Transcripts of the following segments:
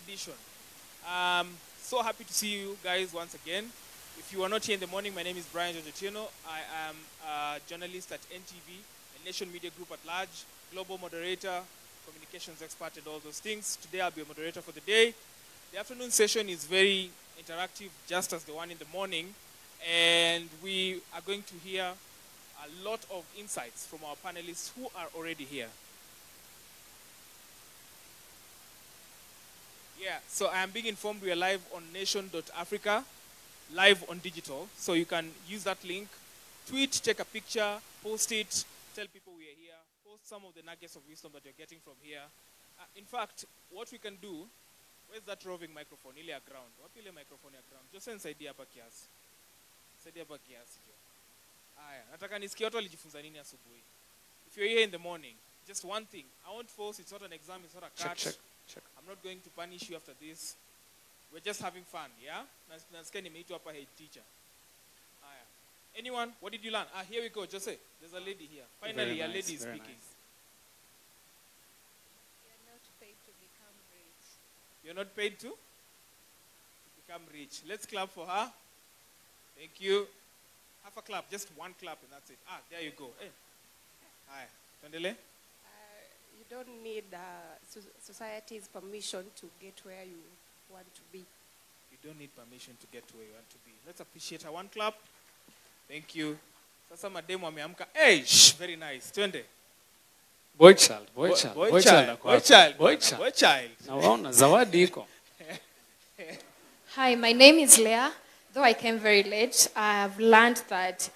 edition. So happy to see you guys once again. If you are not here in the morning, my name is Brian Giorgino. I am a journalist at NTV, a Nation Media Group at large, global moderator, communications expert, and all those things. Today I'll be a moderator for the day. The afternoon session is very interactive, just as the one in the morning. And we are going to hear a lot of insights from our panelists who are already here. Yeah, so I am being informed we are live on nation.africa, live on digital. So you can use that link, tweet, take a picture, post it, tell people we are here, post some of the nuggets of wisdom that you're getting from here. In fact, what we can do, where's that roving microphone? Ile ya ground. Wapi ile microphone ya ground? Just nisaidie hapa kiasi. Nisaidie hapa kiasi jo. Aya, nataka nisikie watu walijifunza nini asubuhi. If you're here in the morning, just one thing. I won't force, it's not an exam, it's not a cut. Check. I'm not going to punish you after this. We're just having fun, yeah? Nasikia nimeitwa hapa head teacher. Aya. Anyone, what did you learn? Here we go, Jose. There's a lady here. Finally, a lady is speaking. Nice. You're not paid to become rich. You're not paid to become rich. Let's clap for her. Thank you. Half a clap, just one clap and that's it. There you go. Hey. Hi. Tondele? You don't need society's permission to get where you want to be. You don't need permission to get to where you want to be. Let's appreciate her. One clap. Thank you. Sasa mademu ameamka. Hey, very nice. Twende. Boy child. Nawaona zawadi iko. Hi, my name is Leah. Though I came very late, I have learned that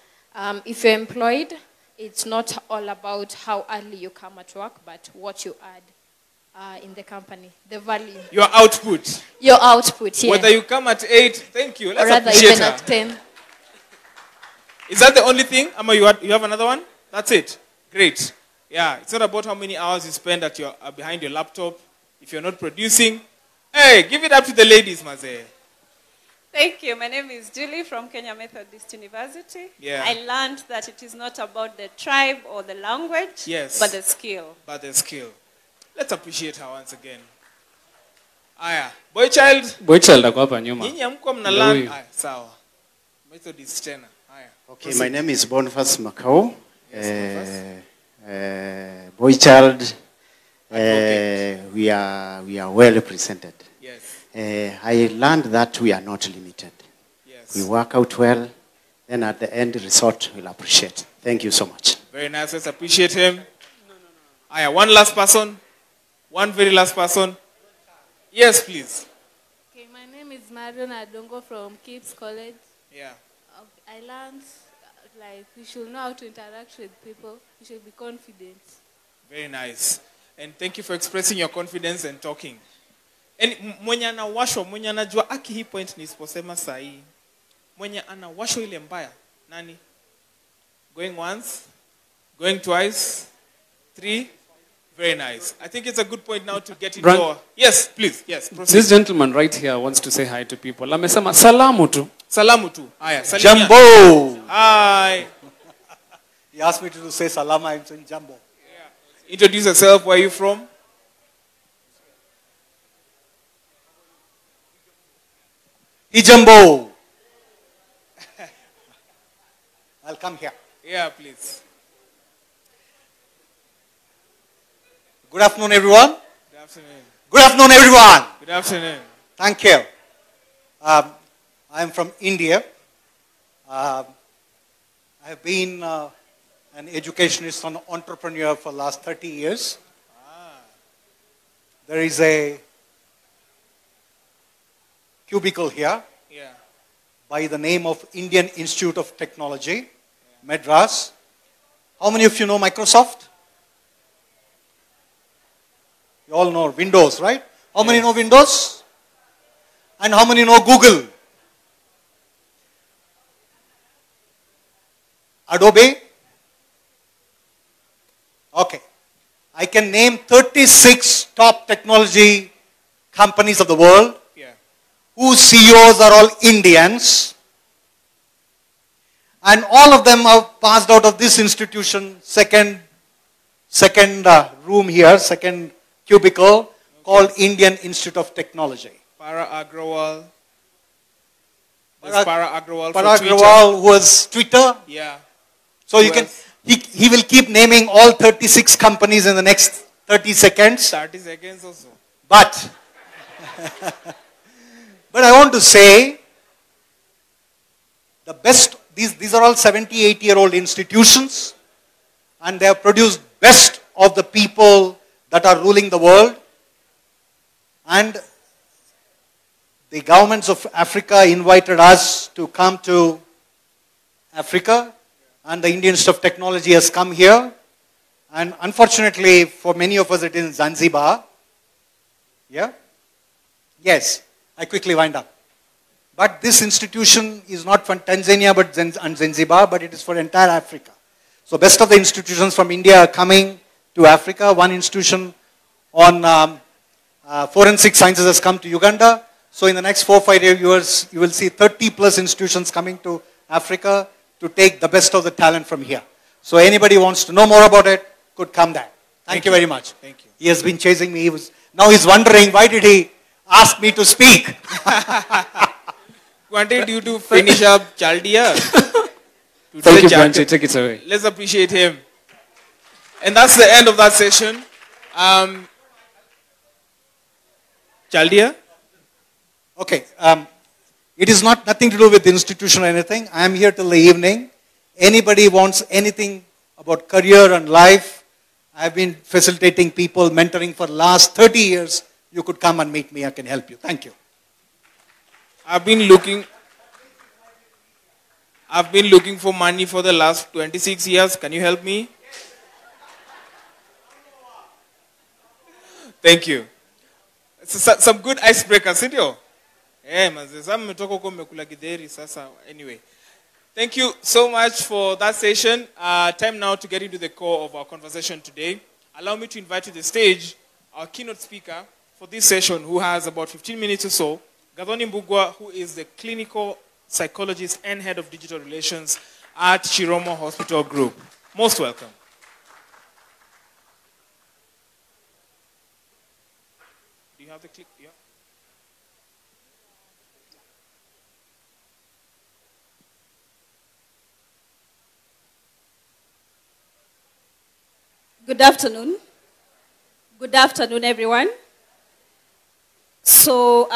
if you're employed, it's not all about how early you come at work, but what you add in the company, the value. Your output. Your output, yeah. Whether you come at 8, thank you. Let's or rather appreciate even her. at 10. Is that the only thing? Amma, you have another one? That's it. Great. Yeah, it's not about how many hours you spend at behind your laptop. If you're not producing, hey, give it up to the ladies, Maze. Thank you. My name is Julie from Kenya Methodist University. Yeah. I learned that it is not about the tribe or the language, yes, but the skill. But the skill. Let's appreciate her once again. Aya, boy child ako hapa nyuma. Nyinyi hamkuwa mnalan. Aya, sawa. Methodist tena. Aya. Okay, my name is Boniface Makau. Yes, boy child. We are well represented. Yes. I learned that we are not limited. Yes. We work out well, then at the end result we'll appreciate. Thank you so much. Very nice. Let's appreciate him. Aya, one last person. One very last person. Yes, please. Okay, my name is Marion Adongo from Kips College. Yeah. I learned like we should know how to interact with people. We should be confident. Very nice. And thank you for expressing your confidence and talking. And mwenye anawashwa, mwenye anajua aki hii point nisiposema sahi. Mwenye anawashwa ile mbaya. Nani? Going once, going twice, 3. Very nice. I think it's a good point now to get into our... Yes, please. Yes, proceed. This gentleman right here wants to say hi to people. Amesema salamu tu. Salamu tu. Aya, salimia. Jambo. Hi. He asked me to say salama. I'm saying Jambo. Yeah. Introduce yourself. Where are you from? Jambo. I'll come here. Yeah, please. Good afternoon, everyone. Good afternoon. Good afternoon, everyone. Good afternoon. Thank you. I'm from India. I have been an educationist and entrepreneur for the last 30 years. There is a cubicle here by the name of Indian Institute of Technology, Madras. How many of you know Microsoft? You all know Windows, right? How many know Windows? And how many know Google? Adobe? Okay. I can name 36 top technology companies of the world whose CEOs are all Indians. And all of them have passed out of this institution, second room here, second cubicle, called Indian Institute of Technology. Para Agrawal. There's Parag- Para Agrawal for Parag Twitter. Agrawal was Twitter. Yeah. So you can, he will keep naming all 36 companies in the next 30 seconds. 30 seconds or so. But, but I want to say, the best, these are all 70, 80-year-old institutions, and they have produced best of the people that are ruling the world. And the governments of Africa invited us to come to Africa, and the Indian Institute of Technology has come here. And unfortunately, for many of us, it is in Zanzibar. Yeah? Yes, I quickly wind up. But this institution is not for Tanzania and Zanzibar, but it is for entire Africa. So best of the institutions from India are coming to Africa. One institution on forensic sciences has come to Uganda. So in the next 4 or 5 years, you will see 30 plus institutions coming to Africa to take the best of the talent from here. So anybody wants to know more about it, could come there. Thank you very much. Thank you. He has been chasing me. Now he's wondering, why did he ask me to speak? Wanted you to finish up Chaldia. Thank you, Branche. Take it away. Let's appreciate him. And that's the end of that session. Chaldia? Okay. It is nothing to do with the institution or anything. I am here till the evening. Anybody wants anything about career and life, I have been facilitating people, mentoring for the last 30 years. You could come and meet me. I can help you. Thank you. I've been looking for money for the last 26 years. Can you help me? Thank you. Some good icebreakers, sindio? Anyway, thank you so much for that session. Time now to get into the core of our conversation today. Allow me to invite to the stage our keynote speaker for this session, who has about 15 minutes or so, Gathoni Mbugwa, who is the clinical psychologist and head of digital relations at Chiromo Hospital Group. Most welcome. Do you have the click? Yeah. Good afternoon. Good afternoon, everyone. So,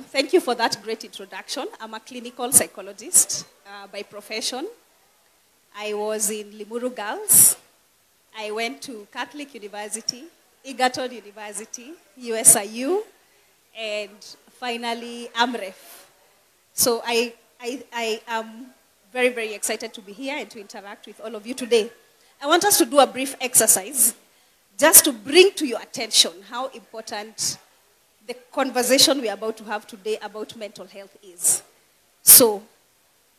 thank you for that great introduction. I'm a clinical psychologist by profession. I was in Limuru Girls. I went to Catholic University, Egerton University, USIU, and finally AMREF. So I am very, very excited to be here and to interact with all of you today. I want us to do a brief exercise just to bring to your attention how important the conversation we're about to have today about mental health is. So,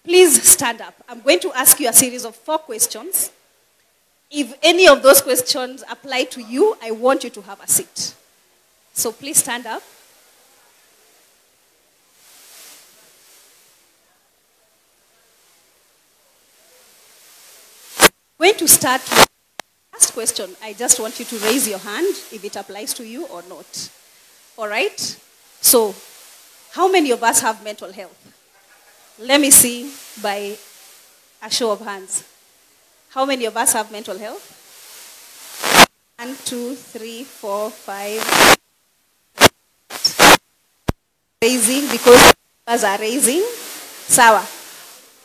please stand up. I'm going to ask you a series of 4 questions. If any of those questions apply to you, I want you to have a seat. So please stand up. I'm going to start with the first question. I just want you to raise your hand if it applies to you or not. All right? So, how many of us have mental health? Let me see by a show of hands. How many of us have mental health? 1, 2, 3, 4, 5. Raising because us are raising. Sawa.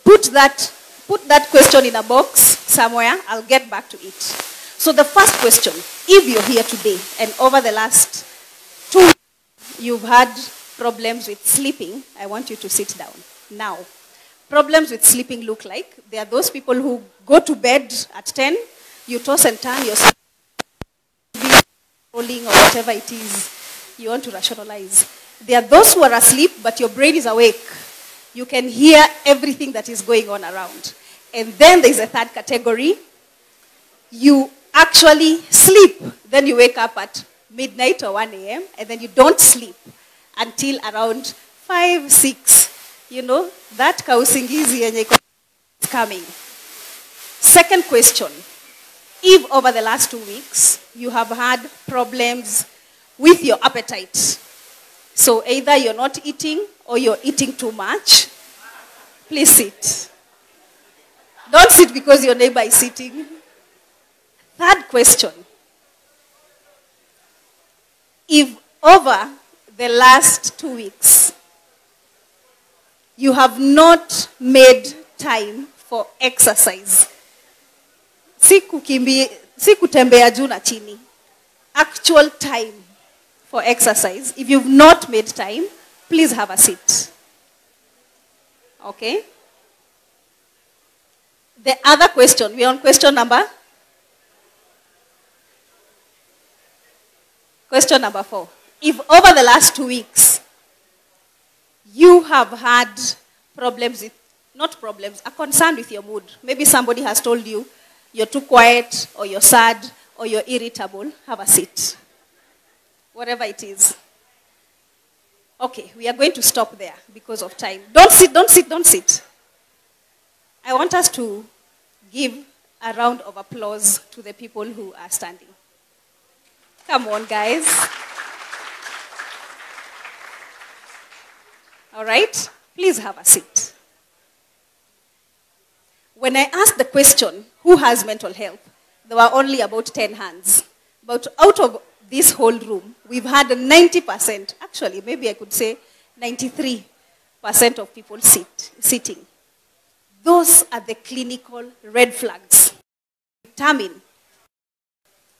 Put that question in a box somewhere. I'll get back to it. So the first question, if you're here today and over the last 2 weeks you've had problems with sleeping, I want you to sit down. Now, problems with sleeping look like, there are those people who go to bed at 10, you toss and turn, you're rolling or whatever it is you want to rationalize. There are those who are asleep, but your brain is awake. You can hear everything that is going on around. And then there's a third category. You actually sleep, then you wake up at midnight or 1 a.m., and then you don't sleep until around 5, 6. You know, that kausingizi is coming. Second question. If over the last 2 weeks you have had problems with your appetite. So either you're not eating or you're eating too much. Please sit. Don't sit because your neighbor is sitting. Third question. If over the last 2 weeks, you have not made time for exercise, si kutembea juu na chini, actual time for exercise, if you've not made time, please have a seat. Okay? The other question, we're on question number? Question number 4. If over the last 2 weeks, you have had problems with, not problems, a concern with your mood. Maybe somebody has told you you're too quiet, or you're sad, or you're irritable, have a seat. Whatever it is. Okay, we are going to stop there because of time. Don't sit, don't sit, don't sit. I want us to give a round of applause to the people who are standing. Come on, guys. All right? Please have a seat. When I asked the question, who has mental health, there were only about 10 hands. But out of this whole room, we've had 90%, actually, maybe I could say 93% of people sitting. Those are the clinical red flags. Determine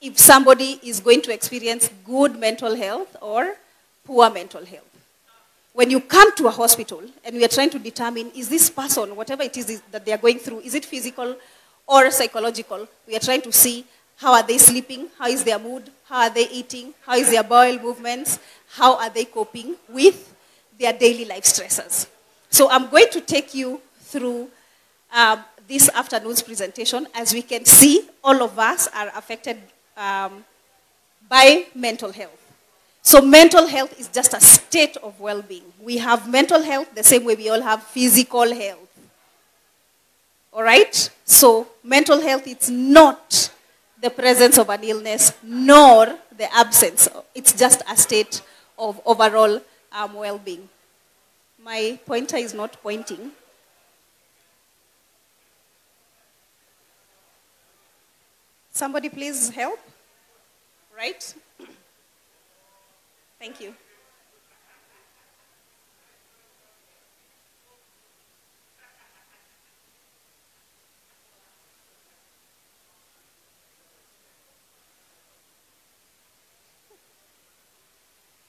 if somebody is going to experience good mental health or poor mental health. When you come to a hospital and we are trying to determine, is this person, whatever it is that they are going through, is it physical or psychological? We are trying to see how are they sleeping, how is their mood, how are they eating, how is their bowel movements, how are they coping with their daily life stressors. So I'm going to take you through this afternoon's presentation. As we can see, all of us are affected by mental health. So mental health is just a state of well-being. We have mental health the same way we all have physical health. All right? So mental health, it's not the presence of an illness, nor the absence. It's just a state of overall well-being. My pointer is not pointing. Somebody please help. Right? Thank you.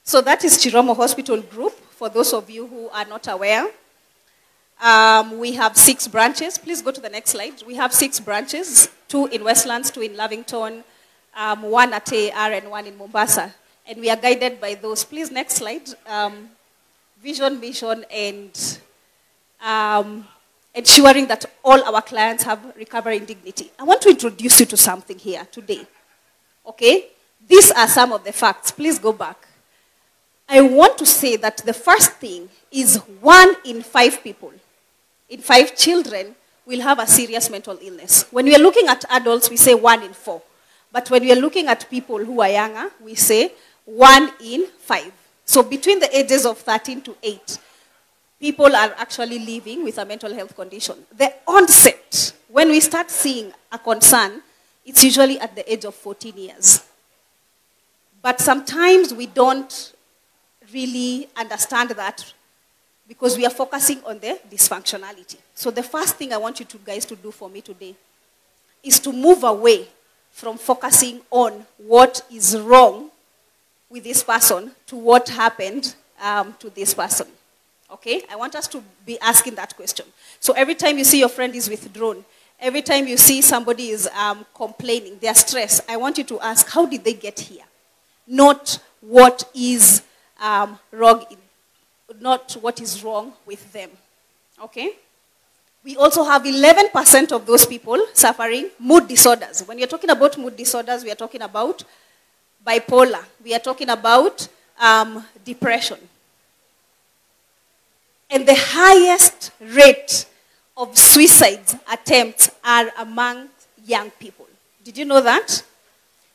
So that is Chiromo Hospital Group, for those of you who are not aware. We have 6 branches. Please go to the next slide. We have 6 branches, 2 in Westlands, 2 in Lavington, 1 at AR and 1 in Mombasa. And we are guided by those. Please, next slide. Vision, mission, and ensuring that all our clients have recovery in dignity. I want to introduce you to something here today. Okay? These are some of the facts. Please go back. I want to say that the first thing is 1 in 5 people, in 5 children, will have a serious mental illness. When we are looking at adults, we say 1 in 4. But when we are looking at people who are younger, we say 1 in 5. So between the ages of 13 to 8, people are actually living with a mental health condition. The onset, when we start seeing a concern, it's usually at the age of 14 years. But sometimes we don't really understand that because we are focusing on the dysfunctionality. So the first thing I want you guys to do for me today is to move away from focusing on what is wrong with this person to what happened to this person. Okay? I want us to be asking that question. So every time you see your friend is withdrawn, every time you see somebody is complaining, they're stressed, I want you to ask, how did they get here? Not what is wrong, not what is wrong with them. Okay? We also have 11% of those people suffering mood disorders. When you're talking about mood disorders, we are talking about bipolar. We are talking about depression. And the highest rate of suicide attempts are among young people. Did you know that?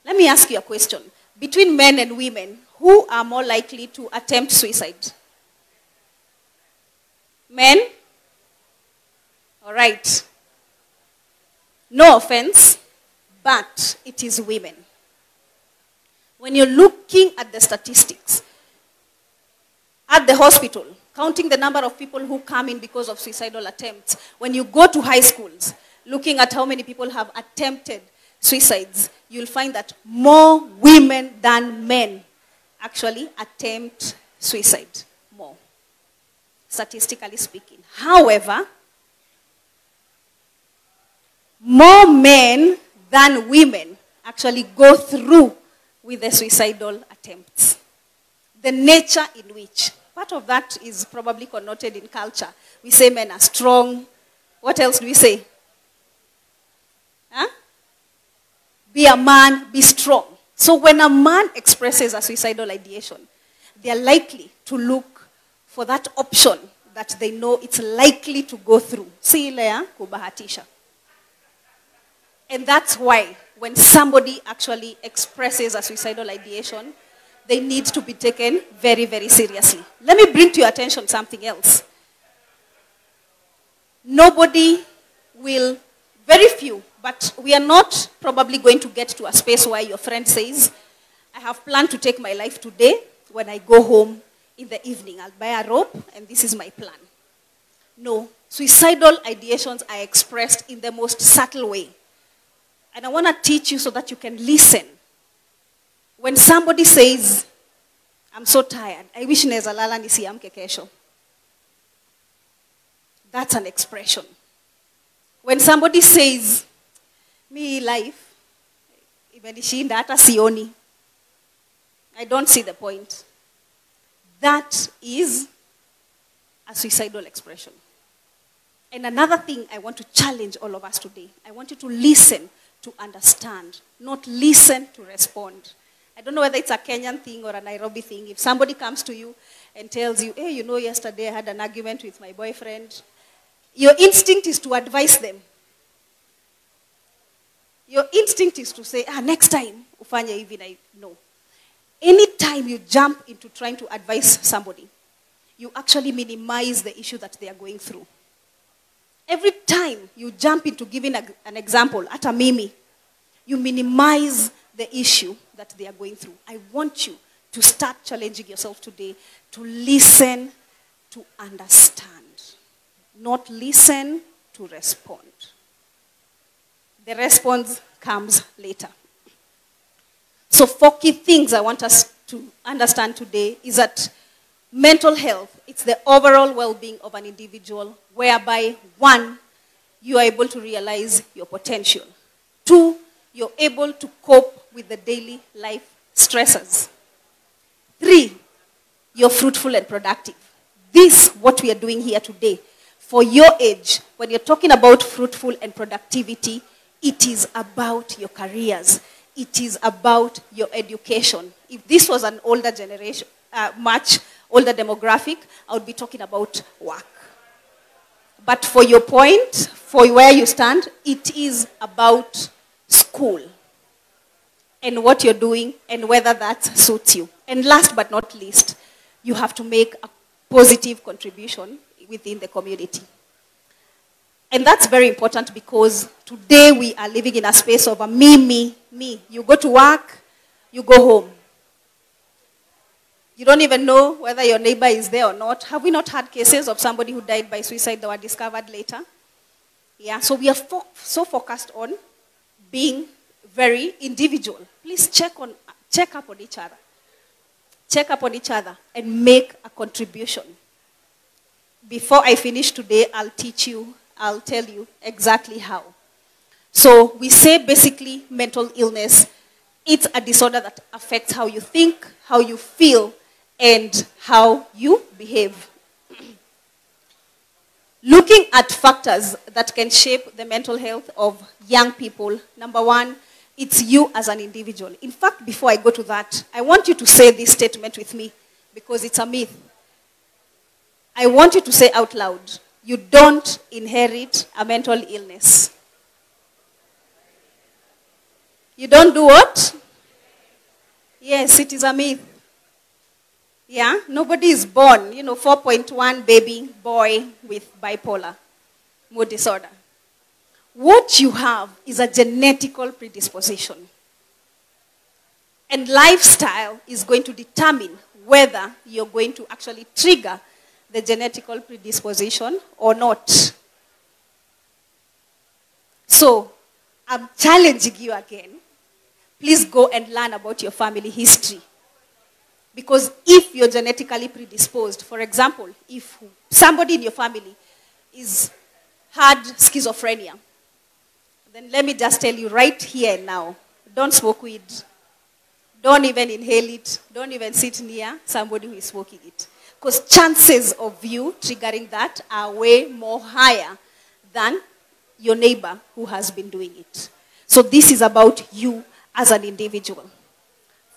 Let me ask you a question. Between men and women, Who are more likely to attempt suicide? Men? All right. No offense, but it is women. When you're looking at the statistics, at the hospital, counting the number of people who come in because of suicidal attempts, when you go to high schools, looking at how many people have attempted suicides, you'll find that more women than men actually attempt suicide more, statistically speaking. However, more men than women actually go through with the suicidal attempts. The nature in which, part of that is probably connoted in culture. We say men are strong. What else do we say? Huh? Be a man, be strong. So when a man expresses a suicidal ideation, they are likely to look for that option that they know it's likely to go through. Si ile ya kubahatisha. And that's why when somebody actually expresses a suicidal ideation, they need to be taken very, very seriously. Let me bring to your attention something else. Nobody will, very few, but we are not probably going to get to a space where your friend says, I have planned to take my life today. When I go home in the evening, I'll buy a rope and this is my plan. No, suicidal ideations are expressed in the most subtle way. And I want to teach you so that you can listen. When somebody says, I'm so tired, I wish neza lala nisiamke kesho. That's an expression. When somebody says, me life, imenishinda hata sioni, I don't see the point. That is a suicidal expression. And another thing I want to challenge all of us today, I want you to listen to understand, not listen to respond. I don't know whether it's a Kenyan thing or a Nairobi thing. If somebody comes to you and tells you, hey, you know, yesterday I had an argument with my boyfriend, your instinct is to advise them. Your instinct is to say, next time, ufanye hivi na hivi. No. Anytime you jump into trying to advise somebody, you actually minimize the issue that they are going through. Every time you jump into giving an example, at a mimi, you minimize the issue that they are going through. I want you to start challenging yourself today to listen, to understand, not listen to respond. The response comes later. So 4 key things I want us to understand today is that mental health, it's the overall well-being of an individual, whereby 1, you are able to realize your potential. 2, you're able to cope with the daily life stressors. 3, you're fruitful and productive. This, what we are doing here today, for your age, when you're talking about fruitful and productivity, it is about your careers. It is about your education. If this was an older generation, much older demographic, I would be talking about work. But for your point, for where you stand, it is about school and what you're doing and whether that suits you. And last but not least, you have to make a positive contribution within the community. And that's very important because today we are living in a space of a me. You go to work, you go home. You don't even know whether your neighbor is there or not. Have we not had cases of somebody who died by suicide that were discovered later? Yeah, so we are so focused on being very individual. Please check up on each other. Check up on each other and make a contribution. Before I finish today, I'll tell you exactly how. So we say basically mental illness, it's a disorder that affects how you think, how you feel, and how you behave. Looking at factors that can shape the mental health of young people, number 1, it's you as an individual. In fact, before I go to that, I want you to say this statement with me because it's a myth. I want you to say out loud, you don't inherit a mental illness. You don't do what? Yes, it is a myth. Yeah, nobody is born, 4.1 baby boy with bipolar mood disorder. What you have is a genetical predisposition. And lifestyle is going to determine whether you're going to actually trigger the genetical predisposition or not. So, I'm challenging you again. Please go and learn about your family history. Because if you're genetically predisposed, for example, if somebody in your family had schizophrenia, then let me just tell you right here and now, don't smoke weed. Don't even inhale it. Don't even sit near somebody who is smoking it. Because chances of you triggering that are way more higher than your neighbor who has been doing it. So this is about you as an individual.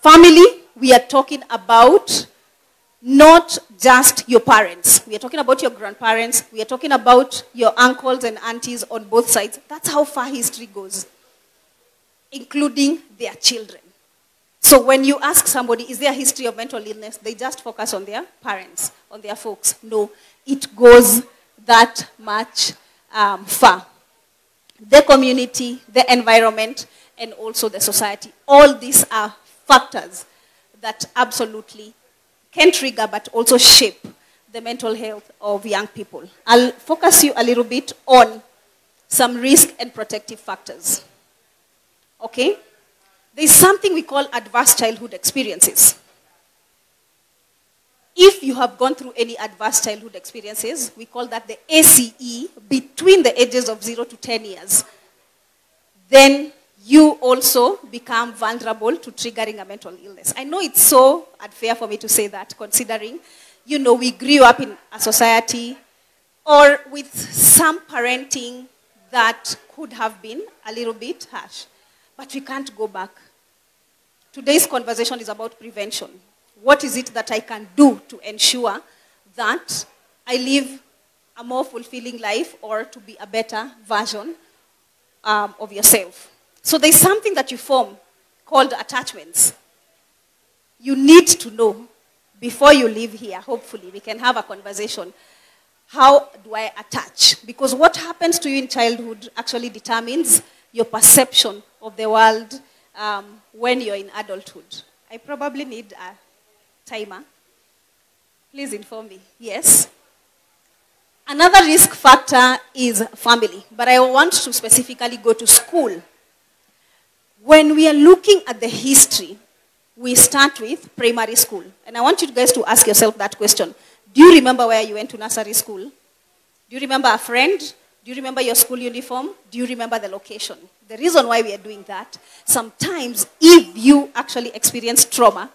Family, we are talking about not just your parents. We are talking about your grandparents. We are talking about your uncles and aunties on both sides. That's how far history goes, including their children. So when you ask somebody, is there a history of mental illness? They just focus on their parents, on their folks. No, it goes that much far. The community, the environment, and also the society. All these are factors that absolutely can trigger but also shape the mental health of young people. I'll focus you a little bit on some risk and protective factors. Okay? There's something we call adverse childhood experiences. If you have gone through any adverse childhood experiences, we call that the ACE between the ages of 0 to 10 years. Then you also become vulnerable to triggering a mental illness. I know it's so unfair for me to say that, considering, we grew up in a society or with some parenting that could have been a little bit harsh. But we can't go back. Today's conversation is about prevention. What is it that I can do to ensure that I live a more fulfilling life or to be a better version of yourself? So there's something that you form called attachments. You need to know before you leave here, hopefully, we can have a conversation. How do I attach? Because what happens to you in childhood actually determines your perception of the world when you're in adulthood. I probably need a timer. Please inform me. Yes? Another risk factor is family, but I want to specifically go to school. When we are looking at the history, we start with primary school. And I want you guys to ask yourself that question. Do you remember where you went to nursery school? Do you remember a friend? Do you remember your school uniform? Do you remember the location? The reason why we are doing that, sometimes if you actually experience trauma,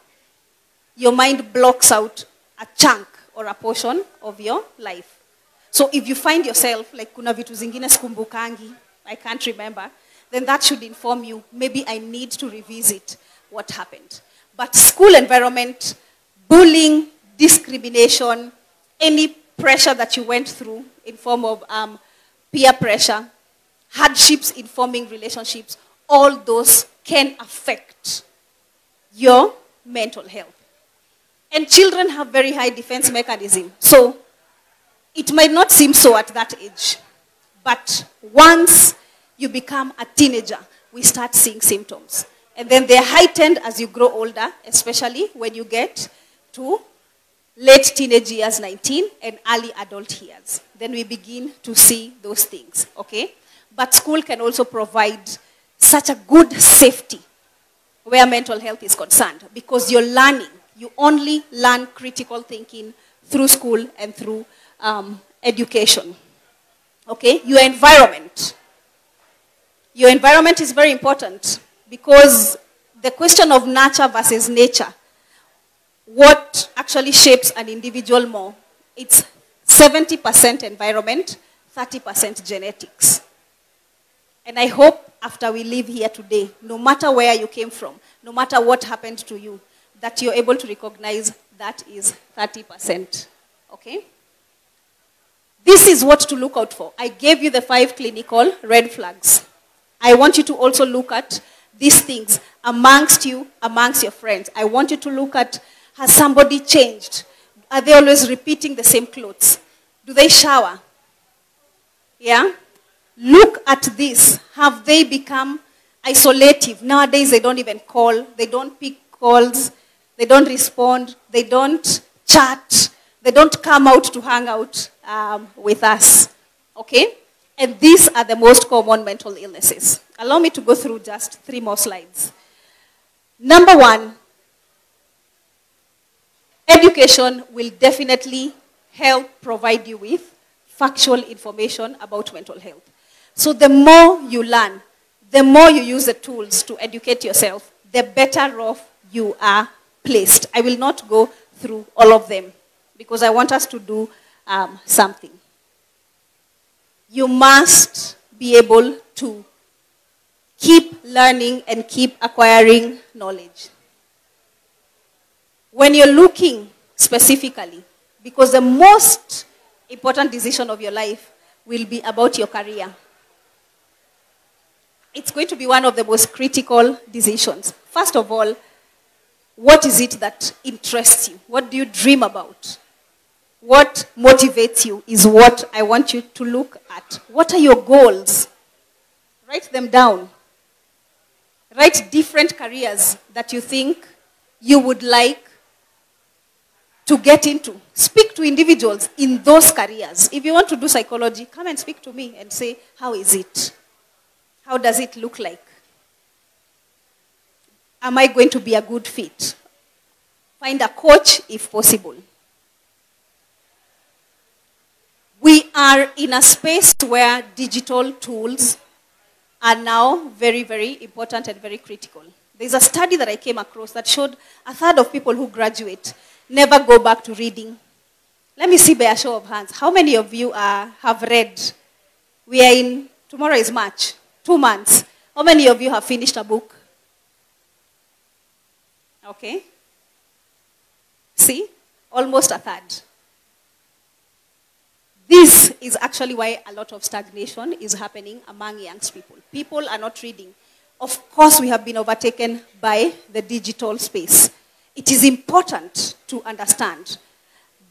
your mind blocks out a chunk or a portion of your life. So if you find yourself, like kuna vitu zingine sikumbukangi, I can't remember, then that should inform you, maybe I need to revisit what happened. But school environment, bullying, discrimination, any pressure that you went through in form of peer pressure, hardships in forming relationships, all those can affect your mental health. And children have very high defense mechanism. So it might not seem so at that age. But once you become a teenager, we start seeing symptoms. And then they're heightened as you grow older, especially when you get to late teenage years, 19, and early adult years. Then we begin to see those things, okay? But school can also provide such a good safety where mental health is concerned, because you're learning. You only learn critical thinking through school and through education, okay? Your environment. Your environment is very important, because the question of nurture versus nature, what actually shapes an individual more, it's 70% environment, 30% genetics. And I hope after we leave here today, no matter where you came from, no matter what happened to you, that you're able to recognize that is 30%, okay? This is what to look out for. I gave you the 5 clinical red flags. I want you to also look at these things amongst you, amongst your friends. I want you to look at Has somebody changed? Are they always repeating the same clothes? Do they shower? Yeah? Look at this. Have they become isolative? Nowadays, they don't even call. They don't pick calls. They don't respond. They don't chat. They don't come out to hang out with us. Okay? And these are the most common mental illnesses. Allow me to go through just 3 more slides. Number 1, education will definitely help provide you with factual information about mental health. So the more you learn, the more you use the tools to educate yourself, the better off you are placed. I will not go through all of them because I want us to do something. You must be able to keep learning and keep acquiring knowledge. When you're looking specifically, because the most important decision of your life will be about your career. It's going to be one of the most critical decisions. First of all, what is it that interests you? What do you dream about? What motivates you is what I want you to look at. What are your goals? Write them down. Write different careers that you think you would like to get into. Speak to individuals in those careers. If you want to do psychology, come and speak to me and say, how is it? How does it look like? Am I going to be a good fit? Find a coach if possible. We are in a space where digital tools are now very, very important and very critical. There's a study that I came across that showed 1/3 of people who graduate never go back to reading. Let me see by a show of hands. How many of you have read? We are in, tomorrow is March, 2 months. How many of you have finished a book? Okay. See, almost 1/3. This is actually why a lot of stagnation is happening among young people. People are not reading. Of course, we have been overtaken by the digital space. It is important to understand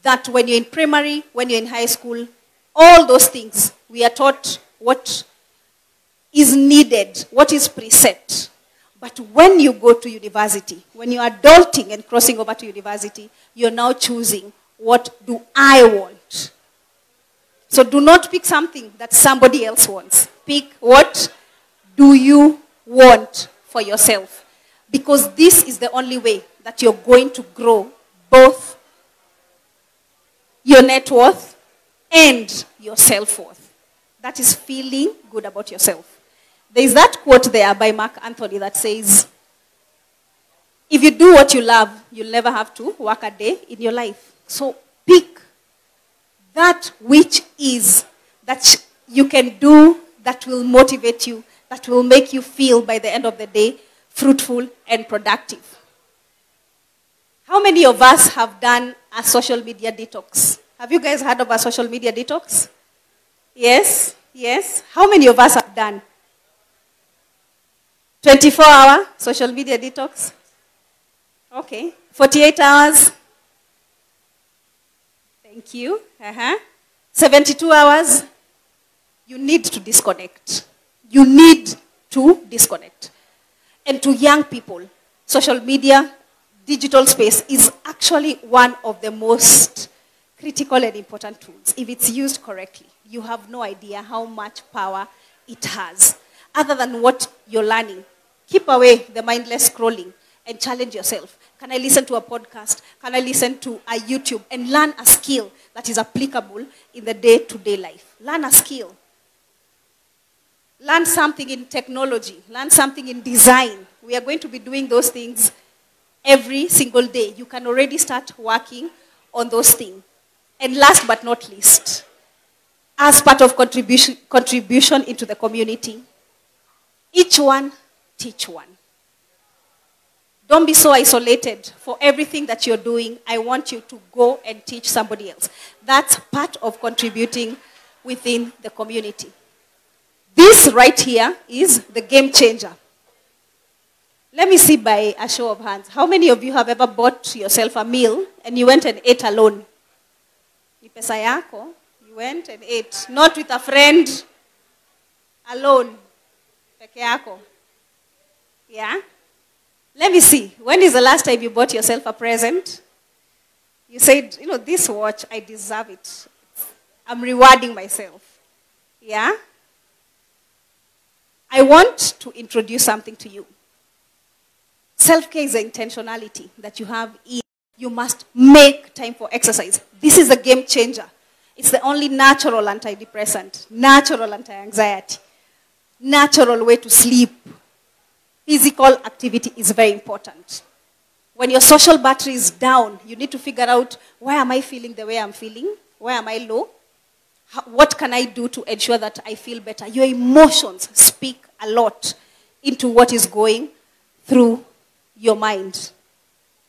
that when you're in primary, when you're in high school, all those things, we are taught what is needed, what is preset. But when you go to university, when you are adulting and crossing over to university, you're now choosing, what do I want? So do not pick something that somebody else wants. Pick what do you want for yourself. Because this is the only way that you're going to grow both your net worth and your self-worth. That is feeling good about yourself. There is that quote there by Mark Anthony that says, if you do what you love, you'll never have to work a day in your life. So pick that which is that you can do, that will motivate you, that will make you feel by the end of the day fruitful and productive. How many of us have done a social media detox? Have you guys heard of a social media detox? Yes? Yes? How many of us have done 24-hour social media detox? Okay. 48 hours? Thank you. 72 hours? You need to disconnect. You need to disconnect. And to young people, social media, digital space is actually one of the most critical and important tools. If it's used correctly, you have no idea how much power it has. Other than what you're learning, keep away the mindless scrolling and challenge yourself. Can I listen to a podcast? Can I listen to a YouTube and learn a skill that is applicable in the day-to-day life? Learn a skill. Learn something in technology. Learn something in design. We are going to be doing those things every single day. You can already start working on those things. And last but not least, as part of contribution into the community, each one, teach one. Don't be so isolated. For everything that you're doing, I want you to go and teach somebody else. That's part of contributing within the community. This right here is the game changer. Let me see by a show of hands. How many of you have ever bought yourself a meal and you went and ate alone? Ni pesa yako, you went and ate. Not with a friend, alone. Peke yako. Yeah? Let me see. When is the last time you bought yourself a present? You said, this watch, I deserve it. I'm rewarding myself. Yeah? I want to introduce something to you. Self-care is an intentionality that you have in. You must make time for exercise. This is a game changer. It's the only natural antidepressant, natural anti-anxiety, natural way to sleep. Physical activity is very important. When your social battery is down, you need to figure out, why am I feeling the way I'm feeling? Why am I low? What can I do to ensure that I feel better? Your emotions speak a lot into what is going through your mind.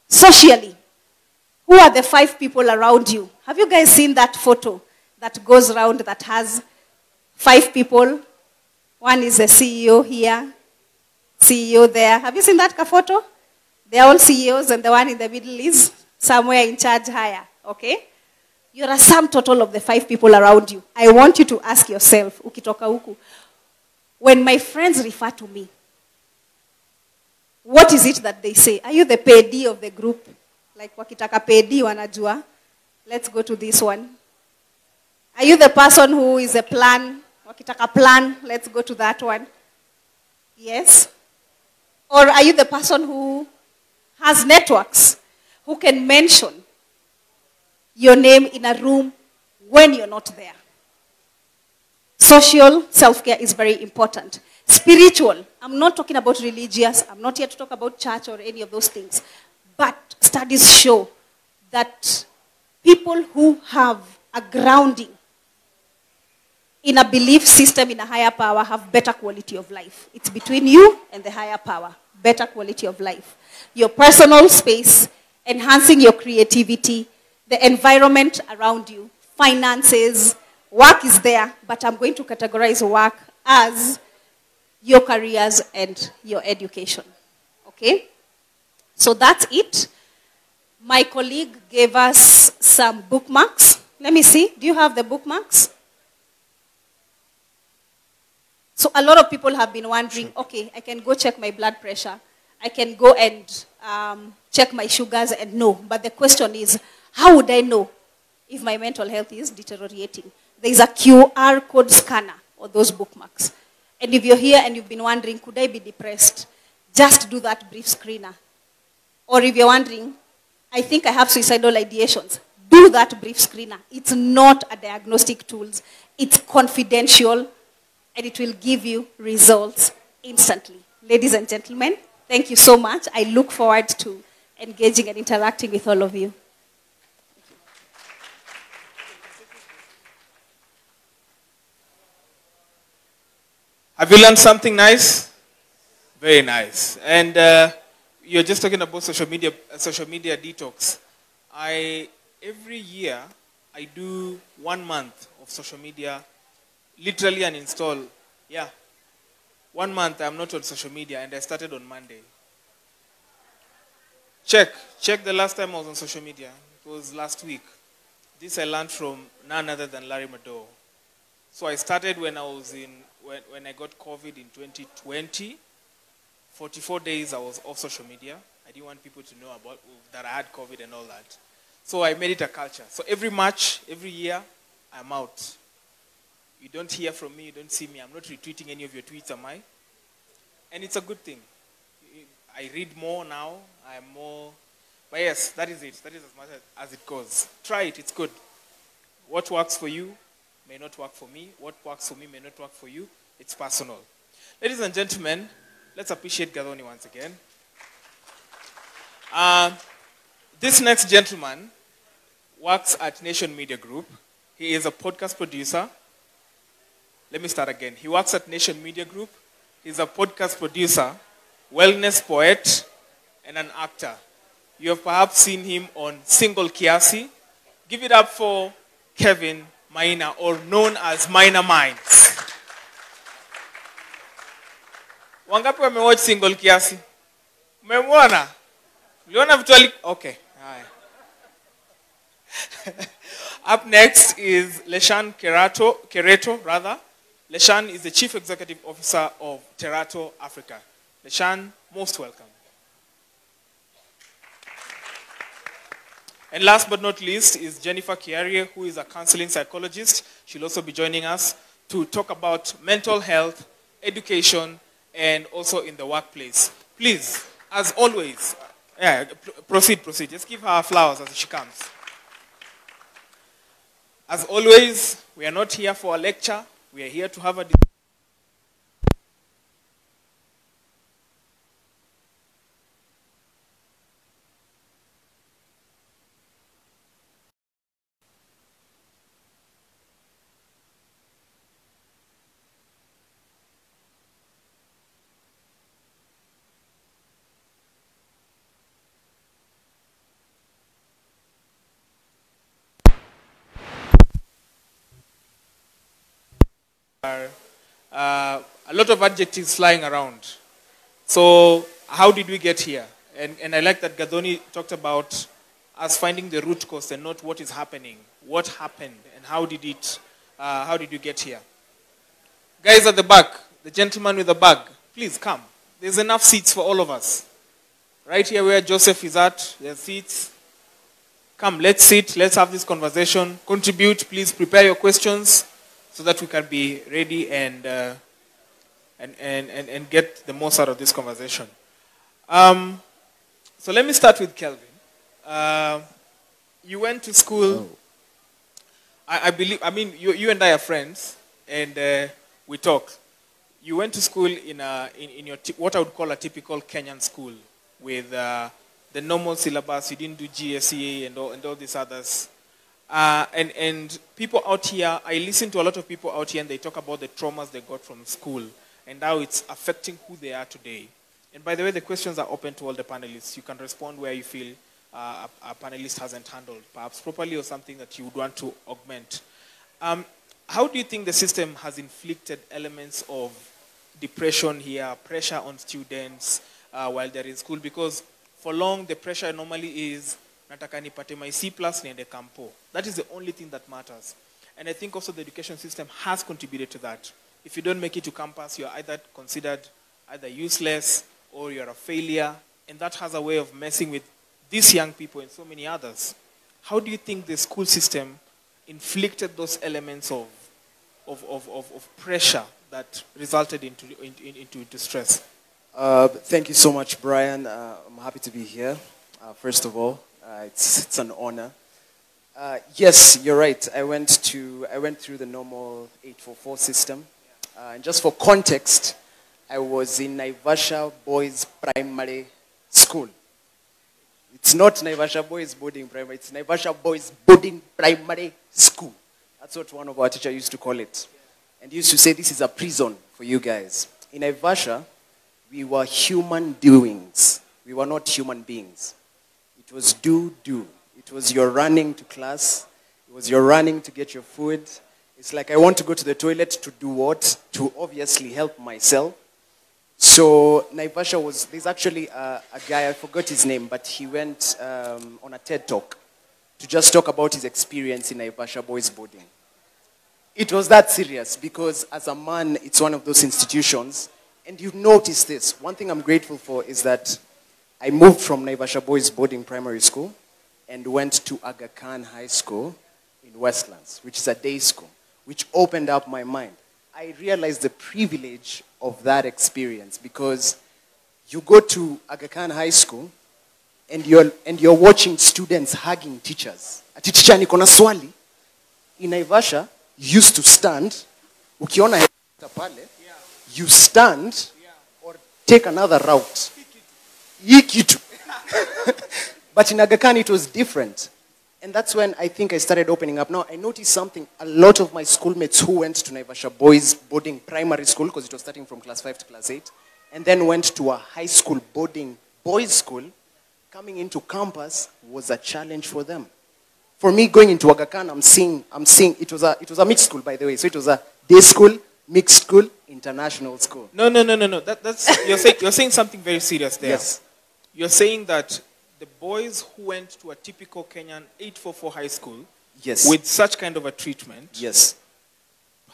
Socially, who are the 5 people around you? Have you guys seen that photo that goes around that has 5 people? One is the CEO here, CEO there. Have you seen that photo? They're all CEOs and the one in the middle is somewhere in charge higher, okay? You're a sum total of the 5 people around you. I want you to ask yourself, ukitoka huku, when my friends refer to me, what is it that they say? Are you the payee of the group? Like wakitaka payee wanajua. Let's go to this one. Are you the person who is a plan? Wakitaka plan, let's go to that one. Yes? Or are you the person who has networks, who can mention your name in a room when you're not there? Social self-care is very important. Spiritual, I'm not talking about religious, I'm not here to talk about church or any of those things. But studies show that people who have a grounding in a belief system in a higher power have better quality of life. It's between you and the higher power. Better quality of life. Your personal space, enhancing your creativity, the environment around you, finances, work is there, but I'm going to categorize work as your careers and your education. Okay? So that's it. My colleague gave us some bookmarks. Let me see. Do you have the bookmarks? So a lot of people have been wondering, okay, I can go check my blood pressure. I can go and check my sugars and know. But the question is, how would I know if my mental health is deteriorating? There is a QR code scanner or those bookmarks. And if you're here and you've been wondering, could I be depressed? Just do that brief screener. Or if you're wondering, I think I have suicidal ideations, do that brief screener. It's not a diagnostic tool. It's confidential, and it will give you results instantly. Ladies and gentlemen, thank you so much. I look forward to engaging and interacting with all of you. Have you learned something nice? Very nice. And you're just talking about social media detox. Every year, I do 1 month of social media, literally uninstall. Yeah. 1 month I'm not on social media, and I started on Monday. Check the last time I was on social media. It was last week. This I learned from none other than Larry Madowo. So I started when I got COVID in 2020. 44 days I was off social media. I didn't want people to know about that I had COVID and all that. So I made it a culture. So every March, every year, I'm out. You don't hear from me, you don't see me. I'm not retweeting any of your tweets, am I? And it's a good thing. I read more now. I'm more... But yes, that is it. That is as much as it goes. Try it, it's good. What works for you may not work for me. What works for me may not work for you. It's personal. Ladies and gentlemen, let's appreciate Gathoni once again. This next gentleman works at Nation Media Group. He is a podcast producer. Let me start again. He works at Nation Media Group. He's a podcast producer, wellness poet, and an actor. You have perhaps seen him on Single Kiasi. Give it up for Kevin Maina, or known as Minor Minds. Wangapi wamewatch Single Kiasi? Memwana. Leona Vitali. Okay. All right. Up next is Leshan Kereto, rather. Leshan is the Chief Executive Officer of Terato Africa. Leshan, most welcome. And last but not least is Jennifer Kiarie, who is a counseling psychologist. She'll also be joining us to talk about mental health, education, and also in the workplace. Please, as always, proceed. Just give her flowers as she comes. As always, we are not here for a lecture. We are here to have a discussion. A lot of adjectives flying around. So how did we get here? And I like that Gadoni talked about us finding the root cause and not what is happening. What happened and how did you get here? Guys at the back, the gentleman with the bag, please come. There's enough seats for all of us. Right here where Joseph is at, there's seats. Come, let's sit, let's have this conversation. Contribute, please prepare your questions so that we can be ready and get the most out of this conversation. So let me start with Kelvin. You went to school. I believe. I mean, you and I are friends, and we talk. You went to school in your what I would call a typical Kenyan school with the normal syllabus. You didn't do GSEA and all these others. And people out here, I listen to a lot of people out here and they talk about the traumas they got from school and how it's affecting who they are today. And by the way, the questions are open to all the panelists. You can respond where you feel a panelist hasn't handled, perhaps properly or something that you would want to augment. How do you think the system has inflicted elements of depression here, pressure on students while they're in school? Because for long, the pressure normally is nataka nipate my C+ niende kampo. That is the only thing that matters. And I think also the education system has contributed to that. If you don't make it to campus, you're either considered either useless or you're a failure. And that has a way of messing with these young people and so many others. How do you think the school system inflicted those elements of pressure that resulted into stress? Thank you so much, Brian. I'm happy to be here, first of all. It's an honor. Yes, you're right. I went through the normal 844 system. And just for context, I was in Naivasha Boys Primary School. It's not Naivasha Boys Boarding Primary, it's Naivasha Boys Boarding Primary School. That's what one of our teachers used to call it. And he used to say, this is a prison for you guys. In Naivasha, we were human doings. We were not human beings. It was do. It was your running to class. It was your running to get your food. It's like I want to go to the toilet to do what? To obviously help myself. So Naivasha there's actually a guy, I forgot his name, but he went on a TED Talk to just talk about his experience in Naivasha Boys Boarding. It was that serious because as a man, it's one of those institutions. And you've noticed this. One thing I'm grateful for is that I moved from Naivasha Boys Boarding Primary School and went to Aga Khan High School in Westlands, which is a day school, which opened up my mind. I realized the privilege of that experience because you go to Aga Khan High School and you're watching students hugging teachers. Ati teacher niko na swali. In Naivasha, you used to stand. Ukiona pale, you stand or take another route. But in Aga Khan, it was different. And that's when I think I started opening up. Now, I noticed something. A lot of my schoolmates who went to Naivasha Boys Boarding Primary School, because it was starting from class 5 to class 8, and then went to a high school boarding boys school, coming into campus was a challenge for them. For me, going into Aga Khan, I'm seeing it was a mixed school, by the way. So it was a day school, mixed school, international school. No. That's you're saying something very serious there. Yes. you're saying that the boys who went to a typical Kenyan 844 high school Yes. with such kind of a treatment Yes.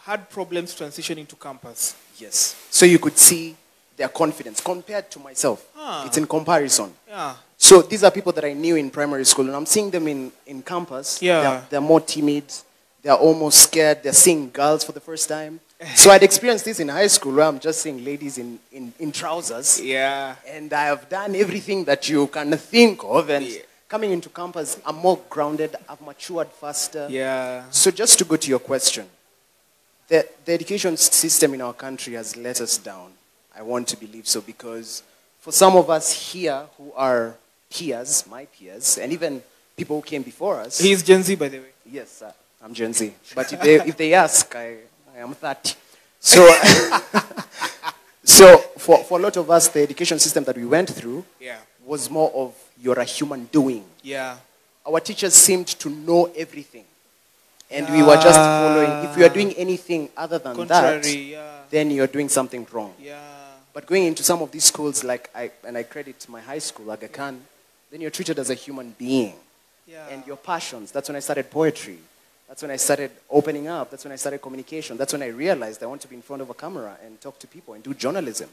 had problems transitioning to campus. Yes. So you could see their confidence compared to myself. Ah. It's in comparison. Yeah. So these are people that I knew in primary school, and I'm seeing them in campus. Yeah. They're more timid. They're almost scared. They're seeing girls for the first time. So I'd experienced this in high school where I'm just seeing ladies in trousers. Yeah. And I have done everything that you can think of. And coming into campus, I'm more grounded. I've matured faster. Yeah. So just to go to your question, the education system in our country has let us down. I want to believe so, because for some of us here who are peers, my peers, and even people who came before us. He's Gen Z, by the way. Yes, I'm Gen Z. But if they ask, I am 30. So, so for a lot of us, the education system that we went through was more of you're a human doing. Yeah. Our teachers seemed to know everything. And we were just following. If you are doing anything other than Contrary, that, then you're doing something wrong. Yeah. But going into some of these schools, and I credit my high school, Aga Khan, then you're treated as a human being. Yeah. And your passions. That's when I started poetry. That's when I started opening up. That's when I started communication. That's when I realized I want to be in front of a camera and talk to people and do journalism.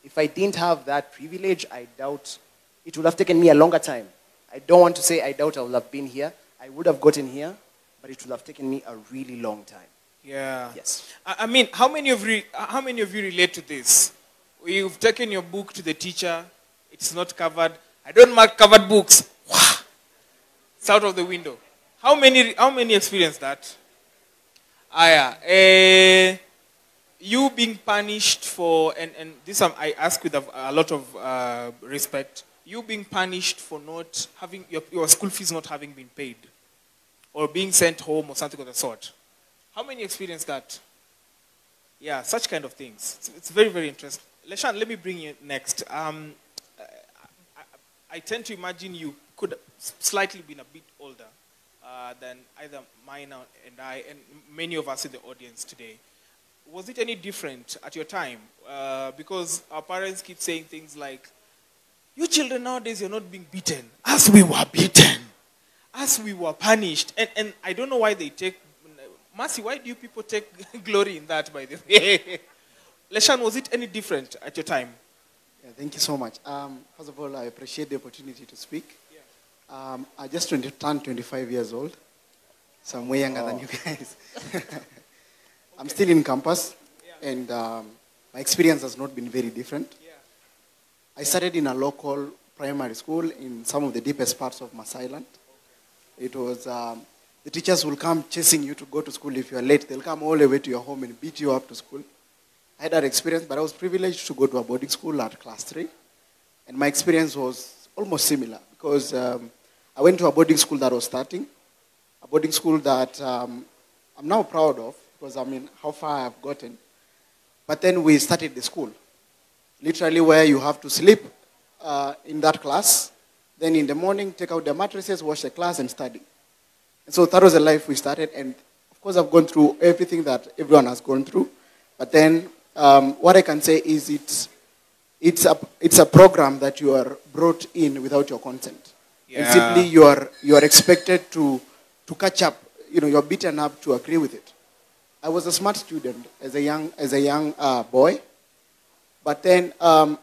If I didn't have that privilege, I doubt it would have taken me a longer time. I don't want to say I doubt I would have been here. I would have gotten here, but it would have taken me a really long time. Yeah. Yes. I mean, how many of you relate to this? You've taken your book to the teacher. It's not covered. I don't mark covered books. It's out of the window. How many experience that? You being punished for, and this I ask with a lot of respect, you being punished for not having, your school fees not having been paid, or being sent home or something of the sort. How many experience that? Yeah, such kind of things. It's very, very interesting. Leshan, let me bring you next. I tend to imagine you could have slightly been a bit older than either Mina and I, and many of us in the audience today. Was it any different at your time? Because our parents keep saying things like, you children nowadays, you're not being beaten. As we were beaten. As we were punished. And I don't know why they take... Mercy, why do you people take glory in that, by the way? Leshan, was it any different at your time? Yeah, thank you so much. First of all, I appreciate the opportunity to speak. Yeah. I just turned 25 years old, so I'm way younger than you guys. I'm still in campus, and my experience has not been very different. Yeah. I started in a local primary school in some of the deepest parts of Maasai Land. It was, the teachers will come chasing you to go to school if you are late. They'll come all the way to your home and beat you up to school. I had that experience, but I was privileged to go to a boarding school at class 3. And my experience was almost similar, because I went to a boarding school that was starting, a boarding school that I'm now proud of, because I mean how far I've gotten. But then we started the school, literally where you have to sleep in that class, then in the morning take out the mattresses, wash the class, and study. And so that was the life we started, and of course I've gone through everything that everyone has gone through. But then what I can say is it's a program that you are brought in without your consent. Yeah. And simply you are expected to catch up. You know, you're beaten up to agree with it. I was a smart student as a young boy. But then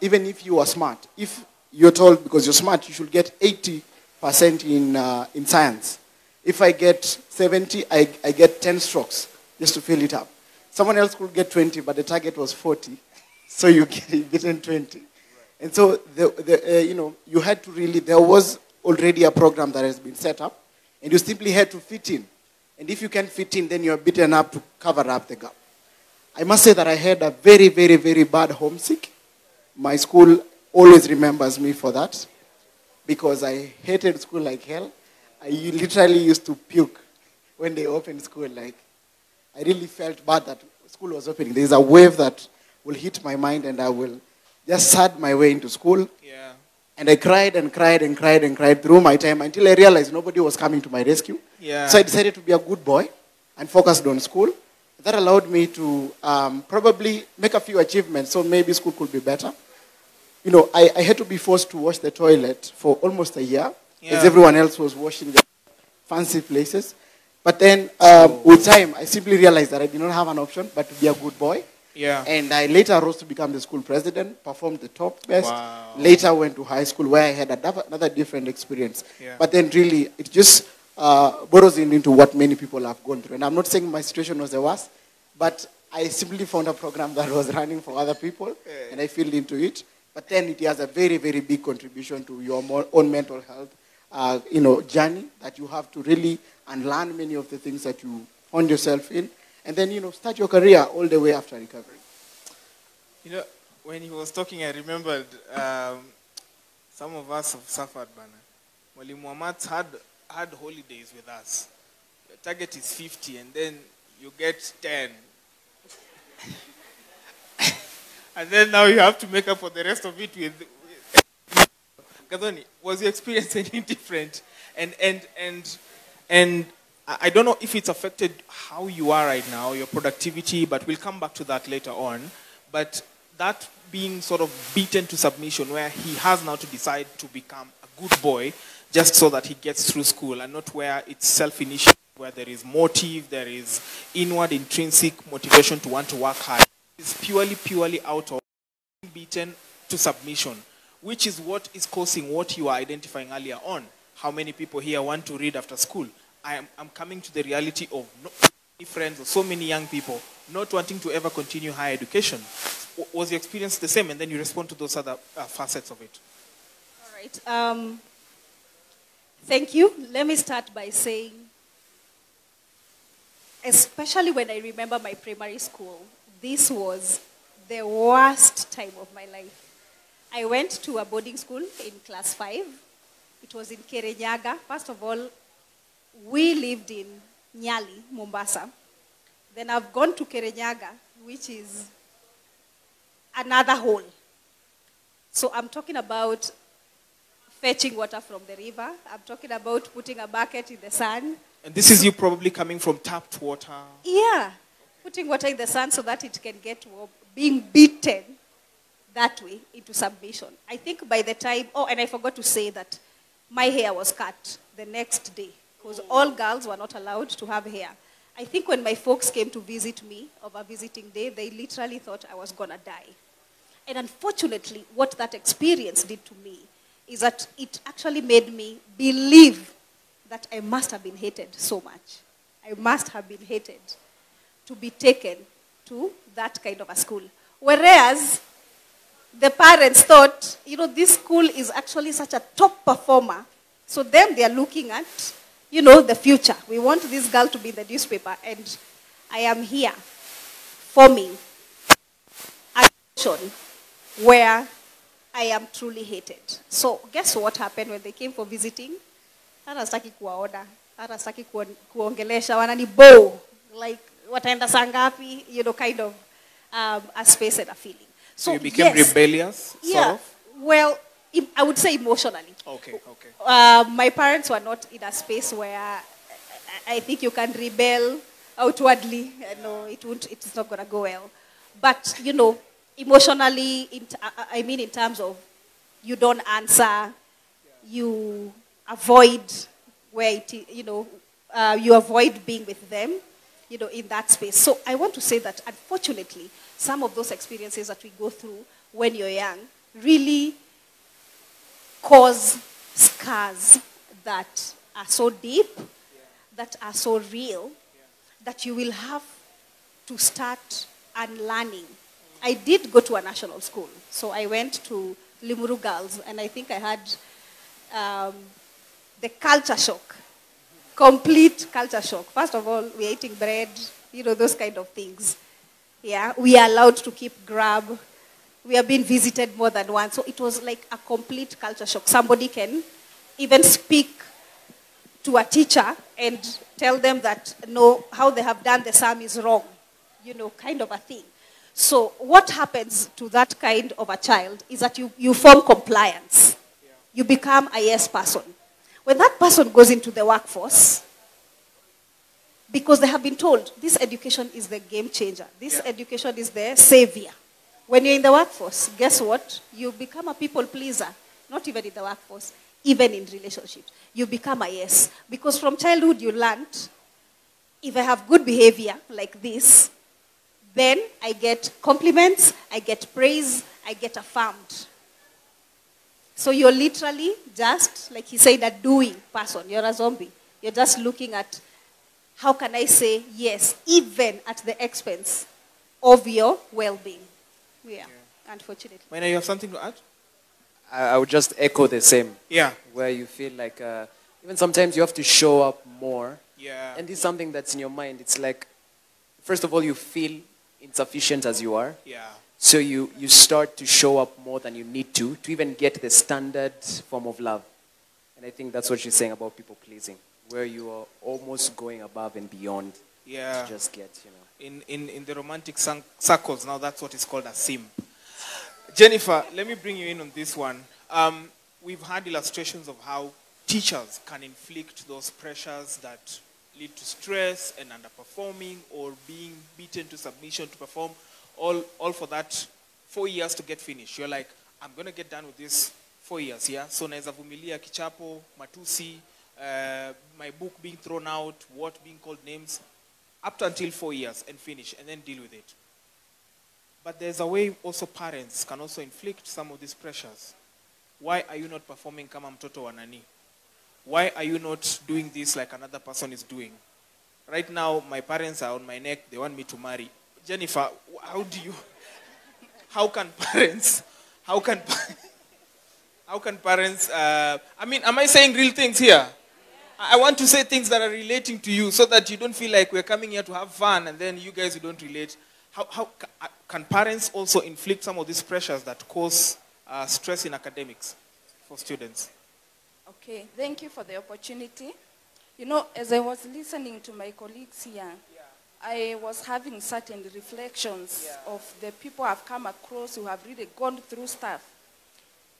even if you are smart, if you're told because you're smart you should get 80% in science. If I get 70, I get 10 strokes just to fill it up. Someone else could get 20, but the target was 40. So you get beaten 20. Right. And so, you had to really, there was already a program that has been set up, and you simply had to fit in. And if you can't fit in, then you're beaten up to cover up the gap. I must say that I had a very, very, very bad homesick. My school always remembers me for that, because I hated school like hell. I literally used to puke when they opened school. Like, I really felt bad that school was opening. There's a wave that will hit my mind, and I will just sad my way into school. Yeah. And I cried and cried and cried and cried through my time until I realized nobody was coming to my rescue. Yeah. So I decided to be a good boy and focused on school. That allowed me to probably make a few achievements, so maybe school could be better. I had to be forced to wash the toilet for almost a year, Yeah. as everyone else was washing the fancy places. But then, with time, I simply realized that I did not have an option but to be a good boy. Yeah. And I later rose to become the school president, performed the top best. Wow. Later went to high school where I had another different experience. Yeah. But then really, it just borrows into what many people have gone through. And I'm not saying my situation was the worst, but I simply found a program that was running for other people, and I fell into it. But then it has a very, very big contribution to your own mental health, journey that you have to really unlearn many of the things that you found yourself in, and then, start your career all the way after recovery. When he was talking, I remembered some of us have suffered, Bana. Mwalimu wa maths had holidays with us. Your target is 50, and then you get 10. And then now you have to make up for the rest of it with Gadoni, was your experience any different? And I don't know if it's affected how you are right now, your productivity, but we'll come back to that later on. But that being sort of beaten to submission, where he has now to decide to become a good boy just so that he gets through school, and not where it's self-initiative, where there is motive, there is inward intrinsic motivation to want to work hard. It's purely out of being beaten to submission, which is what is causing what you are identifying earlier on. How many people here want to read after school? I'm coming to the reality of so many friends or so many young people not wanting to ever continue higher education. Was your experience the same? And then you respond to those other facets of it. All right. Thank you. Let me start by saying, especially when I remember my primary school, this was the worst time of my life. I went to a boarding school in class 5. It was in Kirinyaga. First of all, we lived in Nyali, Mombasa. Then I've gone to Kirinyaga, which is another hole. So I'm talking about fetching water from the river. I'm talking about putting a bucket in the sun. And this is you probably coming from tapped water. Yeah, putting water in the sun so that it can get warm, being beaten that way into submission. I think by the time, and I forgot to say that my hair was cut the next day, because all girls were not allowed to have hair. I think when my folks came to visit me of a visiting day, they literally thought I was going to die. And unfortunately, what that experience did to me is that it actually made me believe that I must have been hated so much. I must have been hated to be taken to that kind of a school. Whereas the parents thought, this school is actually such a top performer. So them, they are looking at, the future. We want this girl to be in the newspaper. And I am here forming a nation where I am truly hated. So guess what happened when they came for visiting? Hata sitaki kuwaona, hata sitaki kuongelesha, wanani bow, like wataenda saa ngapi, kind of a space and a feeling. So you became rebellious, yeah, sort of? Well, I would say emotionally. Okay. My parents were not in a space where I think you can rebel outwardly. No, it's not going to go well. But, emotionally, in terms of you don't answer, you avoid you avoid being with them, in that space. So I want to say that, unfortunately, some of those experiences that we go through when you're young really cause scars that are so deep, that are so real, that you will have to start unlearning. I did go to a national school. So I went to Limuru Girls, and I think I had the culture shock, complete culture shock. First of all, we're eating bread, those kind of things. Yeah, we are allowed to keep grab. We are being visited more than once. So it was like a complete culture shock. Somebody can even speak to a teacher and tell them that, no, how they have done the sum is wrong, kind of a thing. So what happens to that kind of a child is that you form compliance. You become a yes person. When that person goes into the workforce, because they have been told this education is the game changer, this education is the savior. When you're in the workforce, guess what? You become a people pleaser. Not even in the workforce, even in relationships. You become a yes. Because from childhood you learned, if I have good behavior like this, then I get compliments, I get praise, I get affirmed. So you're literally just, like he said, a doing person. You're a zombie. You're just looking at how can I say yes, even at the expense of your well-being. Yeah, unfortunately. Maina, you have something to add? I would just echo the same. Yeah. Where you feel like, even sometimes you have to show up more. Yeah. And this is something that's in your mind. It's like, first of all, you feel insufficient as you are. Yeah. So you start to show up more than you need to even get the standard form of love. And I think that's what you're saying about people pleasing, where you are almost going above and beyond Yeah. to just get, you know. In the romantic circles, now that's what is called a simp. Jennifer, let me bring you in on this one. We've had illustrations of how teachers can inflict those pressures that lead to stress and underperforming or being beaten to submission to perform, all for that 4 years to get finished. You're like, I'm going to get done with this 4 years, yeah? So naeza vumilia kichapo, matusi, my book being thrown out, what being called names, up to until 4 years and finish and then deal with it. But there's a way also parents can also inflict some of these pressures. Why are you not performing kama mtoto wa nani? Why are you not doing this like another person is doing? Right now, my parents are on my neck. They want me to marry. Jennifer, how can parents, I mean, am I saying real things here? I want to say things that are relating to you so that you don't feel like we're coming here to have fun and then you guys, you don't relate. How can parents also inflict some of these pressures that cause stress in academics for students? Okay, thank you for the opportunity. You know, as I was listening to my colleagues here, I was having certain reflections of the people I've come across who have really gone through stuff.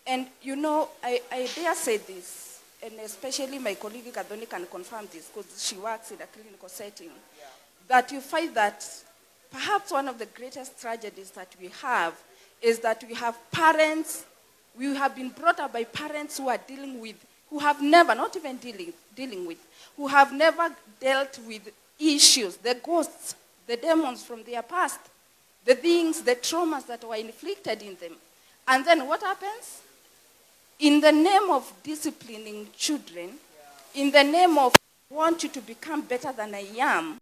And you know, I dare say this, and especially my colleague Kadoni can confirm this because she works in a clinical setting, that you find that perhaps one of the greatest tragedies that we have is that we have parents, we have been brought up by parents who are dealing with, who have never, not even dealing with, who have never dealt with issues, the ghosts, the demons from their past, the things, the traumas that were inflicted in them. And then what happens? In the name of disciplining children, in the name of I want you to become better than I am,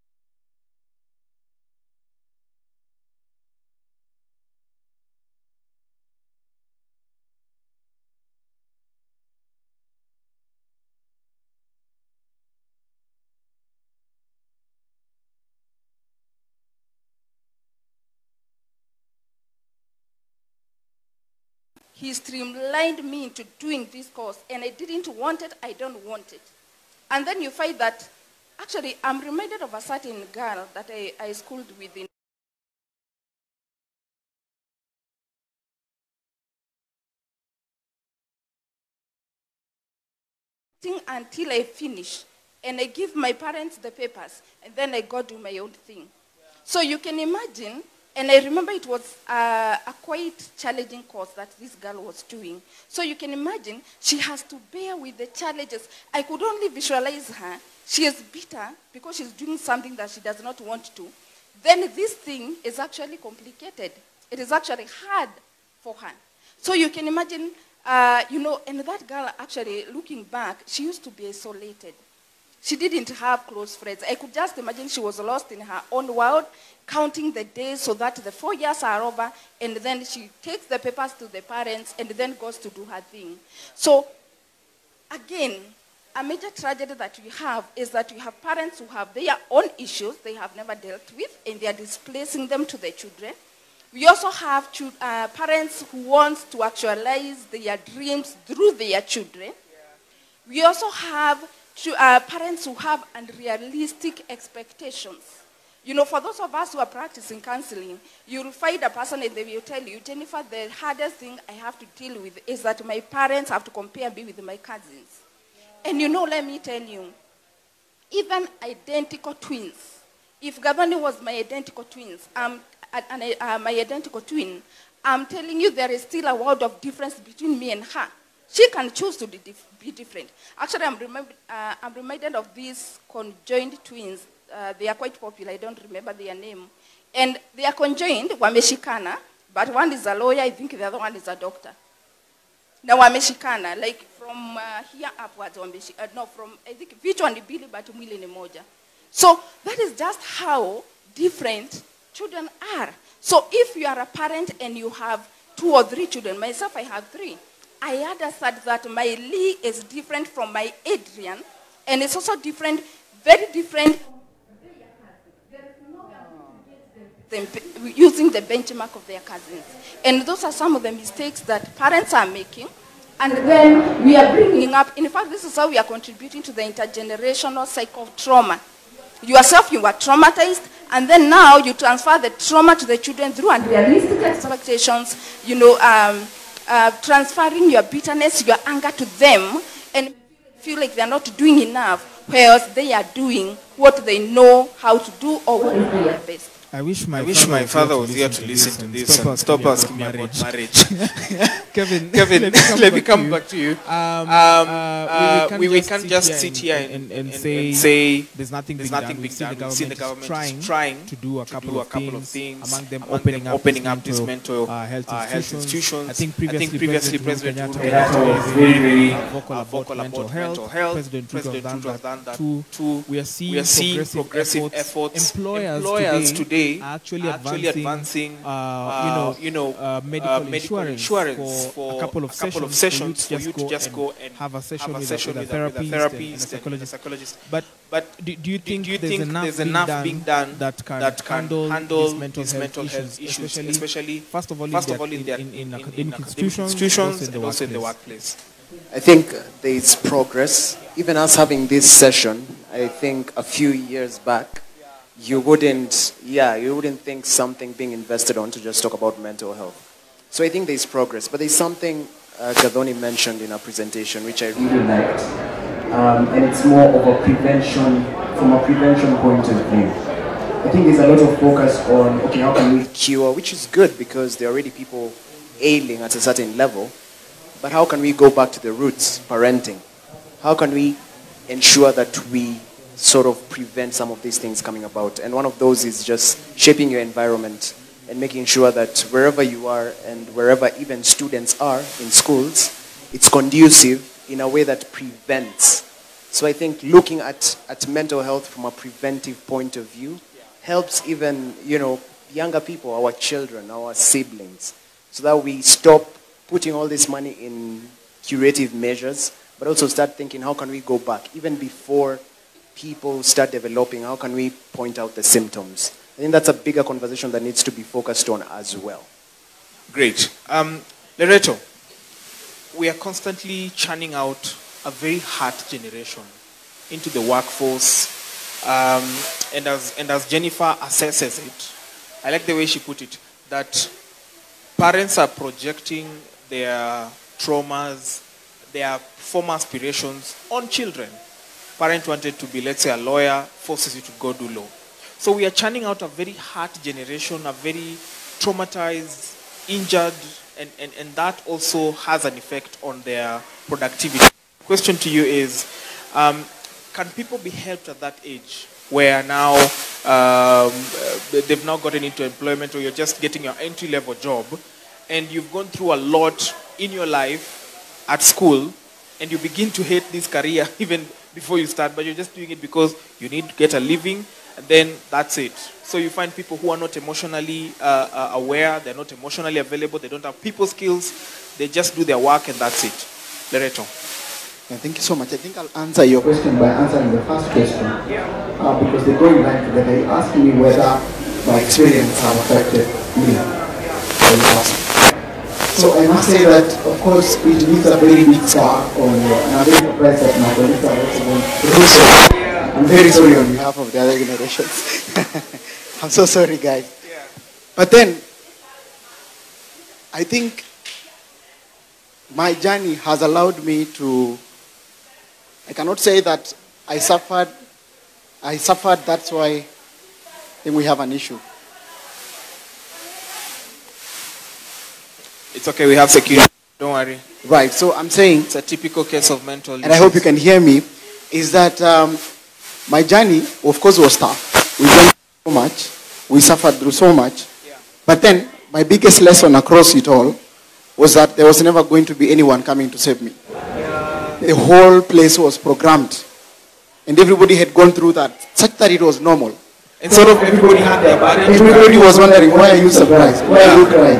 he streamlined me into doing this course, and I didn't want it, I don't want it. And then you find that, actually, I'm reminded of a certain girl that I schooled with in until I finish, and I give my parents the papers, and then I go do my own thing. So you can imagine, and I remember it was a quite challenging course that this girl was doing. So you can imagine, she has to bear with the challenges. I could only visualize her. She is bitter because she's doing something that she does not want to. Then this thing is actually complicated. It is actually hard for her. So you can imagine, you know, and that girl actually, looking back, she used to be isolated. She didn't have close friends. I could just imagine she was lost in her own world, counting the days so that the 4 years are over, and then she takes the papers to the parents and then goes to do her thing. So, again, a major tragedy that we have is that we have parents who have their own issues they have never dealt with, and they are displacing them to their children. We also have parents who want to actualize their dreams through their children. We also have parents who have unrealistic expectations. You know, for those of us who are practicing counseling, you'll find a person and they will tell you, Jennifer, the hardest thing I have to deal with is that my parents have to compare me with my cousins. And you know, let me tell you, even identical twins, if Gabani was my identical twins, my identical twin, I'm telling you, there is still a world of difference between me and her. She can choose to be different. Actually, I'm reminded of these conjoined twins. They are quite popular. I don't remember their name. And they are conjoined, wameshikana, but one is a lawyer, I think the other one is a doctor. Now wameshikana, like from here upwards, no, from, I think, vichwa ni mbili, but mwili ni moja. So that is just how different children are. So if you are a parent and you have 2 or 3 children, myself I have 3, I understand that my Lee is different from my Adrian, and it's also different, very different using the benchmark of their cousins. And those are some of the mistakes that parents are making. And then we are bringing up, in fact, this is how we are contributing to the intergenerational cycle of trauma. Yourself, you were traumatized, and then now you transfer the trauma to the children through unrealistic expectations, transferring your bitterness, your anger to them, and feel like they're not doing enough, whereas they are doing what they know how to do or what is their best. I wish my father was here to listen to this and stop asking me about marriage. Kevin, let me come back to you. We can't just sit here and say there's nothing being done. We see the government trying to do a couple of things, among them opening up these mental health institutions. I think previously President Uhuru Kenyatta was very vocal about mental health. President Ruto has done that too. We are seeing progressive efforts. Employers today are actually advancing medical insurance for a couple of sessions for you to just go and have a session with a therapist and a psychologist. But do you think there's enough being done that can handle these mental health issues, especially first of all in academic institutions and also in the workplace? I think there is progress. Even us having this session, I think a few years back, you wouldn't think something being invested on to just talk about mental health. So I think there's progress. But there's something Gadoni mentioned in her presentation, which I really liked. And it's more of a prevention, from a prevention point of view. I think there's a lot of focus on, okay, how can we cure, which is good because there are already people ailing at a certain level. But how can we go back to the roots, parenting? How can we ensure that we sort of prevent some of these things coming about? And one of those is just shaping your environment and making sure that wherever you are and wherever even students are in schools, it's conducive in a way that prevents. So I think looking at mental health from a preventive point of view helps even, younger people, our children, our siblings, so that we stop putting all this money in curative measures, but also start thinking, how can we go back? Even before people start developing, how can we point out the symptoms? I think that's a bigger conversation that needs to be focused on as well. Great. Loreto, we are constantly churning out a very hard generation into the workforce. And as Jennifer assesses it, I like the way she put it, that parents are projecting their traumas, their former aspirations on children. Parent wanted to be, let's say, a lawyer, forces you to go do law. So we are churning out a very hard generation, a very traumatized, injured, and that also has an effect on their productivity. Question to you is, can people be helped at that age where now they've now gotten into employment or you're just getting your entry-level job and you've gone through a lot in your life at school and you begin to hate this career even before you start, but you're just doing it because you need to get a living, and then that's it. So you find people who are not emotionally aware, they're not emotionally available, they don't have people skills, they just do their work and that's it. Loreto. Yeah, thank you so much. I think I'll answer your question by answering the first question. Because they're going back together. You're asking me whether my experience has affected me. So I must say that, of course, it leaves a very big scar on you. And I'm very surprised that my colleagues are also going. I'm very sorry on behalf of the other generations. I'm so sorry, guys. But then, I think my journey has allowed me to, I cannot say that I suffered, that's why I think we have an issue. It's okay, we have security. Don't worry. Right, so I'm saying, It's a typical case of mental and I hope you can hear me, is that my journey, of course, was tough. We went through so much. We suffered through so much. Yeah. But then, my biggest lesson across it all was that there was never going to be anyone coming to save me. The whole place was programmed. And everybody had gone through that, such that it was normal. And sort of everybody had their body. Everybody was wondering, why are you surprised? Why are you crying?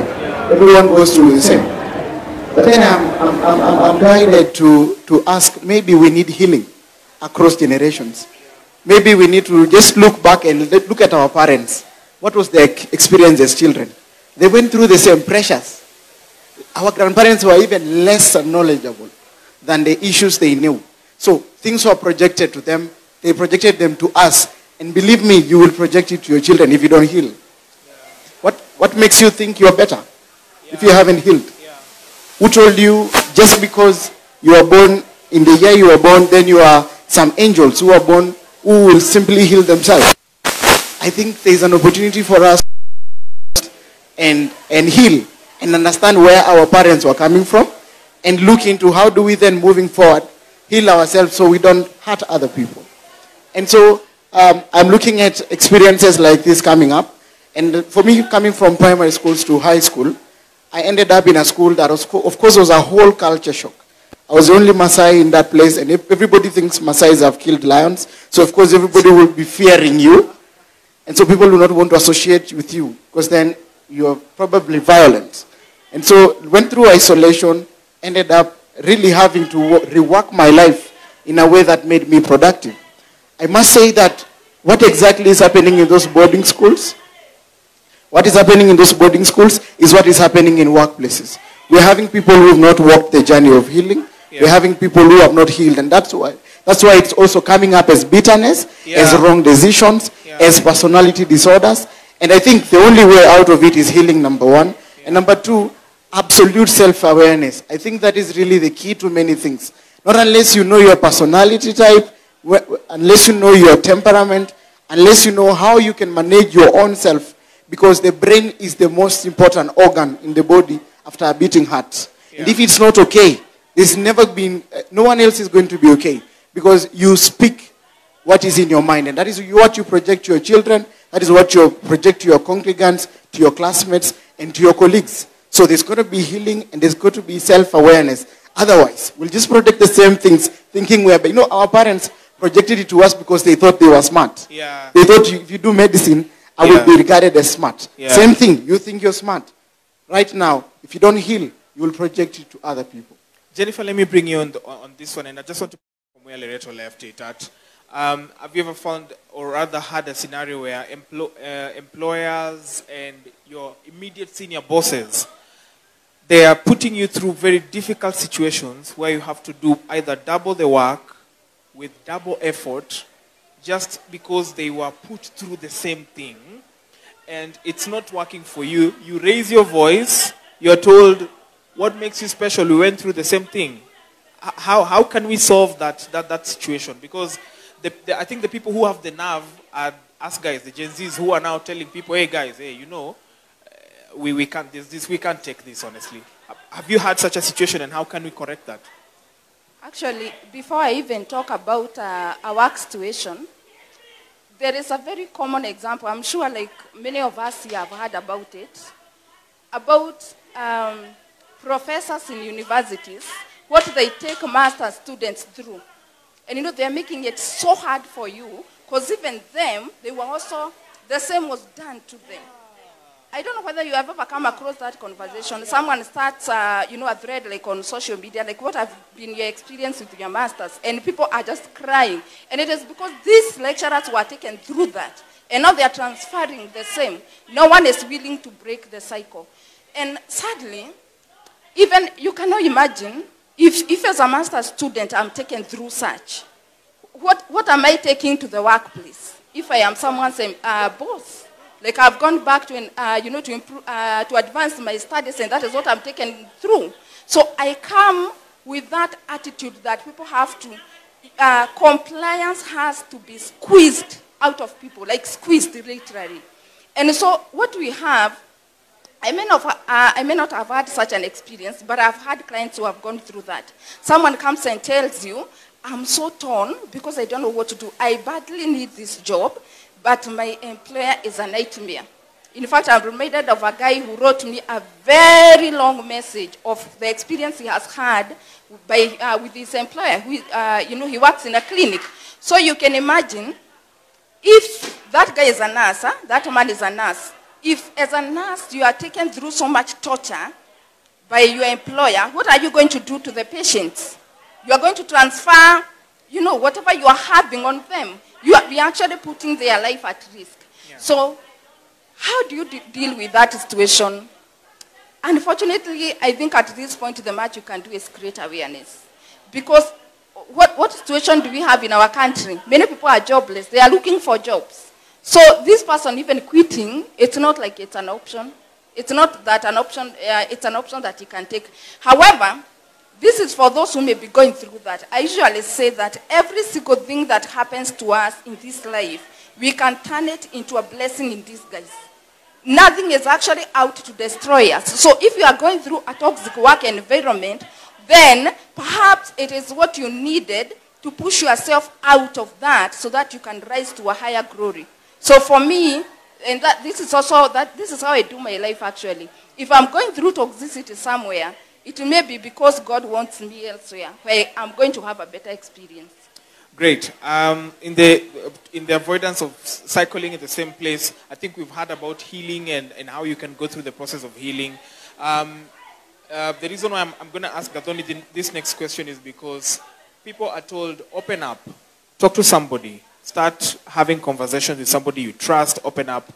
Everyone goes through the same. But then I'm guided to ask, maybe we need healing across generations. Maybe we need to just look back and look at our parents. What was their experience as children? They went through the same pressures. Our grandparents were even less knowledgeable than the issues they knew. So things were projected to them. They projected them to us. And believe me, you will project it to your children if you don't heal. Yeah. What makes you think you're better if you haven't healed? Yeah. Who told you just because you are born in the year you were born, then you are some angels who are born who will simply heal themselves? I think there's an opportunity for us and heal and understand where our parents were coming from and look into how do we then, moving forward, heal ourselves so we don't hurt other people. And so I'm looking at experiences like this coming up. And for me, coming from primary schools to high school, I ended up in a school that, was, of course, was a whole culture shock. I was the only Maasai in that place, and everybody thinks Maasais have killed lions. So, of course, everybody will be fearing you. And so people will not want to associate with you, because then you're probably violent. And so went through isolation, ended up really having to rework my life in a way that made me productive. I must say that what exactly is happening in those boarding schools, what is happening in those boarding schools is what is happening in workplaces. We're having people who have not walked the journey of healing. Yeah. We're having people who have not healed, and that's why it's also coming up as bitterness, as wrong decisions, as personality disorders. And I think the only way out of it is healing, number one. And number two, absolute self-awareness. I think that is really the key to many things. Not unless you know your personality type, unless you know your temperament, unless you know how you can manage your own self, because the brain is the most important organ in the body after a beating heart. Yeah. And if it's not okay, there's never been, no one else is going to be okay, because you speak what is in your mind, and that is what you project to your children, that is what you project to your congregants, to your classmates, and to your colleagues. So there's got to be healing, and there's got to be self-awareness. Otherwise, we'll just project the same things, thinking we're, our parents projected it to us because they thought they were smart. Yeah. They thought if you do medicine, I will be regarded as smart. Yeah. Same thing, you think you're smart. Right now, if you don't heal, you will project it to other people. Jennifer, let me bring you on this one, and I just want to from where Loreto left it at. Have you ever found, or rather had a scenario where employers and your immediate senior bosses, they are putting you through very difficult situations where you have to do either double the work with double effort just because they were put through the same thing and it's not working for you? You raise your voice, you're told, what makes you special? We went through the same thing. How can we solve that situation? Because I think the people who have the nerve are us guys, the Gen Zs, who are now telling people, hey guys, hey, you know, we can't we can't take this, honestly. Have you had such a situation, and how can we correct that? Actually, before I even talk about a work situation, there is a very common example. I'm sure like many of us here have heard about it, about professors in universities, what they take master students through. And you know, they're making it so hard for you, because even them, they were also, the same was done to them. I don't know whether you have ever come across that conversation. Someone starts, a thread like on social media, like what have been your experience with your masters? And people are just crying. And it is because these lecturers were taken through that. And now they are transferring the same. No one is willing to break the cycle. And sadly, even you cannot imagine, if as a master's student I'm taken through such, what am I taking to the workplace? If I am someone's boss, like I've gone back to improve, to advance my studies, and that is what I'm taken through. So I come with that attitude that people have to, compliance has to be squeezed out of people, like squeezed literally. And so what we have, I may not have had such an experience, but I've had clients who have gone through that. Someone comes and tells you, I'm so torn because I don't know what to do. I badly need this job, but my employer is a nightmare. In fact, I'm reminded of a guy who wrote me a very long message of the experience he has had with his employer. Who, he works in a clinic. So you can imagine, if that guy is a nurse, that man is a nurse, if as a nurse you are taken through so much torture by your employer, what are you going to do to the patients? You are going to transfer, whatever you are having on them. You are actually putting their life at risk. Yeah. So how do you deal with that situation? Unfortunately, I think at this point, the much you can do is create awareness. Because what situation do we have in our country? Many people are jobless. They are looking for jobs. So this person even quitting, it's not like it's an option. It's not that an option, it's an option that you can take. However, this is for those who may be going through that. I usually say that every single thing that happens to us in this life, we can turn it into a blessing in disguise. Nothing is actually out to destroy us. So if you are going through a toxic work environment, then perhaps it is what you needed to push yourself out of that so that you can rise to a higher glory. So for me, and this is how I do my life actually. If I'm going through toxicity somewhere, it may be because God wants me elsewhere, where I'm going to have a better experience. Great. In the avoidance of cycling in the same place, I think we've heard about healing and how you can go through the process of healing. The reason why I'm going to ask Gathoni this next question is because people are told, open up, talk to somebody, start having conversations with somebody you trust, open up.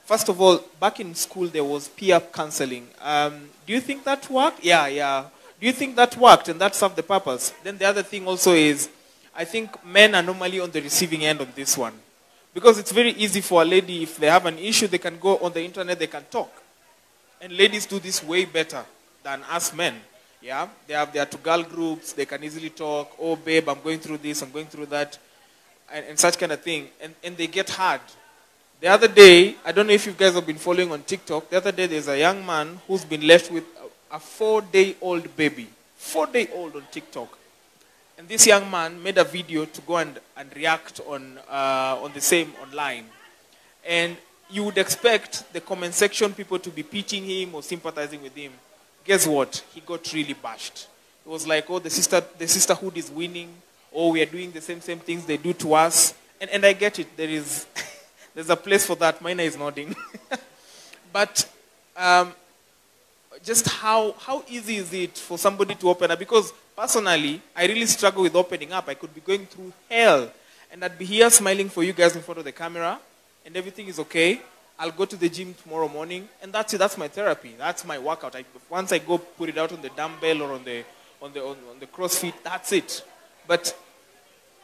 First of all, back in school, there was peer counseling. Do you think that worked? Yeah. Do you think that worked and that served the purpose? Then the other thing also is, I think men are normally on the receiving end of this one. Because it's very easy for a lady, if they have an issue, they can go on the internet, they can talk. And ladies do this way better than us men. Yeah, they have their two-girl groups, they can easily talk, oh babe, I'm going through this, I'm going through that, and such kind of thing. And they get hard. The other day, I don't know if you guys have been following on TikTok, the other day there's a young man who's been left with a 4-day-old baby. 4-day-old on TikTok. And this young man made a video to go and react on the same online. And you would expect the comment section people to be pitying him or sympathizing with him. Guess what? He got really bashed. It was like, oh, the sisterhood is winning. Oh, we are doing the same things they do to us. And I get it. There's a place for that. Mina is nodding. But just how easy is it for somebody to open up? Because personally, I really struggle with opening up. I could be going through hell. And I'd be here smiling for you guys in front of the camera. And everything is okay. I'll go to the gym tomorrow morning. And that's it. That's my therapy. That's my workout. Once I go put it out on the dumbbell or on the CrossFit, that's it. But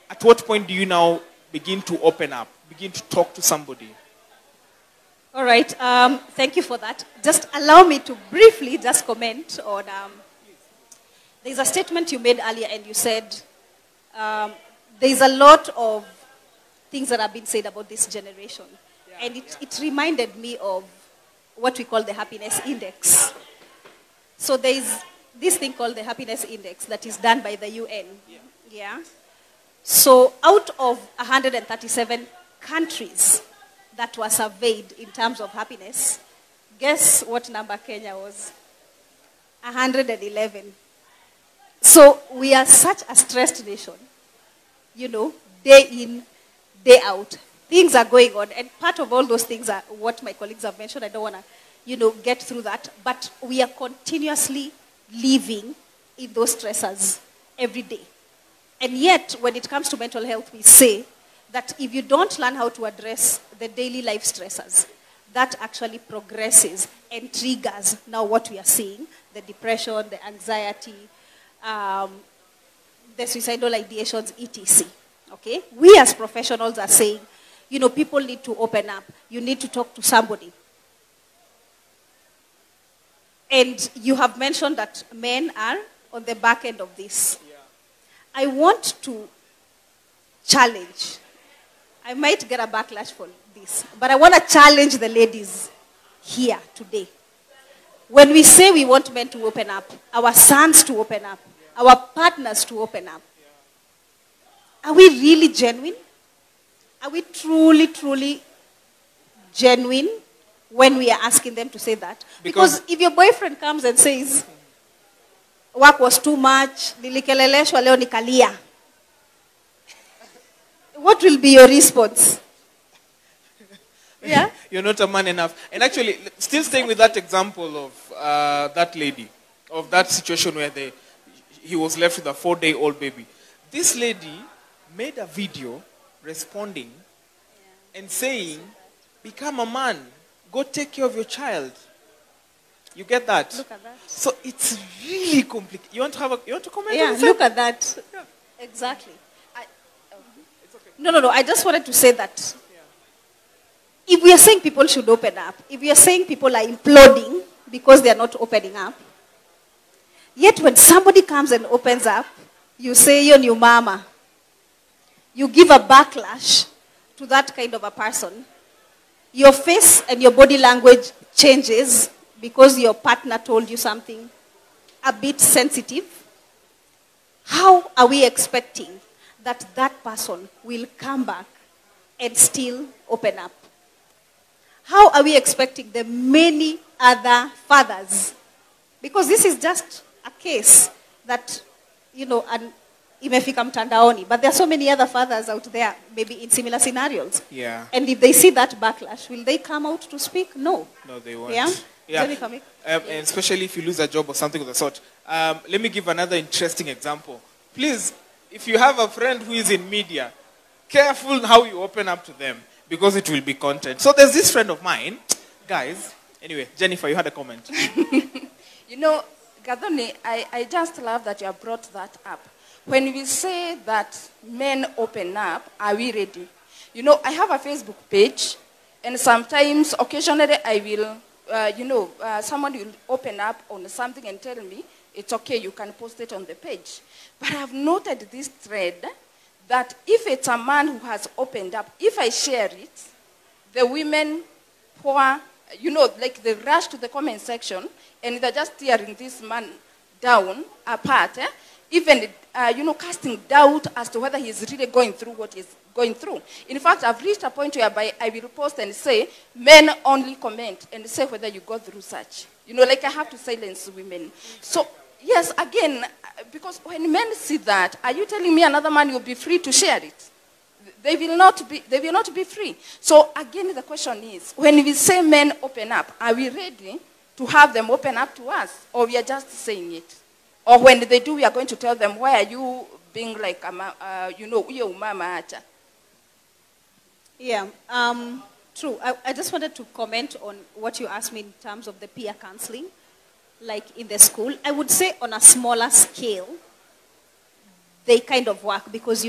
at what point do you now begin to open up? Begin to talk to somebody? All right. Thank you for that. Just allow me to briefly just comment on... there's a statement you made earlier and you said there's a lot of things that have been said about this generation. Yeah, and it reminded me of what we call the happiness index. So there's this thing called the happiness index that is done by the UN. Yeah. So out of 137 countries that were surveyed in terms of happiness, guess what number Kenya was? 111. So we are such a stressed nation, day in, day out. Things are going on, and part of all those things are what my colleagues have mentioned. I don't want to, get through that, but we are continuously living in those stressors every day. And yet, when it comes to mental health, we say that if you don't learn how to address the daily life stressors, that actually progresses and triggers now what we are seeing, the depression, the anxiety, the suicidal ideations, etc. Okay? We as professionals are saying, people need to open up. You need to talk to somebody. And you have mentioned that men are on the back end of this. Yeah. I want to challenge. I might get a backlash for this, but I want to challenge the ladies here today. When we say we want men to open up, our sons to open up, our partners to open up, are we really genuine? Are we truly, truly genuine when we are asking them to say that? Because if your boyfriend comes and says, work was too much, nilikeleleshwa leo nikalia, what will be your response? Yeah? You're not a man enough. And actually, still staying with that example of that lady, of that situation where he was left with a 4-day-old baby. This lady made a video responding and saying, become a man, go take care of your child. You get that? Look at that. So it's really complicated. You want to comment Yeah, on look at that. Yeah. Exactly. No. I just wanted to say that if we are saying people should open up, if we are saying people are imploding because they are not opening up, yet when somebody comes and opens up, you say you're new mama. You give a backlash to that kind of a person. Your face and your body language changes because your partner told you something a bit sensitive. How are we expecting that person will come back and still open up? How are we expecting the many other fathers? Because this is just a case that, imefika mtandaoni, but there are so many other fathers out there, maybe in similar scenarios. Yeah. And if they see that backlash, will they come out to speak? No. No, they won't. Yeah? Yeah. And especially if you lose a job or something of the sort. Let me give another interesting example. Please, if you have a friend who is in media, careful how you open up to them because it will be content. So there's this friend of mine, guys. Anyway, Jennifer, you had a comment. Gadoni, I just love that you have brought that up. When we say that men open up, are we ready? I have a Facebook page, and sometimes, occasionally, I will, someone will open up on something and tell me, it's okay, you can post it on the page. But I've noted this thread that if it's a man who has opened up, if I share it, the women pour, like they rush to the comment section and they're just tearing this man down, apart, even, casting doubt as to whether he's really going through what he's going through. In fact, I've reached a point whereby I will post and say, men only comment and say whether you go through such. Like I have to silence women. So, yes, again, because when men see that, are you telling me another man will be free to share it? They will not be free. So again, the question is, when we say men open up, are we ready to have them open up to us? Or we are just saying it? Or when they do, we are going to tell them, why are you being like, uye umama acha? Yeah, true. I just wanted to comment on what you asked me in terms of the peer counseling, like in the school. I would say on a smaller scale, they kind of work because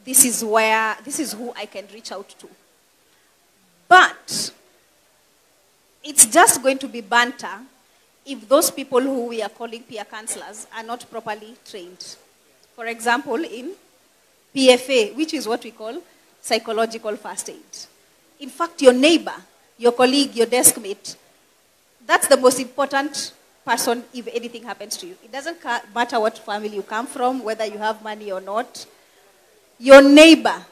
this is who I can reach out to. But it's just going to be banter if those people who we are calling peer counselors are not properly trained. For example, in PFA, which is what we call psychological first aid. In fact, your neighbor, your colleague, your desk mate, that's the most important person if anything happens to you. It doesn't matter what family you come from, whether you have money or not. Your neighbor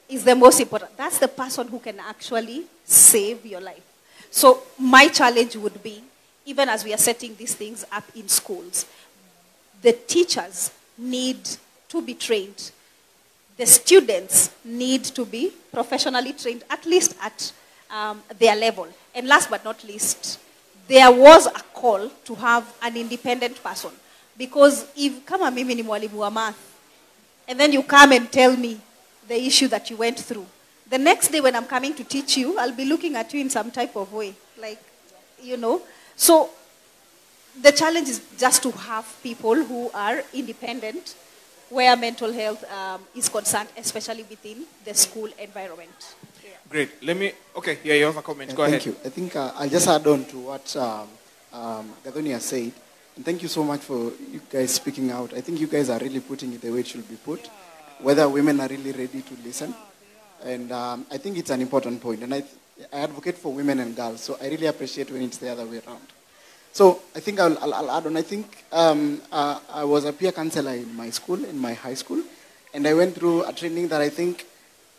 is the most important. That's the person who can actually save your life. So my challenge would be, even as we are setting these things up in schools, the teachers need to be trained. The students need to be professionally trained, at least at their level. And last but not least, there was a call to have an independent person. Because if, kama mimi ni mwalimu wa math, and then you come and tell me the issue that you went through, the next day when I'm coming to teach you, I'll be looking at you in some type of way. So the challenge is just to have people who are independent where mental health is concerned, especially within the school environment. Yeah. Great. You have a comment. Go ahead. Thank you. I think I'll just add on to what Gadonia said. And thank you so much for you guys speaking out. I think you guys are really putting it the way it should be put, whether women are really ready to listen. And I think it's an important point. And I advocate for women and girls, so I really appreciate when it's the other way around. So I think I'll add on. I think I was a peer counselor in my school, in my high school, and I went through a training that I think,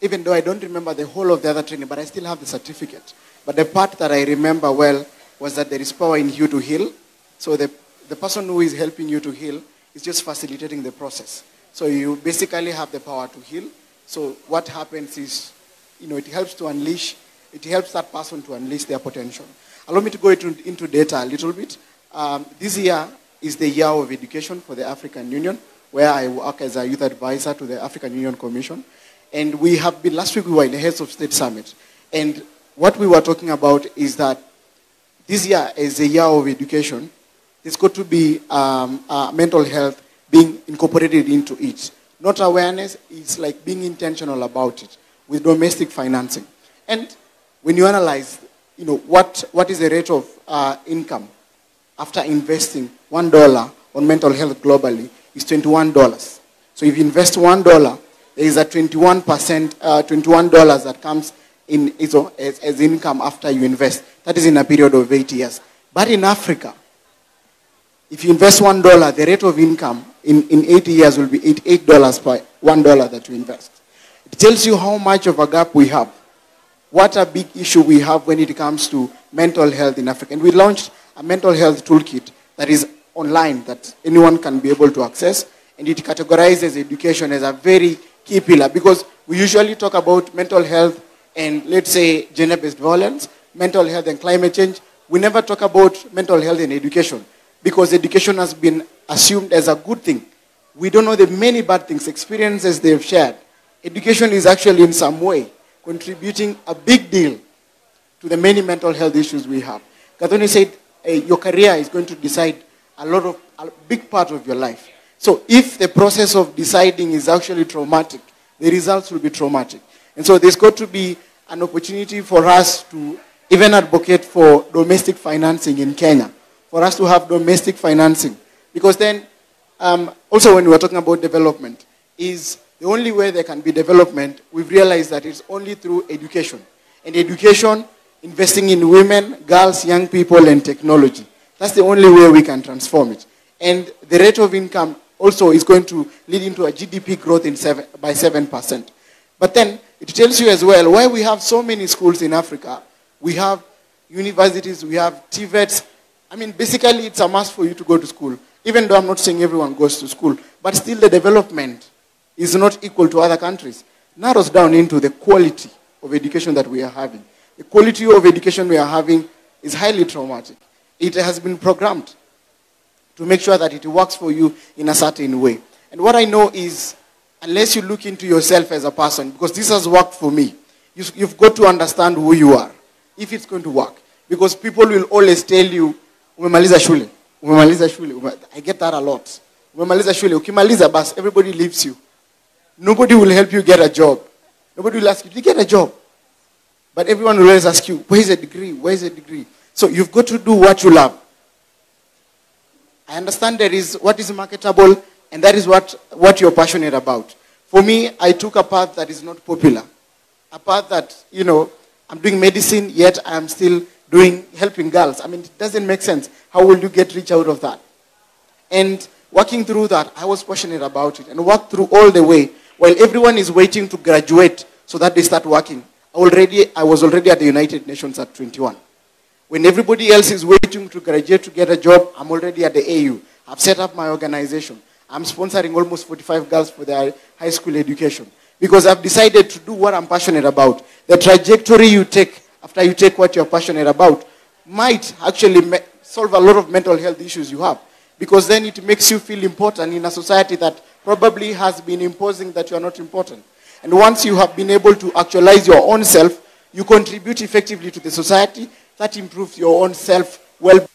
even though I don't remember the whole of the other training, but I still have the certificate. But the part that I remember well was that there is power in you to heal. So the person who is helping you to heal is just facilitating the process. So you basically have the power to heal. So what happens is, it helps that person to unleash their potential. Allow me to go into data a little bit. This year is the year of education for the African Union, where I work as a youth advisor to the African Union Commission. And last week we were in the Heads of State Summit. And what we were talking about is that this year is a year of education. There's got to be mental health being incorporated into it. Not awareness, it's like being intentional about it with domestic financing. And when you analyze, what is the rate of income after investing $1 on mental health globally is $21. So if you invest $1, there is a 21% that comes in as income after you invest. That is in a period of 8 years. But in Africa, if you invest $1, the rate of income in 80 years will be $88 per $1 that you invest. It tells you how much of a gap we have. What a big issue we have when it comes to mental health in Africa. And we launched a mental health toolkit that is online that anyone can be able to access. And it categorizes education as a very key pillar, because we usually talk about mental health and, let's say, gender-based violence, mental health and climate change. We never talk about mental health and education, because education has been assumed as a good thing. We don't know the many bad things, experiences they've shared. Education is actually in some way contributing a big deal to the many mental health issues we have. Gathoni said your career is going to decide a big part of your life. So if the process of deciding is actually traumatic, the results will be traumatic. And so there's got to be an opportunity for us to even advocate for domestic financing in Kenya, for us to have domestic financing. Because then, also when we're talking about development, is the only way there can be development, we've realized that it's only through education. And education, investing in women, girls, young people, and technology. That's the only way we can transform it. And the rate of income also is going to lead into a GDP growth by 7%. But then, it tells you as well why we have so many schools in Africa. We have universities, we have TVETs. I mean, basically, it's a must for you to go to school. Even though I'm not saying everyone goes to school, but still the development is not equal to other countries. Narrows down into the quality of education that we are having. The quality of education we are having is highly traumatic. It has been programmed to make sure that it works for you in a certain way. And what I know is, unless you look into yourself as a person, because this has worked for me, you've got to understand who you are, if it's going to work. Because people will always tell you, umemaliza shule, umemaliza shule. I get that a lot. Umemaliza shule, ukimaliza bas, everybody leaves you. Nobody will help you get a job. Nobody will ask you, did you get a job? But everyone will always ask you, where is a degree? Where is a degree? So you've got to do what you love. I understand there is what is marketable, and that is what you're passionate about. For me, I took a path that is not popular. A path that, I'm doing medicine, yet I'm still helping girls. I mean, it doesn't make sense. How will you get rich out of that? And working through that, I was passionate about it and worked through all the way while everyone is waiting to graduate so that they start working. I was already at the United Nations at 21. When everybody else is waiting to graduate to get a job, I'm already at the AU. I've set up my organization. I'm sponsoring almost 45 girls for their high school education. Because I've decided to do what I'm passionate about. The trajectory you take after you take what you're passionate about might actually solve a lot of mental health issues you have. Because then it makes you feel important in a society that probably has been imposing that you are not important. And once you have been able to actualize your own self, you contribute effectively to the society. That improves your own self-well-being.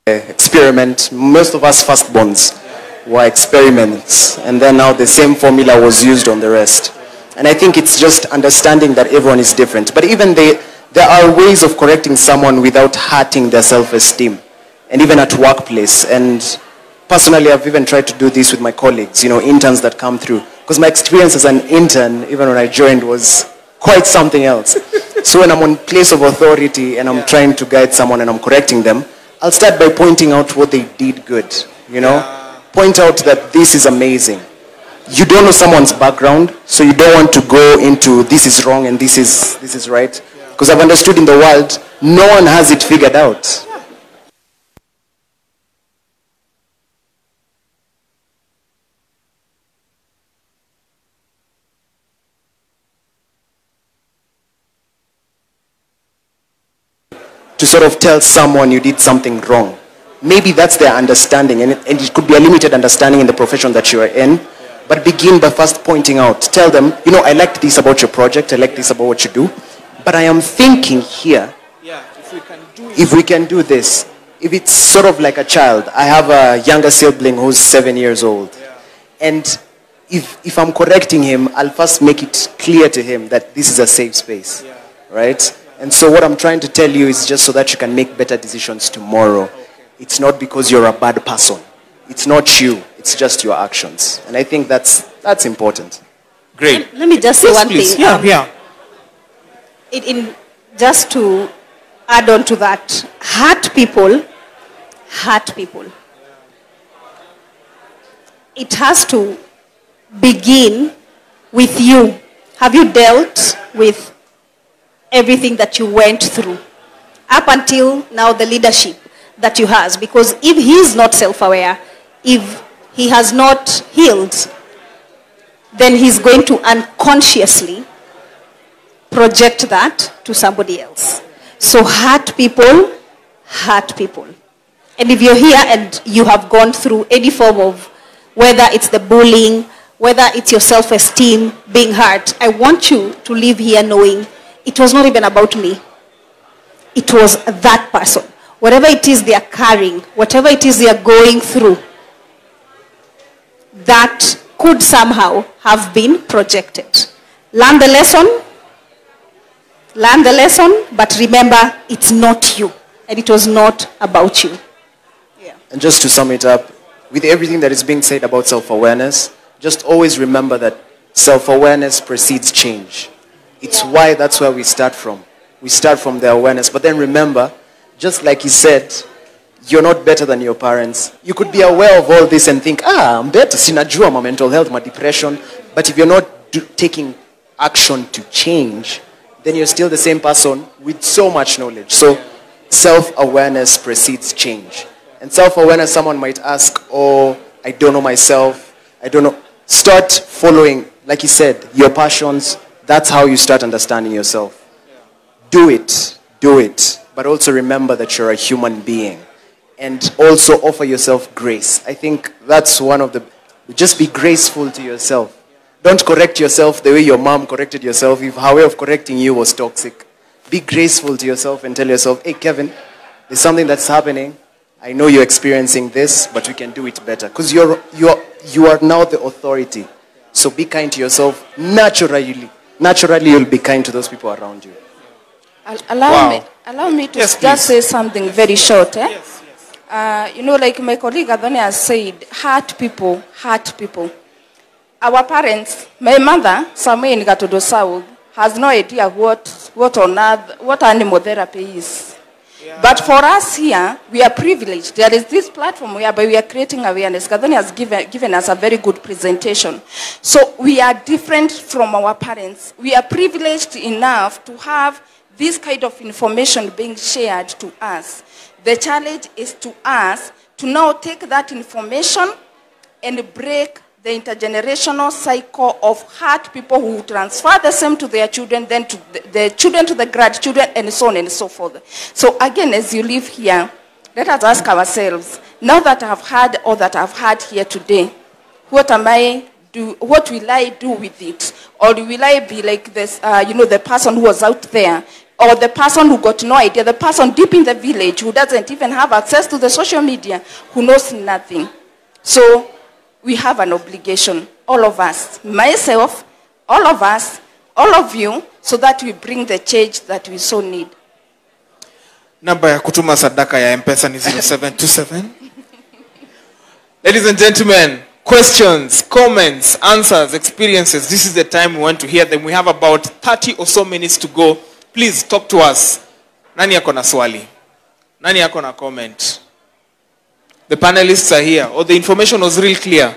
experiment. Most of us firstborns were experiments, and then now the same formula was used on the rest. And I think it's just understanding that everyone is different. But even there are ways of correcting someone without hurting their self-esteem, and even at workplace. And personally, I've even tried to do this with my colleagues, interns that come through. Because my experience as an intern, even when I joined, was quite something else. So when I'm on place of authority and I'm trying to guide someone and I'm correcting them, I'll start by pointing out what they did good, Point out that this is amazing. You don't know someone's background, so you don't want to go into this is wrong and this is right. Because I've understood in the world, no one has it figured out. To sort of tell someone you did something wrong. Maybe that's their understanding, and it could be a limited understanding in the profession that you are in, but begin by first pointing out. Tell them, I like this about your project, I like this about what you do, but I am thinking here, if we can do this, if it's sort of like a child. I have a younger sibling who's 7 years old, and if I'm correcting him, I'll first make it clear to him that this is a safe space, right? And so what I'm trying to tell you is just so that you can make better decisions tomorrow. It's not because you're a bad person. It's not you. It's just your actions. And I think that's important. Great. Let me just say one thing. Yeah. Just to add on to that, hurt people. It has to begin with you. Have you dealt with everything that you went through up until now, the leadership that you has? Because if he is not self-aware, if he has not healed, then he's going to unconsciously project that to somebody else. So hurt people. And if you're here and you have gone through any form of, whether it's the bullying, whether it's your self-esteem being hurt, I want you to leave here knowing it was not even about me. It was that person. Whatever it is they are carrying, whatever it is they are going through, that could somehow have been projected. Learn the lesson, but remember, it's not you. And it was not about you. Yeah. And just to sum it up, with everything that is being said about self-awareness, just always remember that self-awareness precedes change. It's why that's where we start from. We start from the awareness. But then remember, just like he said, you're not better than your parents. You could be aware of all this and think, I'm better. Sinajua, my mental health, my depression. But if you're not taking action to change, then you're still the same person with so much knowledge. So self-awareness precedes change. And self-awareness, someone might ask, I don't know myself. I don't know. Start following, like he said, your passions. That's how you start understanding yourself. Do it. But also remember that you're a human being. And also offer yourself grace. I think that's one of the... Just be graceful to yourself. Don't correct yourself the way your mom corrected yourself if her way of correcting you was toxic. Be graceful to yourself and tell yourself, hey, Kevin, there's something that's happening. I know you're experiencing this, but we can do it better. Because you are now the authority. So be kind to yourself naturally. Naturally, you'll be kind to those people around you. Allow me to just say something very short. Yes. Like my colleague Adoni has said, hurt people. Our parents, my mother, somewhere in Gatodo South, has no idea what animal therapy is. Yeah. But for us here, we are privileged. There is this platform whereby we are creating awareness. Gadoni has given us a very good presentation. So we are different from our parents. We are privileged enough to have this kind of information being shared to us. The challenge is to us to now take that information and break the intergenerational cycle of hurt people who transfer the same to their children, then to the children to the grandchildren, and so on and so forth. So again, as you live here, let us ask ourselves, now that I've heard all that I've heard here today, what will I do with it? Or will I be like this, the person who was out there, or the person who got no idea, the person deep in the village who doesn't even have access to the social media, who knows nothing. So we have an obligation, all of us, myself, all of us, all of you, so that we bring the change that we so need. Namba ya kutuma sadaka ya M-Pesa ni 0727. Ladies and gentlemen, questions, comments, answers, experiences. This is the time we want to hear them. We have about 30 or so minutes to go. Please talk to us. Nani yako na swali? Nani yako na comment? The panelists are here. Oh, the information was real clear.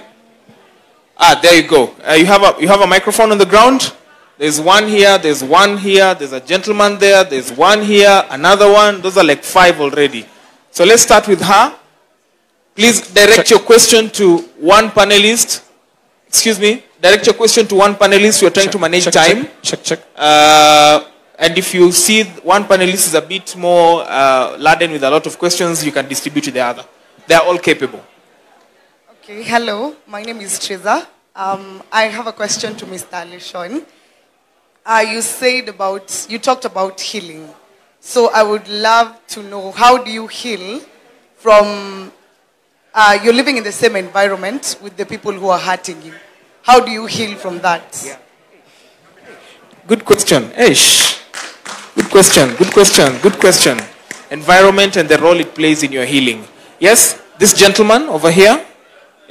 Ah, there you go. You have a microphone on the ground? There's one here, there's one here, there's a gentleman there, there's one here, another one. Those are like 5 already. So let's start with her. Please direct your question to one panelist. Excuse me. Direct your question to one panelist. We are trying to manage time. Check. And if you see one panelist is a bit more laden with a lot of questions, you can distribute to the other. They are all capable. Okay, hello. My name is Treza. I have a question to Mr. Alishon. You talked about healing. So I would love to know, how do you heal from, you're living in the same environment with the people who are hurting you. How do you heal from that? Yeah. Good question. Ish. Good question. Environment and the role it plays in your healing. Yes, this gentleman over here.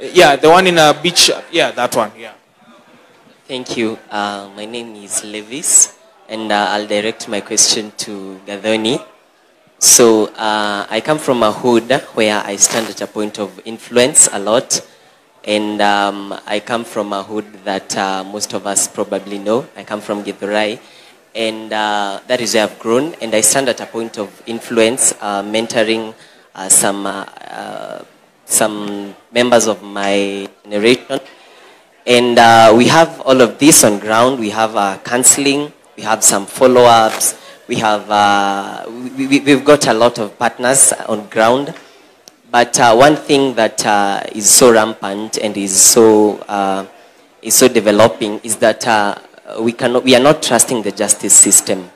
Yeah, the one in a beach. Yeah, that one. Yeah. Thank you. My name is Levis, and I'll direct my question to Gathoni. So I come from a hood where I stand at a point of influence a lot, and I come from a hood that most of us probably know. I come from Githurai, and that is where I've grown, and I stand at a point of influence, mentoring some members of my generation. And we have all of this on ground. We have counseling. We have some follow-ups. We have we've got a lot of partners on ground. But one thing that is so rampant and is so developing is that we are not trusting the justice system,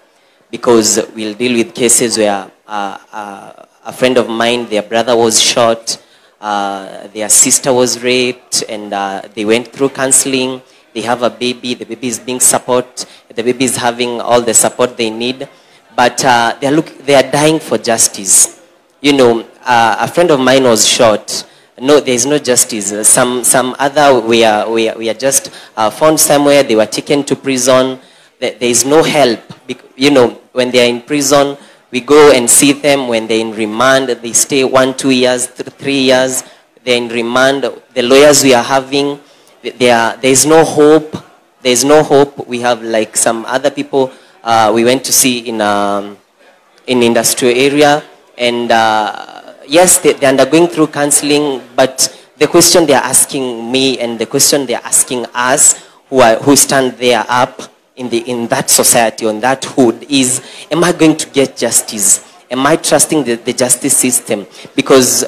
because we'll deal with cases where a friend of mine, their brother was shot. Their sister was raped, and they went through counseling. They have a baby. The baby is being supported. The baby is having all the support they need, but they are dying for justice. You know, a friend of mine was shot. No, there is no justice. Some other we are just found somewhere. They were taken to prison. There is no help. You know, when they are in prison, we go and see them. When they're in remand, they stay 1, 2 years, 3 years. They're in remand. The lawyers we are having, there is no hope. There is no hope. We have like some other people we went to see in industrial area, and yes, they're undergoing through counseling. But the question they're asking me, and the question they're asking us, who stand there up in that society, on that hood, is, am I going to get justice? Am I trusting the justice system? Because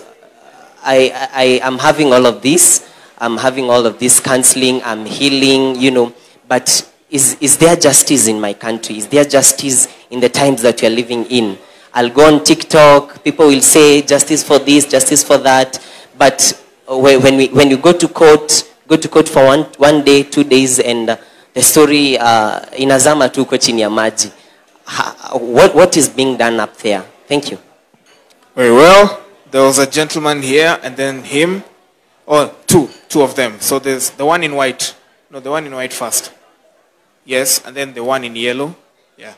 I am having all of this. I'm having all of this counseling. I'm healing, you know. But is there justice in my country? Is there justice in the times that we are living in? I'll go on TikTok. People will say justice for this, justice for that. But when you go to court for one day, 2 days, and the story inazama tu uko chini ya maji. What is being done up there? Thank you. Very well. There was a gentleman here, and then him. Oh, two of them. So there's the one in white. No, the one in white first. Yes, and then the one in yellow. Yeah.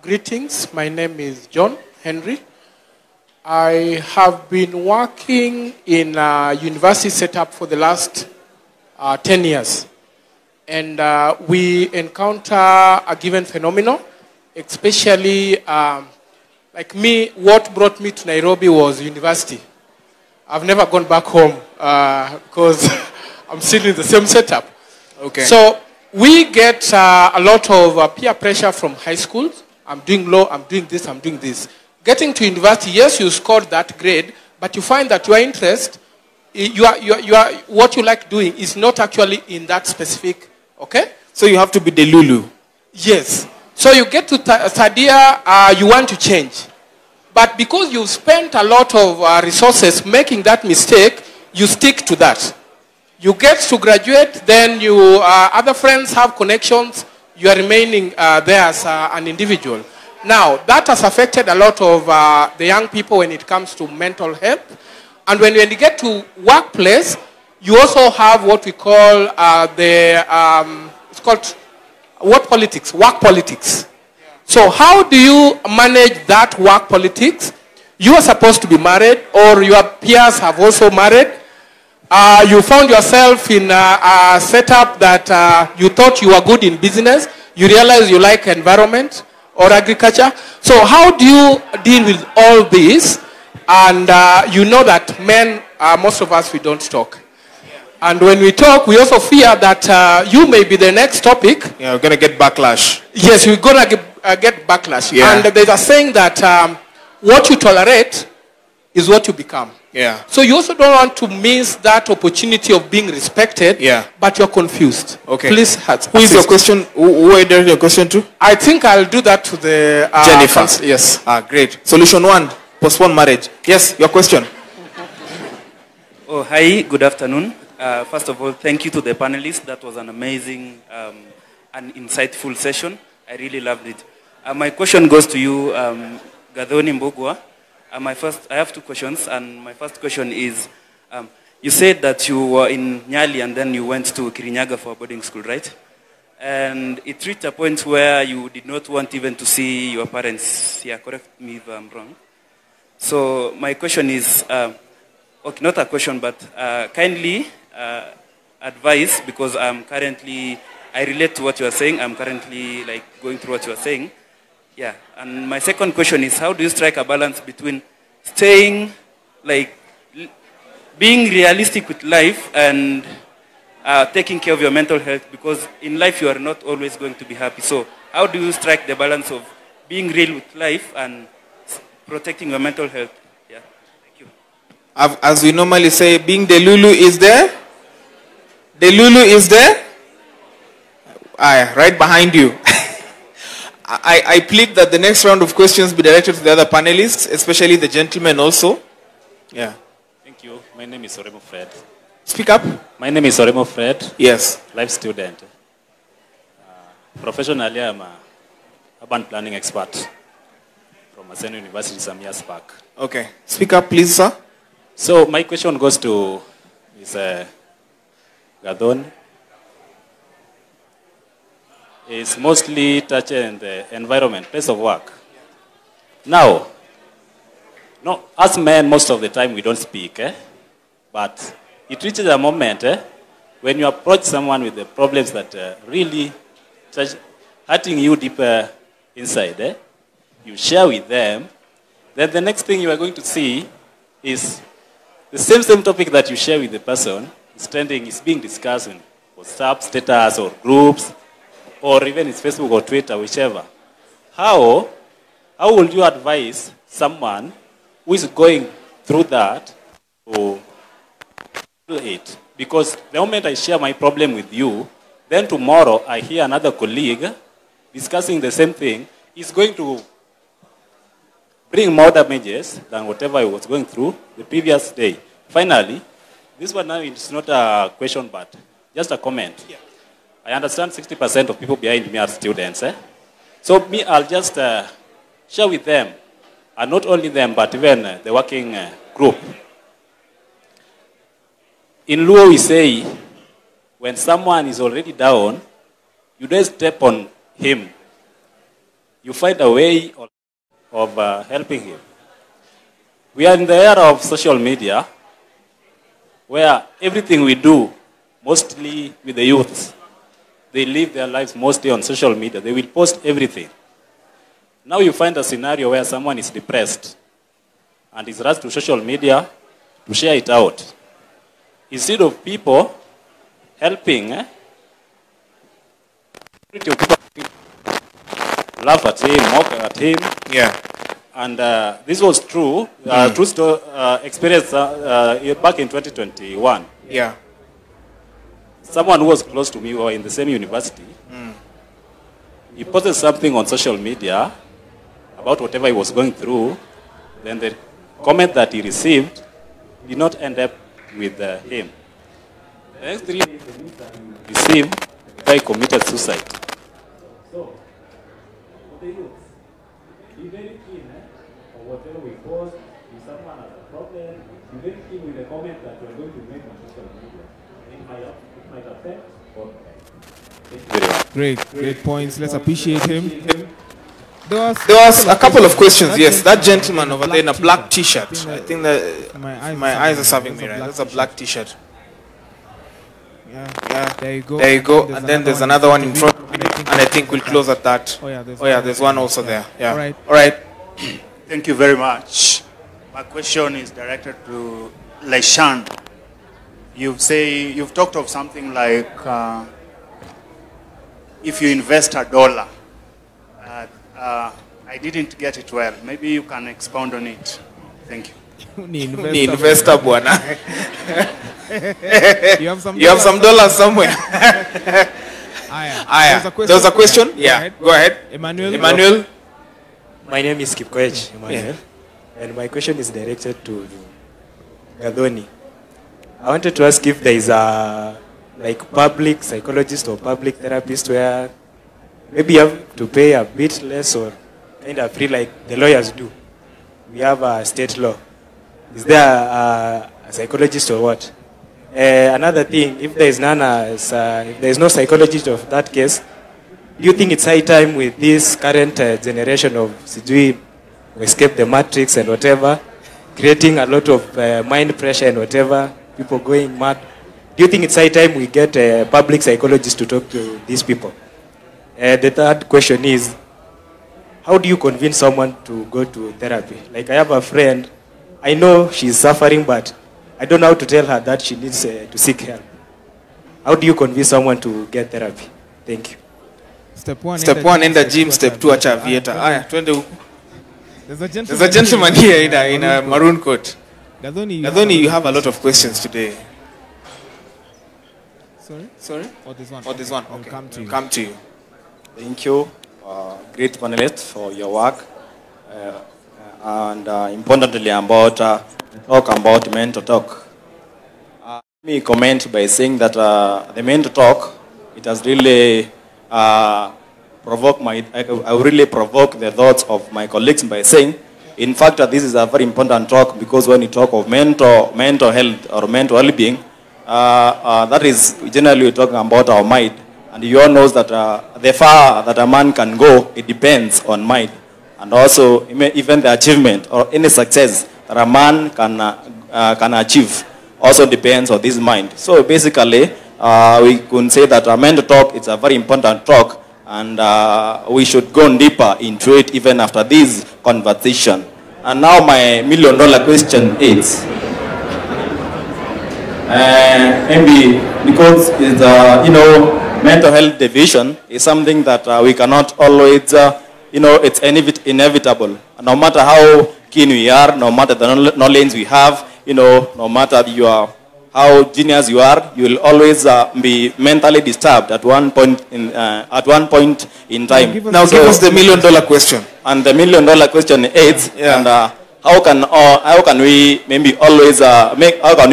Greetings. My name is John Henry. I have been working in a university setup for the last 10 years. And we encounter a given phenomenon, especially like me, what brought me to Nairobi was university. I've never gone back home because I'm still in the same setup. Okay. So we get a lot of peer pressure from high schools. I'm doing law, I'm doing this, I'm doing this. Getting to university, yes, you scored that grade, but you find that your interest, what you like doing is not actually in that specific, okay? So you have to be the Lulu. Yes. So you get to third year, you want to change. But because you spent a lot of resources making that mistake, you stick to that. You get to graduate, then you other friends have connections, you are remaining there as an individual. Now, that has affected a lot of the young people when it comes to mental health. And when you get to workplace, you also have what we call it's called work politics. So how do you manage that work politics? You are supposed to be married, or your peers have also married. You found yourself in a setup that you thought you were good in business. You realize you like environment or agriculture. So how do you deal with all this? And you know that men, most of us, we don't talk. And when we talk, we also fear that you may be the next topic. Yeah, we're going to get backlash. Yes, we're going to get backlash. Yeah. And there's a saying that what you tolerate is what you become. Yeah. So you also don't want to miss that opportunity of being respected, but you're confused. Okay. Please Who is your question? Who are you directing your question to? I think I'll do that to the... Jennifer. Yes. Great. Solution 1, postpone marriage. Yes, your question. Oh, hi, good afternoon. First of all, thank you to the panelists. That was an amazing and insightful session. I really loved it. My question goes to you, Gathoni Mbogwa. I have two questions, and my first question is, you said that you were in Nyali and then you went to Kirinyaga for a boarding school, right? And it reached a point where you did not want even to see your parents. Yeah, correct me if I'm wrong. So my question is, okay, not a question, but kindly advise, because I relate to what you are saying. I'm currently going through what you are saying. Yeah, and my second question is, how do you strike a balance between staying, being realistic with life and taking care of your mental health? Because in life you are not always going to be happy. So how do you strike the balance of being real with life and protecting your mental health? Yeah, thank you. As we normally say, being the Lulu is there. The Lulu is there. Right behind you. I plead that the next round of questions be directed to the other panelists, especially the gentlemen also. Yeah. Thank you. My name is Oremo Fred. Speak up. My name is Oremo Fred. Yes. Life student. Professionally, I'm an urban planning expert from Maseno University some years back. Okay. Speak up, please, sir. So my question goes to Ms. Gadon. It's mostly touching the environment, place of work. Now, as men, most of the time we don't speak, but it reaches a moment when you approach someone with the problems that really hurting you deeper inside, you share with them, then the next thing you are going to see is the same topic that you share with the person is being discussed in WhatsApp status or groups, or even it's Facebook or Twitter, whichever. How would you advise someone who is going through that to do it? Because the moment I share my problem with you, then tomorrow I hear another colleague discussing the same thing, is going to bring more damages than whatever I was going through the previous day. Finally, this one now is not a question, but just a comment. Yeah. I understand 60% of people behind me are students. So me, I'll just share with them, and not only them, but even the working group. In Luo, we say, when someone is already down, you don't step on him. You find a way of helping him. We are in the era of social media, where everything we do, mostly with the youth, they live their lives mostly on social media. They will post everything. Now you find a scenario where someone is depressed and is rushed to social media to share it out. Instead of people helping, people laugh at him, mock at him. Yeah. And this was true, true experience back in 2021. he posted something on social media about whatever he was going through. Then the comment that he received did not end up with him. The next 3 days, the news that he received, the guy committed suicide. So, for the youth, be very keen on whatever we post. If someone has a problem, be very keen with the comment that you are going to make on social media. It might affect or Great points. Let's appreciate him. There was a couple of questions. Yes, that gentleman over there in a black T-shirt. I think that my eyes are serving me right. That's a black T-shirt. Yeah. There you go. There you go. And then there's another one in front of me, and I think we'll close at that. Oh yeah, there's one also there. Yeah. All right. Thank you very much. My question is directed to Leshan. You've talked of something like if you invest $1. I didn't get it well. Maybe you can expound on it. Thank you. Ni investor bwana. You have some dollars somewhere. There was a question? Yeah. Go ahead. Emmanuel. My name is Kipkoech Emmanuel. And my question is directed to Gadoni. I wanted to ask if there is a public psychologist or public therapist where maybe you have to pay a bit less or kind of free like the lawyers do. We have a state law. Is there a psychologist or what? Another thing, if there is none, if there is no psychologist of that case, do you think it's high time with this current generation of Sijui who escape the matrix and whatever, creating a lot of mind pressure and whatever, people going mad? Do you think it's high time we get a public psychologist to talk to these people? The third question is, how do you convince someone to go to therapy? Like I have a friend, I know she's suffering, but I don't know how to tell her that she needs to seek help. How do you convince someone to get therapy? Thank you. Step one in the gym, step 2 acha vieta. There's a gentleman here in a maroon coat. Gadoni, you have a lot of questions today. Sorry? Or this one? Or this one? Okay. We'll come to you. Thank you, great panelists, for your work. And importantly about talk about mental talk. Let me comment by saying that the mental talk, it has really provoked I really provoke the thoughts of my colleagues by saying, in fact, this is a very important talk because when you talk of mental health or mental well-being, that is generally we're talking about our mind. And you all know that the far that a man can go, it depends on mind. And also, even the achievement or any success that a man can achieve also depends on this mind. So basically, we can say that a mental talk is a very important talk, and we should go deeper into it even after this conversation. And now my $1 million question is, maybe because it's, mental health division is something that we cannot always, it's inevitable. No matter how keen we are, no matter the knowledge we have, no matter how genius you are, you will always be mentally disturbed at one point in time. Now give us the $1 million question. And the $1 million question is, and how can we maybe always how can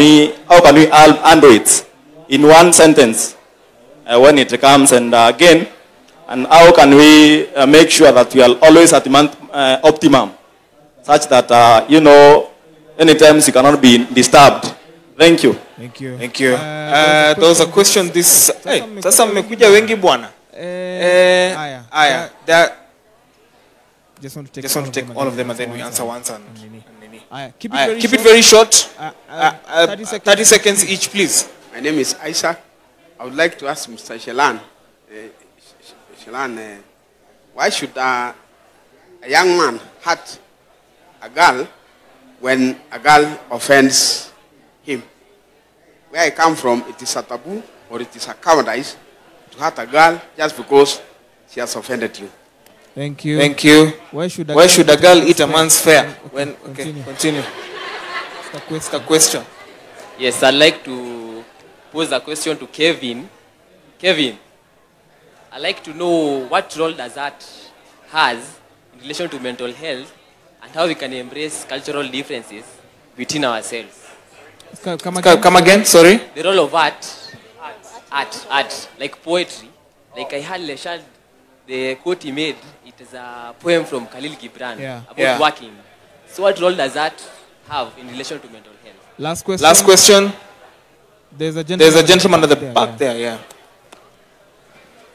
we handle it in one sentence when it comes, and again, and how can we make sure that we are always at the optimum, such that anytime you cannot be disturbed. Thank you. Thank you. There was a question this. Hey, sasa mmekuja wengi bwana. Just want to take all of them and then we answer once and keep it very short. 30 seconds each, please. My name is Isaac. I would like to ask Mr. Shelan, why should a young man hurt a girl when a girl offends him? Where I come from, it is a taboo or it is a cowardice to hurt a girl just because she has offended you. Thank you. Thank you. Why should a girl eat a man's fare? Continue. The question. Yes, I'd like to pose a question to Kevin. Kevin, I'd like to know what role does art has in relation to mental health and how we can embrace cultural differences between ourselves. Come again, sorry. The role of art, like poetry. Like I heard Leshad, the quote he made, it is a poem from Khalil Gibran about working. So what role does art have in relation to mental health? Last question. Last question. There's a gentleman at the back there, yeah.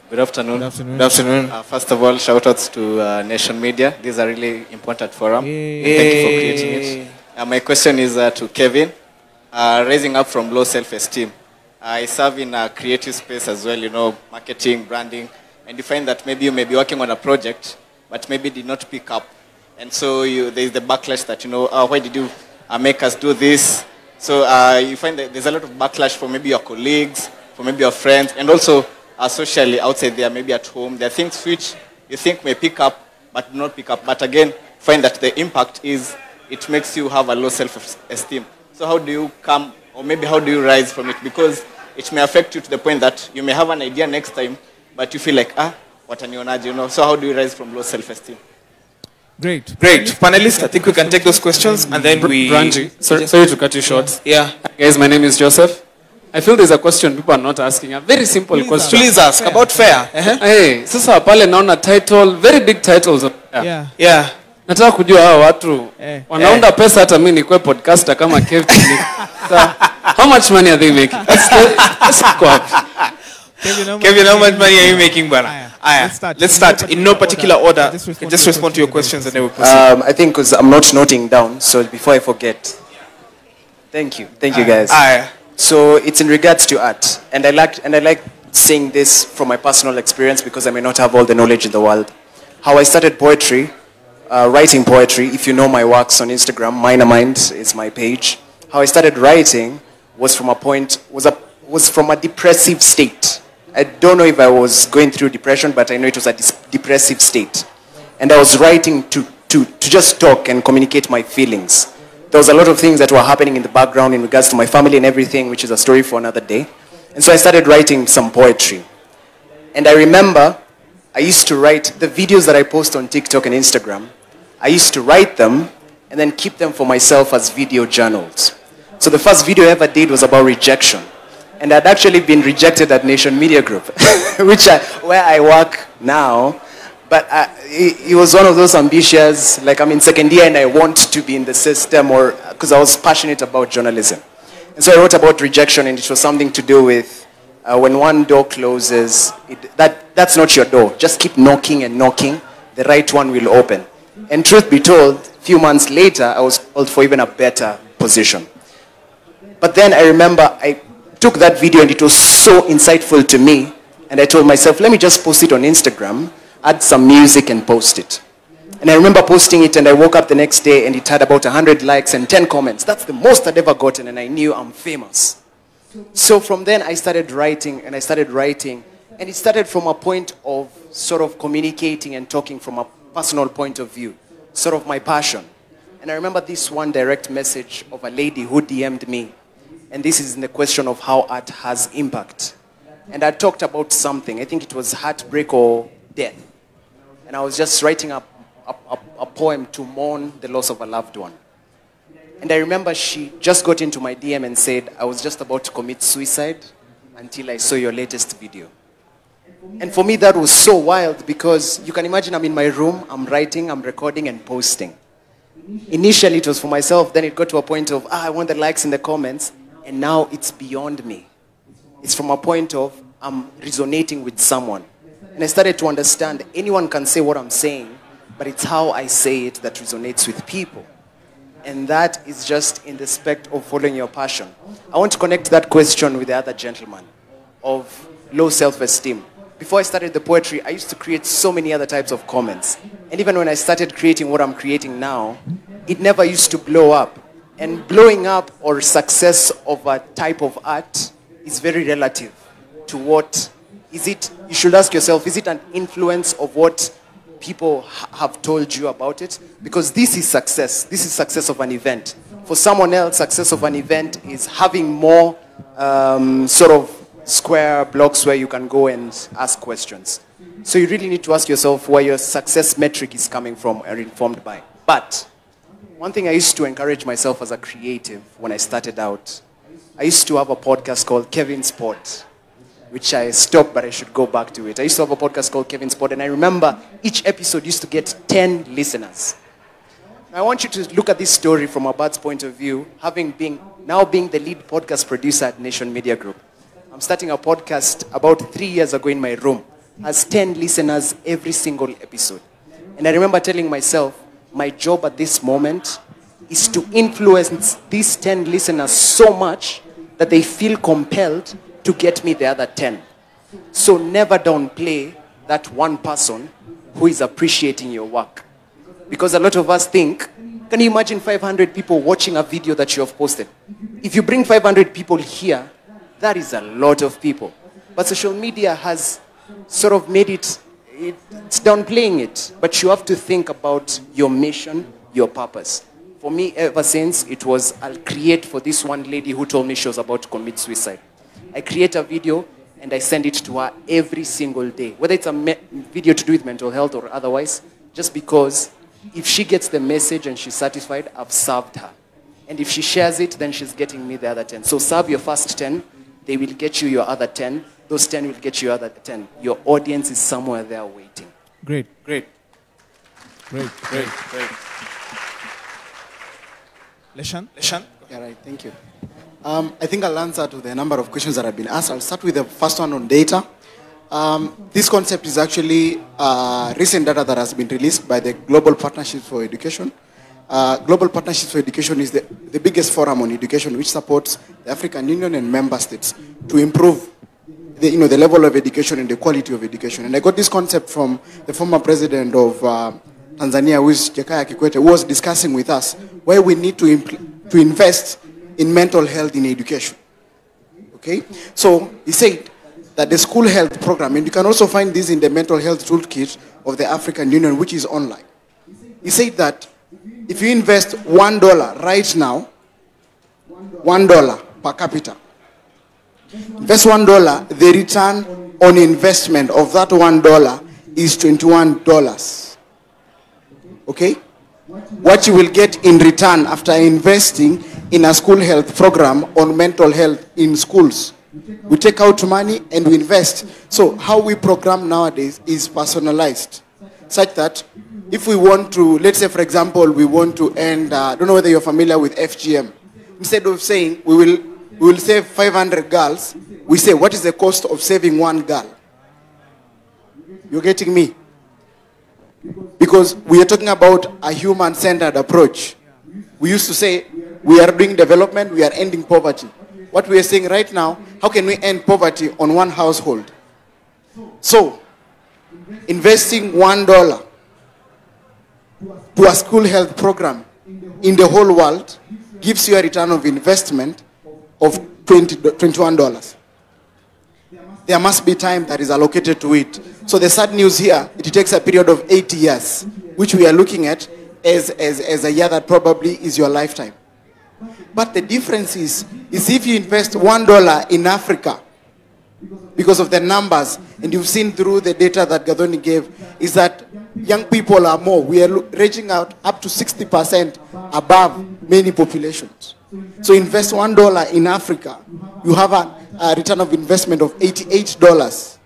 Good afternoon. Good afternoon. First of all, shout outs to Nation Media. This is a really important forum. Thank you for creating it. My question is to Kevin. Raising up from low self-esteem. I serve in a creative space as well, you know, marketing, branding, and you find that maybe you may be working on a project, but maybe did not pick up. And so there is the backlash that, you know, why did you make us do this? So you find that there's a lot of backlash from maybe your colleagues, from maybe your friends, and also socially outside there, maybe at home. There are things which you think may pick up, but do not pick up. But again, find that the impact is, it makes you have a low self-esteem. So how do you come, or maybe how do you rise from it? Because it may affect you to the point that you may have an idea next time, but you feel like, what an honor, you know. So how do you rise from low self-esteem? Great. Panelists, I think we can take those questions and then we... Branji, sorry to cut you short. Yeah. Guys, my name is Joseph. I feel there's a question people are not asking. A very simple question. Please ask. About fair. Hey, sasa pale naona title, very big titles. Yeah. Nataka kujua hawa watu wanaunda pesa hata mimi nikuwe podcaster kama Kevin. How much money are they making? Let's go up. Kevin, how much money are you making, Bana? Let's start. In no particular order. Just respond to your questions and then we'll proceed. I think because I'm not noting down, so before I forget. Thank you guys. So it's in regards to art, and I like saying this from my personal experience because I may not have all the knowledge in the world. How I started poetry, writing poetry. If you know my works on Instagram, Minor Mind is my page. How I started writing was from a depressive state. I don't know if I was going through depression, but I know it was a depressive state, and I was writing to just talk and communicate my feelings. There was a lot of things that were happening in the background in regards to my family and everything, which is a story for another day. And so I started writing some poetry. And I remember I used to write the videos that I post on TikTok and Instagram. I used to write them and then keep them for myself as video journals. So the first video I ever did was about rejection. And I'd actually been rejected at Nation Media Group, where I work now. But it was one of those ambitious, like I'm in second year and I want to be in the system, or because I was passionate about journalism. And so I wrote about rejection, and it was something to do with when one door closes, that's not your door. Just keep knocking and knocking. The right one will open. And truth be told, a few months later, I was called for even a better position. But then I remember I took that video and it was so insightful to me. And I told myself, let me just post it on Instagram, add some music and post it. And I remember posting it, and I woke up the next day and it had about 100 likes and 10 comments. That's the most I'd ever gotten, and I knew I'm famous. So from then I started writing, and and it started from a point of sort of communicating and talking from a personal point of view, sort of my passion. And I remember this one direct message of a lady who DM'd me, and this is in the question of how art has impact. And I talked about something, I think it was heartbreak or death. And I was just writing a poem to mourn the loss of a loved one. And I remember she just got into my DM and said, I was just about to commit suicide until I saw your latest video. And for me, that was so wild because you can imagine I'm in my room, I'm writing, I'm recording and posting. Initially, it was for myself. Then it got to a point of, I want the likes in the comments. And now it's beyond me. It's from a point of, I'm resonating with someone. And I started to understand anyone can say what I'm saying, but it's how I say it that resonates with people. And that is just in the spect of following your passion. I want to connect that question with the other gentleman of low self-esteem. Before I started the poetry, I used to create so many other types of comments. And even when I started creating what I'm creating now, it never used to blow up. And blowing up or success of a type of art is very relative to what is it. You should ask yourself, is it an influence of what people have told you about it? Because this is success. This is success of an event. For someone else, success of an event is having more sort of square blocks where you can go and ask questions. So you really need to ask yourself where your success metric is coming from or informed by. But one thing I used to encourage myself as a creative when I started out, I used to have a podcast called Kevin's Spot, which I stopped, but I should go back to it. I used to have a podcast called Kevin's Spot, and I remember each episode used to get 10 listeners. Now, I want you to look at this story from a bird's point of view, now being the lead podcast producer at Nation Media Group. I'm starting a podcast about 3 years ago in my room. Has 10 listeners every single episode. And I remember telling myself, my job at this moment is to influence these 10 listeners so much that they feel compelled to get me the other 10. So never downplay that one person who is appreciating your work. Because a lot of us think, can you imagine 500 people watching a video that you have posted? If you bring 500 people here, that is a lot of people. But social media has sort of made it's downplaying it. But you have to think about your mission, your purpose. For me, ever since, it was, I'll create for this one lady who told me she was about to commit suicide. I create a video and I send it to her every single day. Whether it's a video to do with mental health or otherwise, just because if she gets the message and she's satisfied, I've served her. And if she shares it, then she's getting me the other 10. So serve your first 10, they will get you your other 10. Those 10 will get you other 10. Your audience is somewhere there waiting. Great. Great. Leshan? Yeah, right. Thank you. I think I'll answer to the number of questions that have been asked. I'll start with the first one on data. This concept is actually recent data that has been released by the Global Partnerships for Education. Global Partnerships for Education is the biggest forum on education which supports the African Union and member states to improve the level of education and the quality of education. And I got this concept from the former president of Tanzania, who is Jakaya Kikwete, who was discussing with us where we need to invest in mental health in education. Okay? So he said that the school health program, and you can also find this in the mental health toolkit of the African Union, which is online. He said that if you invest $1 right now, $1 per capita, invest $1, the return on investment of that $1 is $21. Okay? What you will get in return after investing in a school health program on mental health in schools. We take out money and we invest. So how we program nowadays is personalized, such that if we want to, let's say for example, we want to end, I don't know whether you're familiar with FGM. Instead of saying we will save 500 girls, we say what is the cost of saving one girl? You're getting me? Because we are talking about a human-centered approach. We used to say we are doing development, we are ending poverty. What we are saying right now, how can we end poverty on one household? So, investing $1 to a school health program in the whole world gives you a return of investment of $21. There must be time that is allocated to it. So the sad news here, it takes a period of 80 years, which we are looking at as a year that probably is your lifetime. But the difference is if you invest $1 in Africa, because of the numbers, and you've seen through the data that Gathoni gave, is that young people are more. We are reaching out up to 60% above many populations. So invest $1 in Africa, you have a return of investment of $88.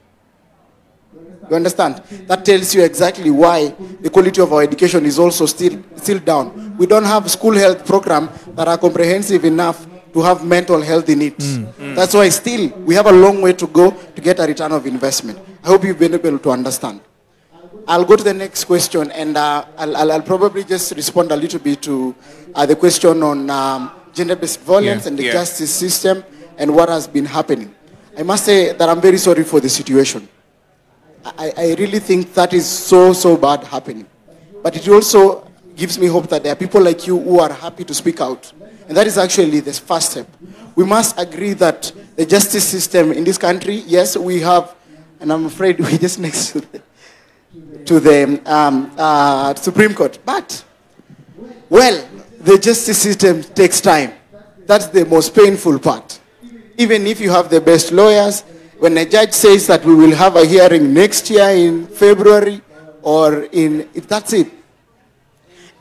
You understand? That tells you exactly why the quality of our education is also still down. We don't have school health programs that are comprehensive enough to have mental health in it. That's why still we have a long way to go to get a return of investment. I hope you've been able to understand. I'll go to the next question, and I'll probably just respond a little bit to the question on gender-based violence and the justice system and what has been happening. I must say that I'm very sorry for the situation. I really think that is so bad happening. But it also gives me hope that there are people like you who are happy to speak out. And that is actually the first step. We must agree that the justice system in this country, yes, we have, and I'm afraid we're just next to the Supreme Court. But, well, the justice system takes time. That's the most painful part. even if you have the best lawyers, when a judge says that we will have a hearing next year in February or that's it.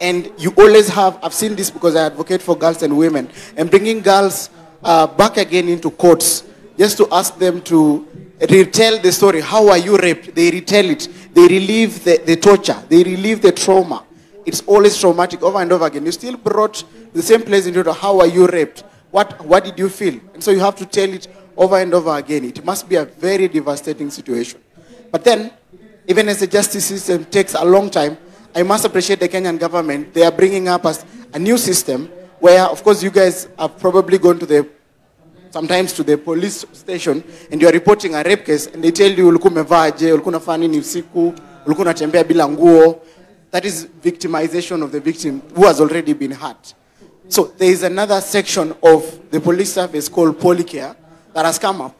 And you always have, I've seen this because I advocate for girls and women, and bringing girls back again into courts, just to ask them to retell the story. How are you raped? They retell it. They relieve the torture. They relieve the trauma. It's always traumatic over and over again. You still brought the same place into how are you raped? What did you feel? And so you have to tell it over and over again. It must be a very devastating situation. But then, even as the justice system takes a long time, I must appreciate the Kenyan government. They are bringing up a new system where, of course, you guys have probably gone to sometimes to the police station and you're reporting a rape case and they tell you, ulikuwa umevaa je, ulikuwa unafanya nini usiku, ulikuwa unatembea bila nguo. That is victimization of the victim who has already been hurt. So there is another section of the police service called Polycare that has come up.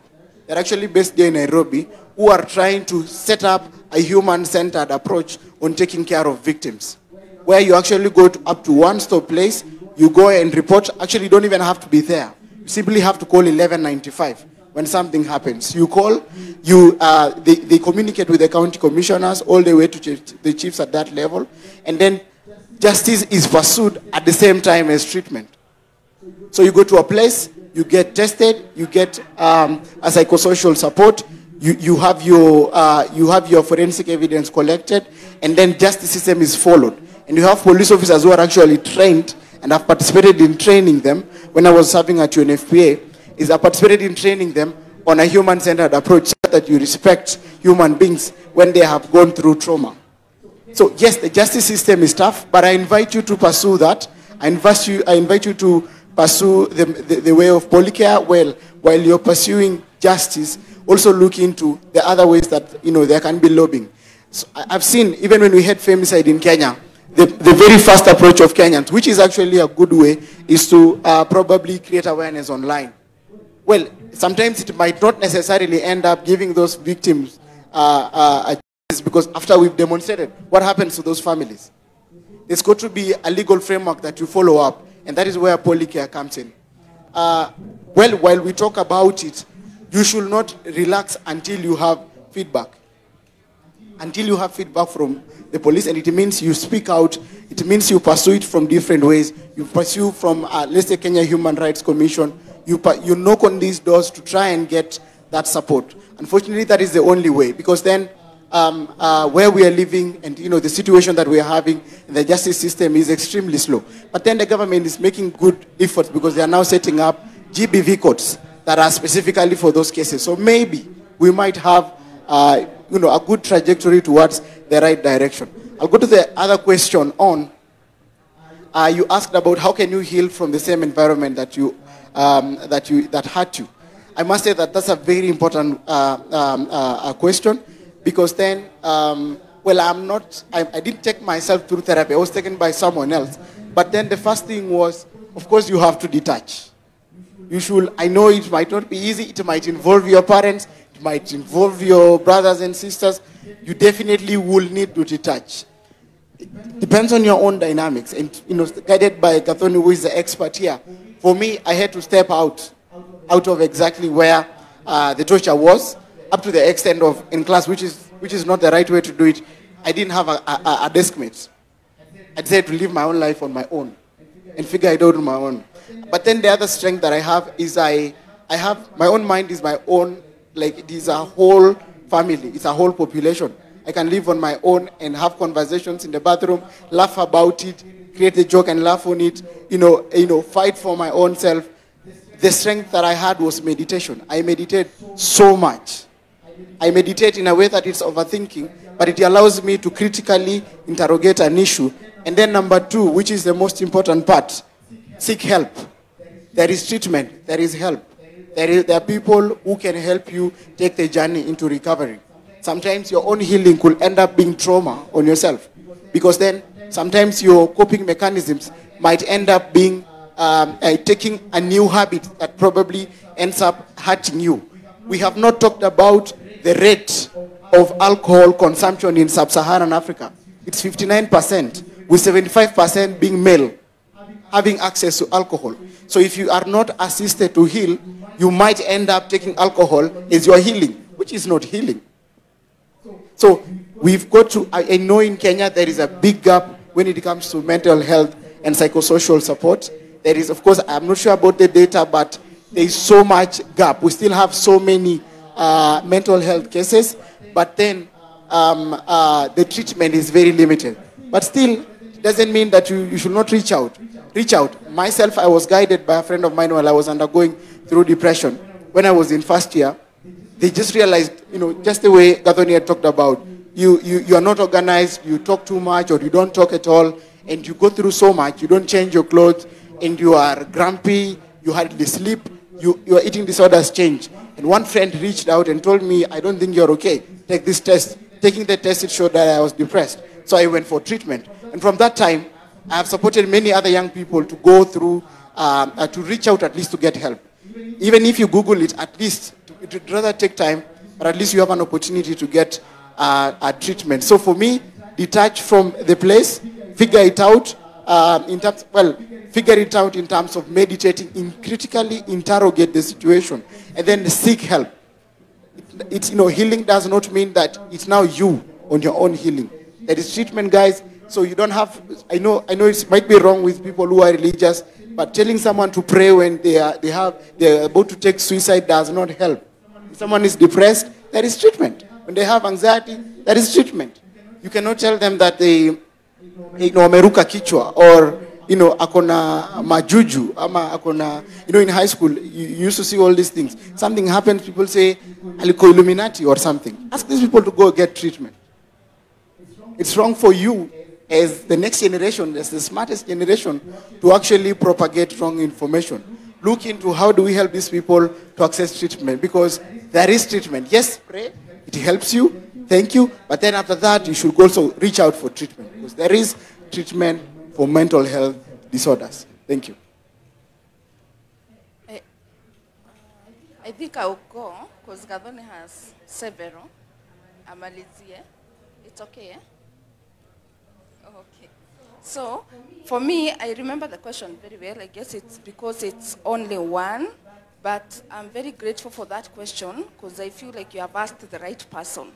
They're actually based here in Nairobi, who are trying to set up a human-centered approach on taking care of victims, where you actually go up to one-stop place, you go and report. Actually, you don't even have to be there. You simply have to call 1195 when something happens. You call, they communicate with the county commissioners all the way to the chiefs at that level, and then justice is pursued at the same time as treatment. So you go to a place, you get tested, you get a psychosocial support, you have your forensic evidence collected, and then justice system is followed. And you have police officers who are actually trained and have participated in training them. When I was serving at UNFPA, I participated in training them on a human-centered approach so that you respect human beings when they have gone through trauma. So yes, the justice system is tough, but I invite you to pursue that. I invite you to pursue the way of Polycare. Well, while you're pursuing justice, also look into the other ways that there can be lobbying. So I've seen, even when we had femicide in Kenya, the very first approach of Kenyans, which is actually a good way, is to probably create awareness online. Well, sometimes it might not necessarily end up giving those victims a justice, because after we've demonstrated, what happens to those families? There's got to be a legal framework that you follow up, and that is where Polycare comes in. Well, while we talk about it, you should not relax until you have feedback. Until you have feedback from the police, and it means you speak out, it means you pursue it from different ways. You pursue from, let's say, Kenya Human Rights Commission. You knock on these doors to try and get that support. Unfortunately, that is the only way, because then where we are living and the situation that we are having in the justice system is extremely slow. But then the government is making good efforts because they are now setting up GBV courts that are specifically for those cases. So maybe we might have a good trajectory towards the right direction. I'll go to the other question on, you asked about how can you heal from the same environment that hurt you. I must say that that's a very important question, because then, well, I didn't take myself through therapy. I was taken by someone else. But then the first thing was, of course, you have to detach. You should, I know it might not be easy. It might involve your parents. It might involve your brothers and sisters. You definitely will need to detach. It depends on your own dynamics. And, guided by Gathoni, who is the expert here. For me, I had to step out of exactly where the torture was, up to the extent of in class, which is not the right way to do it. I didn't have a desk mate. I decided to live my own life on my own and figure it out on my own. But then the other strength that I have is I have, my own mind is my own, like it is a whole family, it's a whole population. I can live on my own and have conversations in the bathroom, laugh about it, create a joke and laugh on it, fight for my own self. The strength that I had was meditation. I meditate so much. I meditate in a way that it's overthinking, but it allows me to critically interrogate an issue. And then number two, which is the most important part, seek help. There is treatment, there is help. There are people who can help you take the journey into recovery. Sometimes your own healing could end up being trauma on yourself, because then sometimes your coping mechanisms might end up being taking a new habit that probably ends up hurting you. We have not talked about the rate of alcohol consumption in sub-Saharan Africa. It's 59%, with 75% being male. having access to alcohol. So if you are not assisted to heal, you might end up taking alcohol as your healing, which is not healing. So we've got to, I know in Kenya there is a big gap when it comes to mental health and psychosocial support. There is, of course, I'm not sure about the data, but there is so much gap. We still have so many mental health cases, but then the treatment is very limited. But still, it doesn't mean that you should not reach out. Reach out. Myself, I was guided by a friend of mine while I was undergoing through depression. When I was in first year, they just realized, just the way Gathoni had talked about, you are not organized, you talk too much, or you don't talk at all, and you go through so much, you don't change your clothes, and you are grumpy, you hardly sleep, your eating disorders change. And one friend reached out and told me, I don't think you're okay. Take this test. Taking the test, it showed that I was depressed. So I went for treatment. And from that time, I have supported many other young people to go through, to reach out at least to get help. Even if you Google it, at least, it would rather take time, but at least you have an opportunity to get a treatment. So for me, detach from the place, figure it out figure it out in terms of meditating, critically interrogate the situation, and then seek help. Healing does not mean that it's now you on your own healing. There is treatment, guys. So you don't have, I know it might be wrong with people who are religious, but telling someone to pray when they're about to take suicide does not help. If someone is depressed, there is treatment. When they have anxiety, there is treatment. You cannot tell them that they, wameruka kichwa, or, akona majuju, ama akona, in high school, you used to see all these things. Something happens, people say, aliko Illuminati or something. Ask these people to go get treatment. It's wrong for you as the next generation, as the smartest generation, to actually propagate wrong information. Look into how do we help these people to access treatment, because there is treatment. Yes, pray, it helps you, thank you, but then after that, you should also reach out for treatment, because there is treatment for mental health disorders. Thank you. I think I'll go, because Gathoni has several. Amalizie. It's okay, eh? Okay. So, for me, I remember the question very well. I guess it's because it's only one, but I'm very grateful for that question, because I feel like you have asked the right person.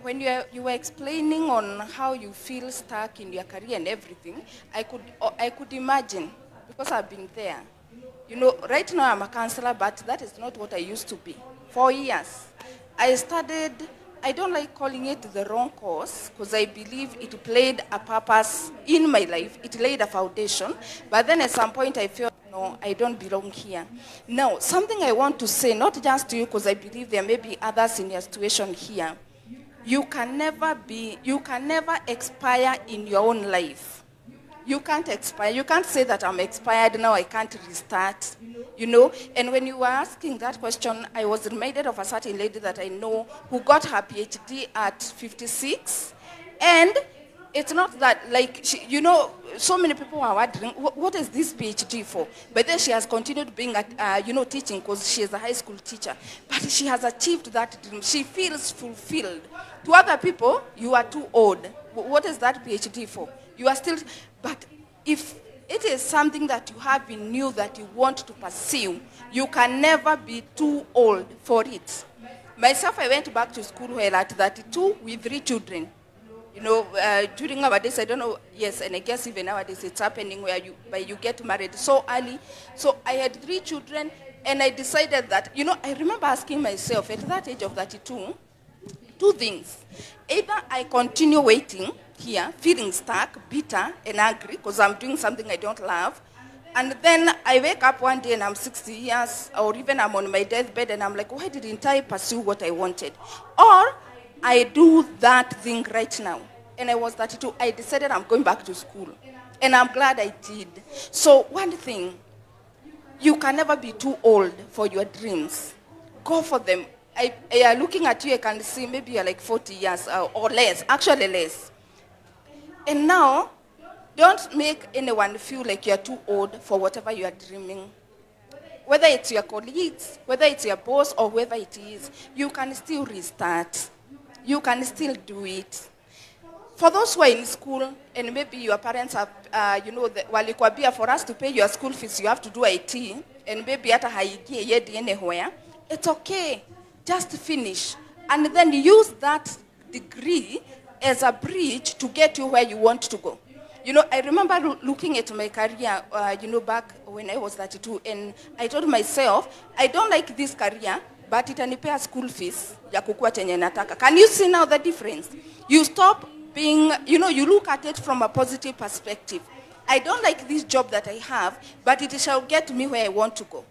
When you were explaining on how you feel stuck in your career and everything, I could imagine, because I've been there. Right now I'm a counselor, but that is not what I used to be. 4 years. I don't like calling it the wrong course, because I believe it played a purpose in my life. It laid a foundation. But then at some point I felt, no, I don't belong here. Now, something I want to say, not just to you, because I believe there may be others in your situation here. You can never expire in your own life. You can't expire. You can't say that I'm expired now, I can't restart. And when you were asking that question, I was reminded of a certain lady that I know who got her PhD at 56. And it's not that, like, so many people are wondering, what is this PhD for? But then she has continued being, teaching, because she is a high school teacher. But she has achieved that dream. She feels fulfilled. To other people, you are too old. What is that PhD for? You are still, but if it is something that you have in you that you want to pursue, you can never be too old for it. Myself, I went back to school while at 32 with 3 children. During our days, I don't know, yes, and I guess even nowadays it's happening where you get married so early. So I had 3 children, and I decided that, I remember asking myself at that age of 32, 2 things. Either I continue waiting here, feeling stuck, bitter, and angry, because I'm doing something I don't love, and then I wake up one day and I'm 60 years, or even I'm on my deathbed, and I'm like, why didn't I pursue what I wanted? Or I do that thing right now. And I was 32. I decided I'm going back to school. And I'm glad I did. So one thing, you can never be too old for your dreams. Go for them. Looking at you, I can see maybe you're like 40 years or less, actually less. And now, don't make anyone feel like you're too old for whatever you are dreaming. Whether it's your colleagues, whether it's your boss, or whoever it is, you can still restart. You can still do it. for those who are in school and maybe your parents have, walikwambia for us to pay your school fees, you have to do IT, and maybe hata haigie yedi anywhere, it's okay. Just finish. And then use that degree as a bridge to get you where you want to go. I remember looking at my career, back when I was 32, and I told myself, I don't like this career, but itanipea school fees ya kukua chenye nataka. Can you see now the difference? You stop being, you look at it from a positive perspective. I don't like this job that I have, but it shall get me where I want to go.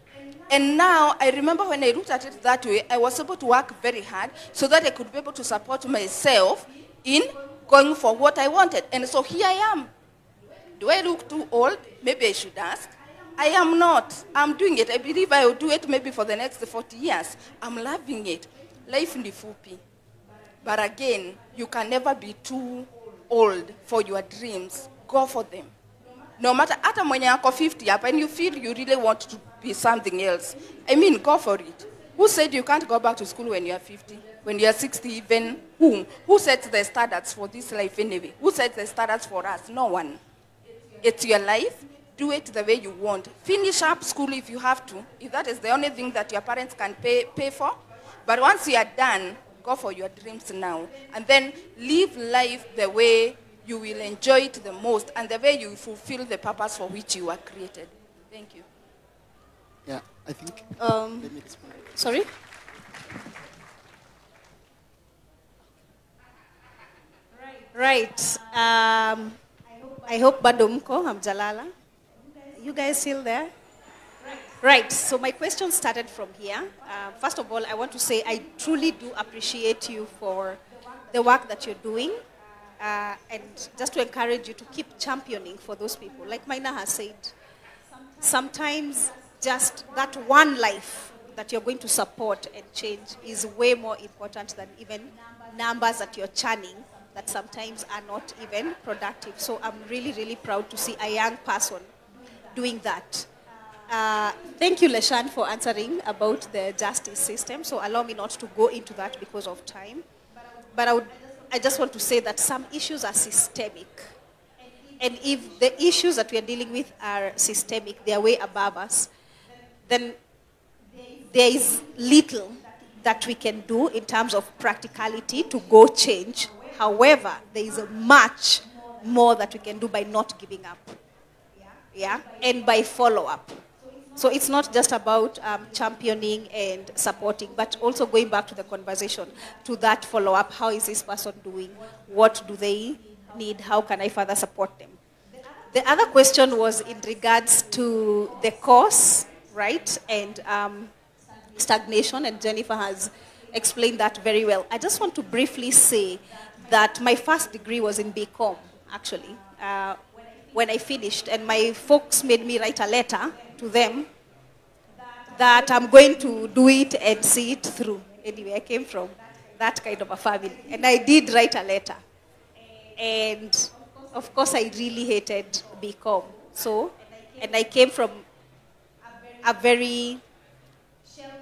And now, I remember when I looked at it that way, I was able to work very hard so that I could be able to support myself in going for what I wanted. And so here I am. Do I look too old? Maybe I should ask. I am not. I'm doing it. I believe I will do it maybe for the next 40 years. I'm loving it. Life ni fupi. But again, you can never be too old for your dreams. Go for them. No matter, hata mwenye yako 50 up, and you feel you really want to be something else, I mean, go for it. Who said you can't go back to school when you are 50? When you are 60 even? Who? Who sets the standards for this life anyway? Who sets the standards for us? No one. It's your life. Do it the way you want. Finish up school if you have to, if that is the only thing that your parents can pay for. But once you are done, go for your dreams now. And then live life the way you will enjoy it the most and the way you fulfill the purpose for which you were created. Thank you. Yeah, I think. Sorry? Right. I hope bado mko hamjalala. You guys still there? Right. So my question started from here. First of all, I want to say I truly do appreciate you for the work that you're doing. And just to encourage you to keep championing for those people. Like Maina has said, sometimes just that one life that you're going to support and change is way more important than even numbers that you're churning that sometimes are not even productive. So I'm really, really proud to see a young person doing that. Thank you, Leshan, for answering about the justice system. So allow me not to go into that because of time. But I just want to say that some issues are systemic. And if the issues that we are dealing with are systemic, they are way above us, then there is little that we can do in terms of practicality to go change. However, there is much more that we can do by not giving up. Yeah? And by follow-up. So it's not just about championing and supporting, but also going back to the conversation, to that follow-up. How is this person doing? What do they need? How can I further support them? The other question was in regards to the course, right? And stagnation, and Jennifer has explained that very well. I just want to briefly say that my first degree was in BCom, actually, when I finished, and my folks made me write a letter to them that I'm going to do it and see it through. Anyway, I came from that kind of a family, and I did write a letter. And of course, I really hated BCom. So, and I came from a very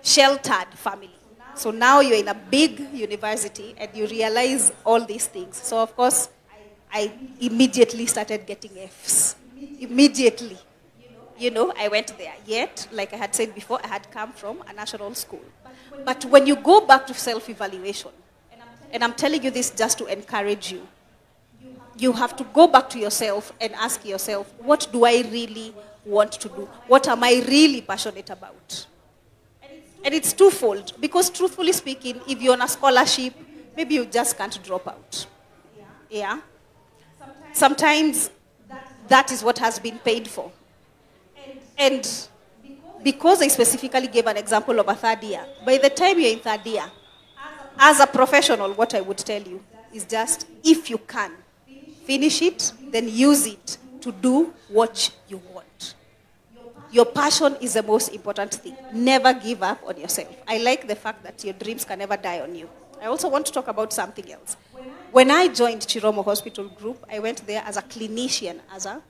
sheltered family. So now you're in a big university and you realize all these things. So of course, I immediately started getting Fs. Immediately. I went there. Yet, like I had said before, I had come from a national school. But when you go back to self-evaluation, and I'm telling you this just to encourage you, you have to go back to yourself and ask yourself, what do I really want to do? What am I really passionate about? And it's twofold, because truthfully speaking, if you're on a scholarship, maybe you just can't drop out. Yeah? Sometimes that is what has been paid for. And because I specifically gave an example of a third year, by the time you're in third year, as a professional, what I would tell you is just, if you can, finish it, then use it to do what you want. Your passion is the most important thing. Never give up on yourself. I like the fact that your dreams can never die on you. I also want to talk about something else. When I joined Chiromo Hospital Group, I went there as a clinician, as a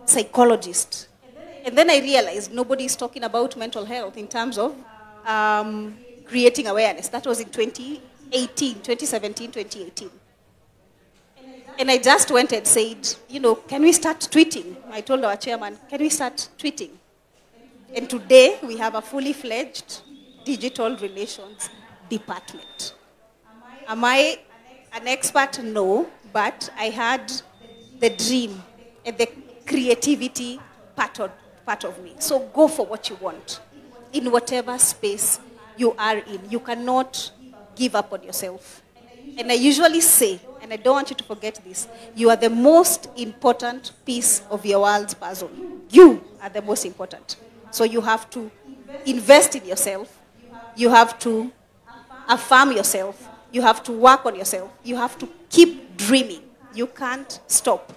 psychologist. And then I realized nobody is talking about mental health in terms of creating awareness. That was in 2017, 2018. And I just went and said, can we start tweeting? I told our chairman, can we start tweeting? And today we have a fully fledged digital relations department. Am I an expert? No, but I had the dream and the creativity part of me. So go for what you want in whatever space you are in. You cannot give up on yourself. And I usually say, and I don't want you to forget this, you are the most important piece of your world's puzzle. You are the most important. So you have to invest in yourself. You have to affirm yourself. You have to work on yourself. You have to keep dreaming. You can't stop.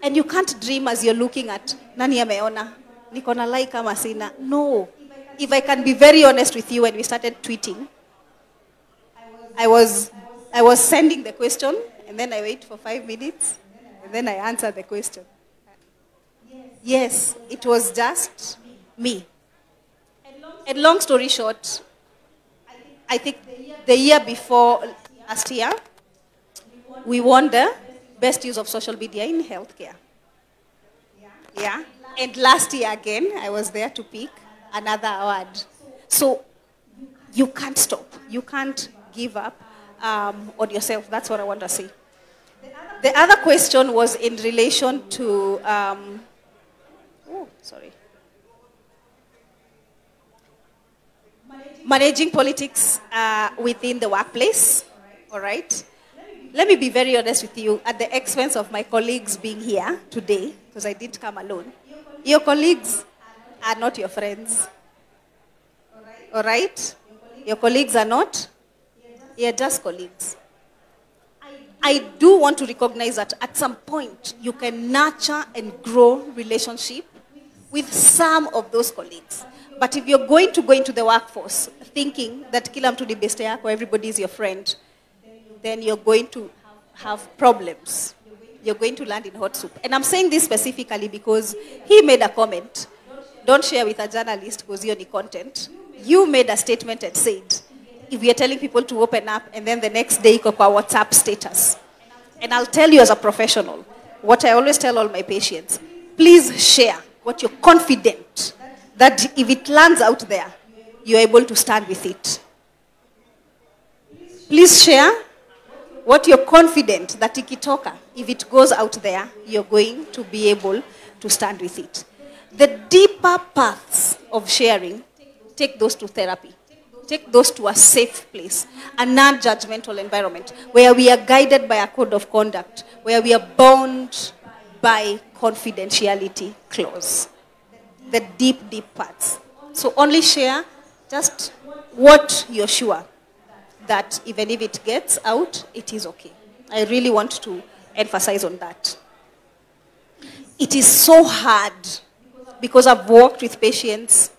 And you can't dream as you're looking at, nani ameona, niko na like ama sina. No. If I can be very honest with you, when we started tweeting, I was sending the question, and then I wait for 5 minutes, and then I answer the question. Yes, it was just me. And long story short, I think the year before last year, we won the best use of social media in healthcare. Yeah. And last year again, I was there to pick another award. So you can't stop. You can't give up on yourself. That's what I want to say. The other question was in relation to, managing politics within the workplace. All right. Let me be very honest with you, at the expense of my colleagues being here today, because I didn't come alone. Your colleagues are not your friends. All right? Your colleagues are not. You're just colleagues. I do want to recognize that at some point, you can nurture and grow relationship with some of those colleagues. But if you're going to go into the workforce thinking that kila mtu ni beste yako, everybody is your friend, then you're going to have problems. You're going to land in hot soup. And I'm saying this specifically because he made a comment. Don't share with a journalist because you're the content. You made a statement and said, if you're telling people to open up and then the next day you go for WhatsApp status. And I'll tell you as a professional, what I always tell all my patients, please share what you're confident that if it lands out there, you're able to stand with it. Please share what you're confident that ikitoka, if it goes out there, you're going to be able to stand with it. The deeper paths of sharing, take those to therapy. Take those to a safe place, a non-judgmental environment, where we are guided by a code of conduct, where we are bound by confidentiality clause. The deep, deep parts. So only share just what you're sure that even if it gets out, it is okay. I really want to emphasize on that. It is so hard because I've worked with patients,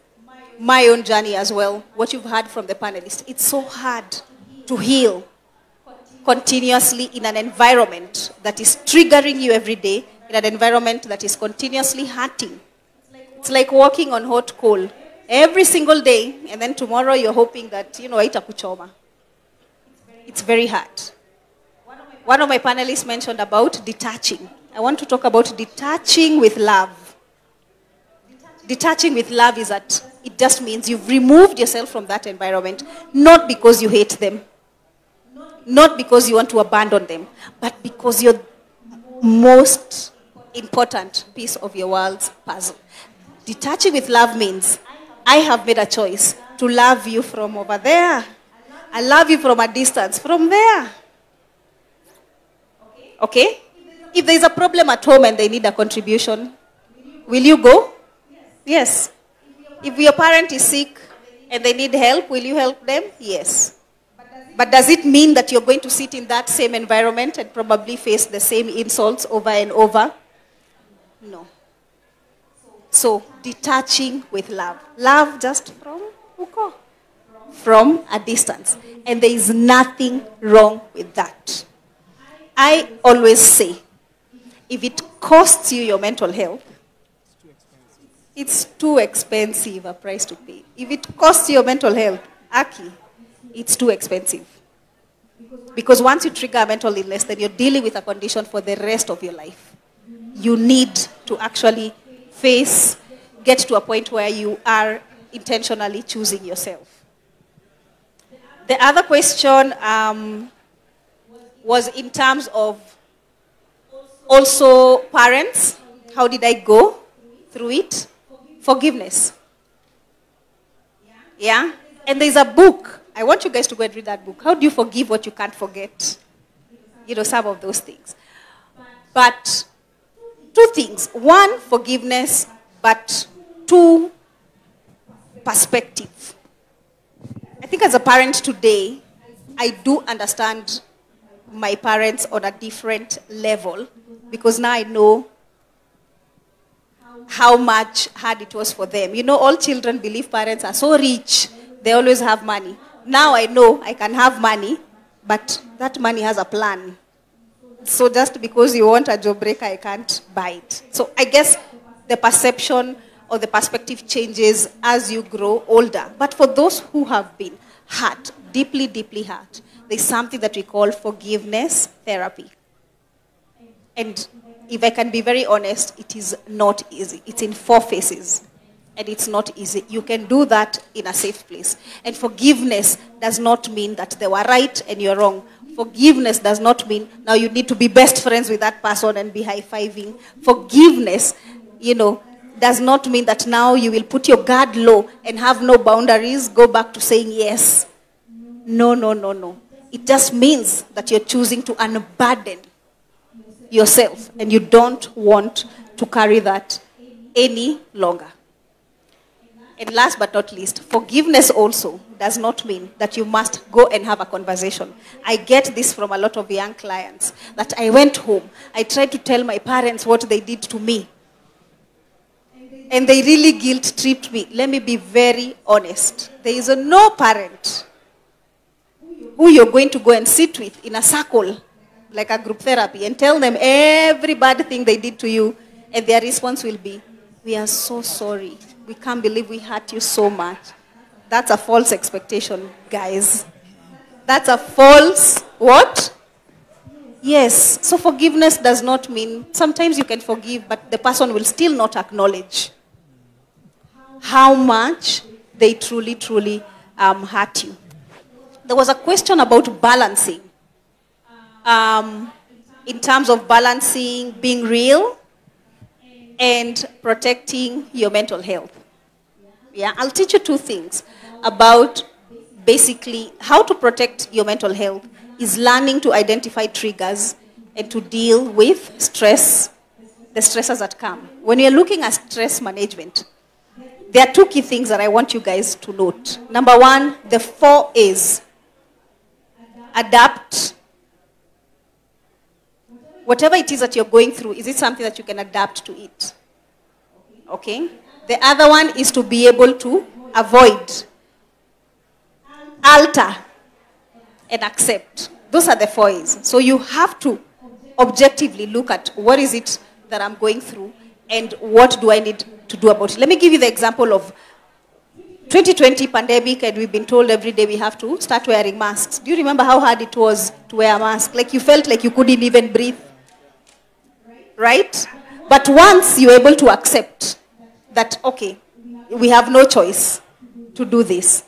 my own journey as well, what you've heard from the panelists. It's so hard to heal continuously in an environment that is triggering you every day, in an environment that is continuously hurting. It's like walking on hot coal every single day, and then tomorrow you're hoping that, haitakuchoma. It's very hard. One of my panelists mentioned about detaching. I want to talk about detaching with love. Detaching with love is that it just means you've removed yourself from that environment, not because you hate them, not because you want to abandon them, but because you're most important piece of your world's puzzle. Detaching with love means I have made a choice to love you from over there. I love you from a distance, from there. Okay? If there's a problem at home and they need a contribution, will you go? Yes. If your parent is sick and they need help, will you help them? Yes. But does it mean that you're going to sit in that same environment and probably face the same insults over and over? No. So, detaching with love. Love just from a distance. And there is nothing wrong with that. I always say, if it costs you your mental health, it's too expensive a price to pay. If it costs you your mental health, Aki, it's too expensive. Because once you trigger a mental illness, then you're dealing with a condition for the rest of your life. You need to actually get to a point where you are intentionally choosing yourself. The other question was in terms of also parents. How did I go through it? Forgiveness. Yeah? And there's a book. I want you guys to go and read that book. How do you forgive what you can't forget? You know, some of those things. But two things. One, forgiveness, but two, perspective. I think as a parent today, I do understand my parents on a different level because now I know how much hard it was for them. You know, all children believe parents are so rich, they always have money. Now I know I can have money, but that money has a plan. So just because you want a job breaker, I can't buy it. So I guess the perception or the perspective changes as you grow older. But for those who have been hurt, deeply, deeply hurt, there's something that we call forgiveness therapy. And if I can be very honest, it is not easy. It's in 4 phases. And it's not easy. You can do that in a safe place. And forgiveness does not mean that they were right and you're wrong. Forgiveness does not mean now you need to be best friends with that person and be high-fiving. Forgiveness, does not mean that now you will put your guard low and have no boundaries, go back to saying yes. No, no, no, no. It just means that you're choosing to unburden yourself and you don't want to carry that any longer. And last but not least, forgiveness also does not mean that you must go and have a conversation. I get this from a lot of young clients, that I went home, I tried to tell my parents what they did to me, and they really guilt-tripped me. Let me be very honest. There is no parent who you're going to go and sit with in a circle, like a group therapy, and tell them every bad thing they did to you, and their response will be, "We are so sorry. We can't believe we hurt you so much." That's a false expectation, guys. That's a false what? Yes. So forgiveness does not mean, sometimes you can forgive, but the person will still not acknowledge how much they truly, truly hurt you. There was a question about balancing. In terms of balancing being real and protecting your mental health. Yeah, I'll teach you 2 things about basically how to protect your mental health is learning to identify triggers and to deal with stress, the stresses that come. When you're looking at stress management, there are 2 key things that I want you guys to note. Number 1, the 4 A's. Adapt. Whatever it is that you're going through, is it something that you can adapt to it? Okay? The other one is to be able to avoid, alter, and accept. Those are the 4 A's. So you have to objectively look at what is it that I'm going through and what do I need to do about it. Let me give you the example of 2020 pandemic, and we've been told every day we have to start wearing masks. Do you remember how hard it was to wear a mask? Like you felt like you couldn't even breathe. Right? But once you're able to accept that, okay, we have no choice to do this,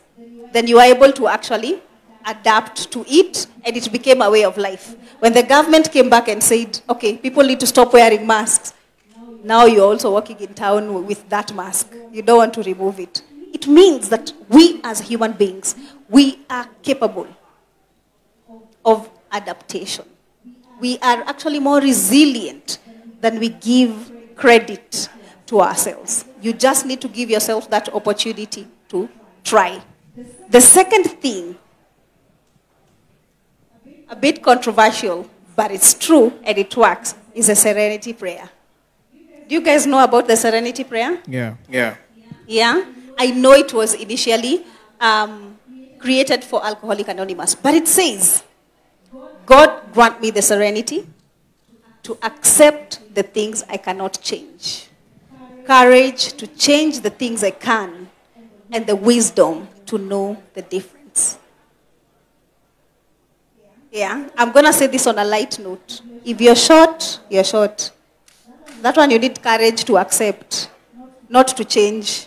then you are able to actually adapt to it, and it became a way of life. When the government came back and said, okay, people need to stop wearing masks, now you're also walking in town with that mask. You don't want to remove it. It means that we as human beings, we are capable of adaptation. We are actually more resilient than we give credit to ourselves. You just need to give yourself that opportunity to try. The second thing, a bit controversial, but it's true and it works, is a serenity prayer. Do you guys know about the serenity prayer? Yeah. Yeah. Yeah? I know it was initially created for Alcoholics Anonymous, but it says, God grant me the serenity to accept the things I cannot change, courage to change the things I can, and the wisdom to know the difference. Yeah, I'm going to say this on a light note. If you're short, you're short. That one you need courage to accept, not to change.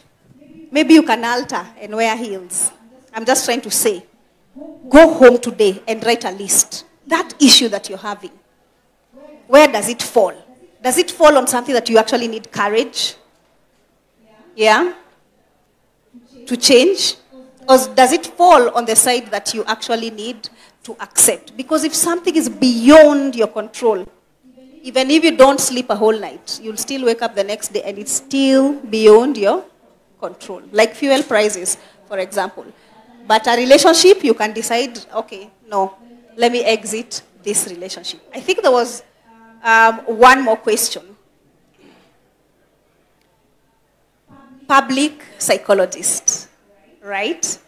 Maybe you can alter and wear heels. I'm just trying to say, go home today and write a list. That issue that you're having, where does it fall? Does it fall on something that you actually need courage? Yeah? To change? Or does it fall on the side that you actually need to accept? Because if something is beyond your control, even if you don't sleep a whole night, you'll still wake up the next day and it's still beyond your control. Like fuel prices, for example. But a relationship, you can decide, okay, no, let me exit this relationship. I think there was one more question. Public psychologists, right?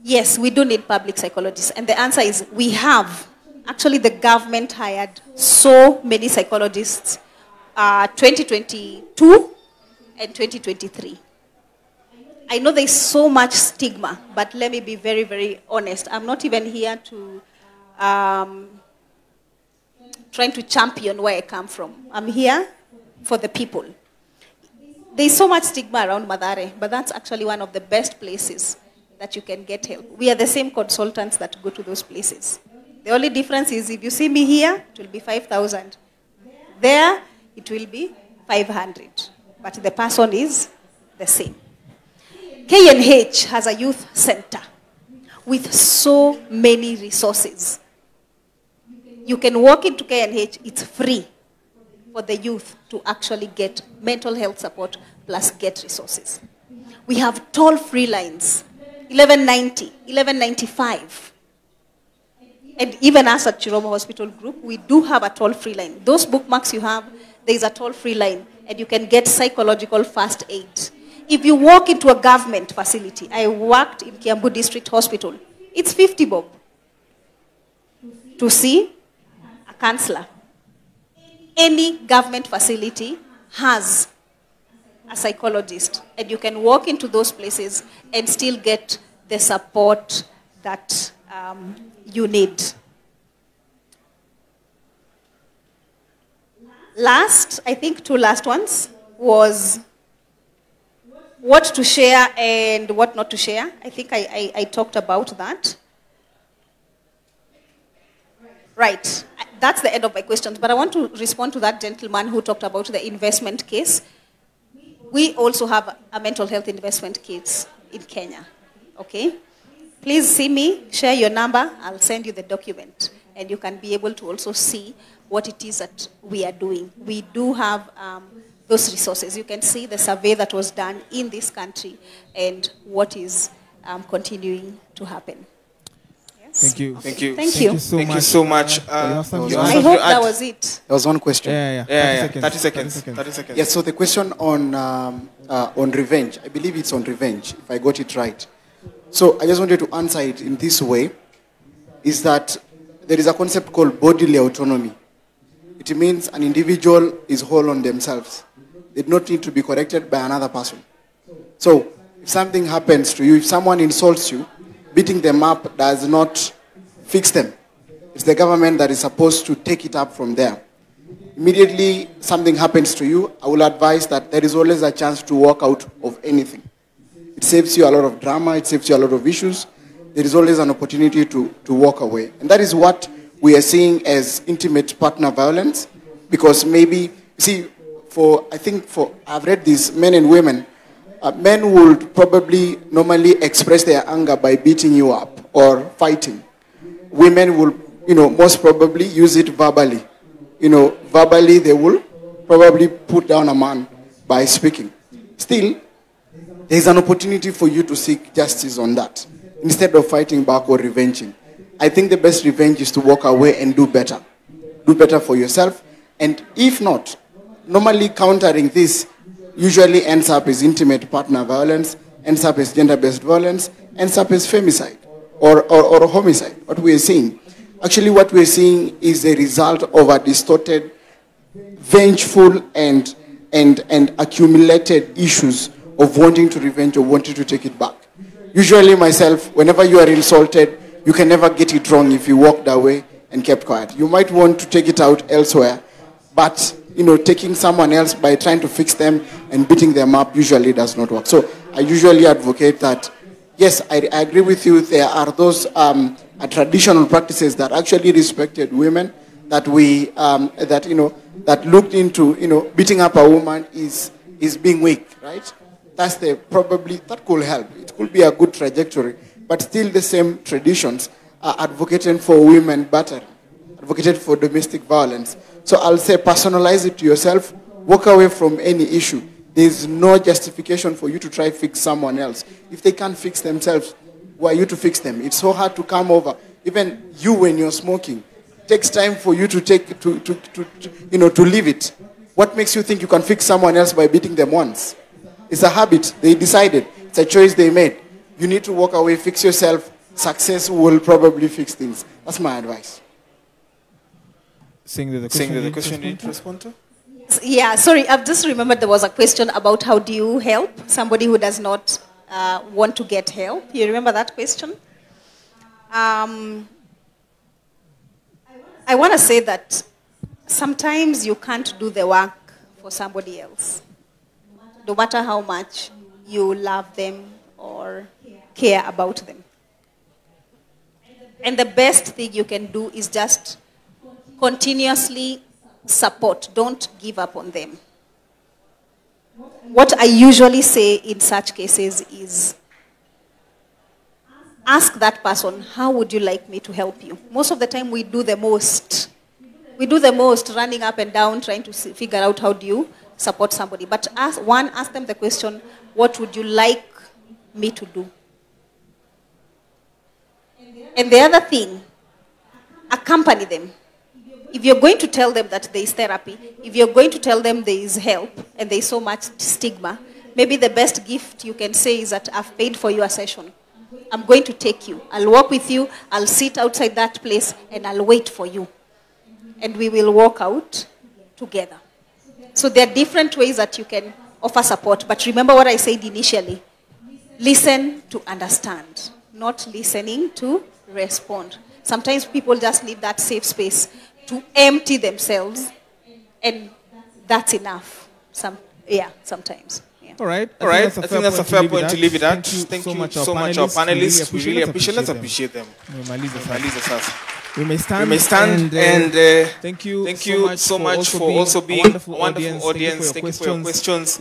Yes, we do need public psychologists. And the answer is we have. Actually, the government hired so many psychologists 2022 and 2023. I know there's so much stigma, but let me be very, very honest. I'm not even here to trying to champion where I come from. I'm here for the people. There's so much stigma around Mathare, but that's actually one of the best places that you can get help. We are the same consultants that go to those places. The only difference is if you see me here, it will be 5,000. There, it will be 500. But the person is the same. KNH has a youth center with so many resources. You can walk into KNH, it's free for the youth to actually get mental health support plus get resources. We have toll-free lines, 1190, 1195. And even us at Chiromo Hospital Group, we do have a toll-free line. Those bookmarks you have, there is a toll-free line, and you can get psychological first aid. If you walk into a government facility, I worked in Kiambu District Hospital, it's 50 bob to see a counselor. Any government facility has a psychologist, and you can walk into those places and still get the support that you need. Last, I think two last ones, was what to share and what not to share. I think I talked about that. Right. That's the end of my questions, but I want to respond to that gentleman who talked about the investment case. We also have a mental health investment case in Kenya, okay? Please see me, share your number, I'll send you the document, and you can be able to also see what it is that we are doing. We do have those resources. You can see the survey that was done in this country and what is continuing to happen. Thank you. Thank you. Thank you. Thank you so much. I hope that was it. There was one question. Yeah. 30 seconds. Yes, so the question on revenge, I believe it's on revenge, if I got it right. So I just wanted to answer it in this way, is that there is a concept called bodily autonomy. It means an individual is whole on themselves. They do not need to be corrected by another person. So if something happens to you, if someone insults you, beating them up does not fix them. It's the government that is supposed to take it up from there. Immediately something happens to you, I will advise that there is always a chance to walk out of anything. It saves you a lot of drama, it saves you a lot of issues. There is always an opportunity to walk away. And that is what we are seeing as intimate partner violence, because maybe, see, I've read this, men and women, men would probably normally express their anger by beating you up or fighting. Women will, most probably use it verbally. Verbally they will probably put down a man by speaking. Still, there's an opportunity for you to seek justice on that instead of fighting back or revenging. I think the best revenge is to walk away and do better. Do better for yourself. And if not, normally countering this usually ends up as intimate partner violence, ends up as gender-based violence, ends up as femicide or homicide, what we are seeing. Actually, what we are seeing is a result of a distorted, vengeful, and accumulated issues of wanting to revenge or wanting to take it back. Usually myself, whenever you are insulted, you can never get it wrong if you walked away and kept quiet. You might want to take it out elsewhere, but taking someone else by trying to fix them and beating them up usually does not work. So I usually advocate that, yes, I agree with you. There are those traditional practices that actually respected women, that that looked into, beating up a woman is being weak, right? That could help. It could be a good trajectory, but still the same traditions are advocating for women battery, advocated for domestic violence. So I'll say personalize it to yourself, walk away from any issue. There's no justification for you to try to fix someone else. If they can't fix themselves, why are you to fix them? It's so hard to come over. Even you, when you're smoking, it takes time for you to leave it. What makes you think you can fix someone else by beating them once? It's a habit. They decided. It's a choice they made. You need to walk away, fix yourself. Success will probably fix things. That's my advice. Saying the question you need to respond to? Yeah, sorry, I've just remembered there was a question about how do you help somebody who does not want to get help. You remember that question? I want to say that sometimes you can't do the work for somebody else, no matter how much you love them or care about them. And the best thing you can do is just continuously support. Don't give up on them. What I usually say in such cases is ask that person, how would you like me to help you? Most of the time we do the most. We do the most running up and down trying to figure out how do you support somebody. But ask them the question, what would you like me to do? And the other thing, accompany them. If you're going to tell them that there is therapy, if you're going to tell them there is help and there is so much stigma, maybe the best gift you can say is that I've paid for your session. I'm going to take you. I'll walk with you. I'll sit outside that place and I'll wait for you. And we will walk out together. So there are different ways that you can offer support. But remember what I said initially. Listen to understand, not listening to respond. Sometimes people just need that safe space to empty themselves, and that's enough. Sometimes. Yeah. All right. I think that's a fair point to leave it at. Thank you so much, our panelists. We really appreciate. Let's appreciate them. We may stand and thank you so much for also being a wonderful audience. Thank you for your questions.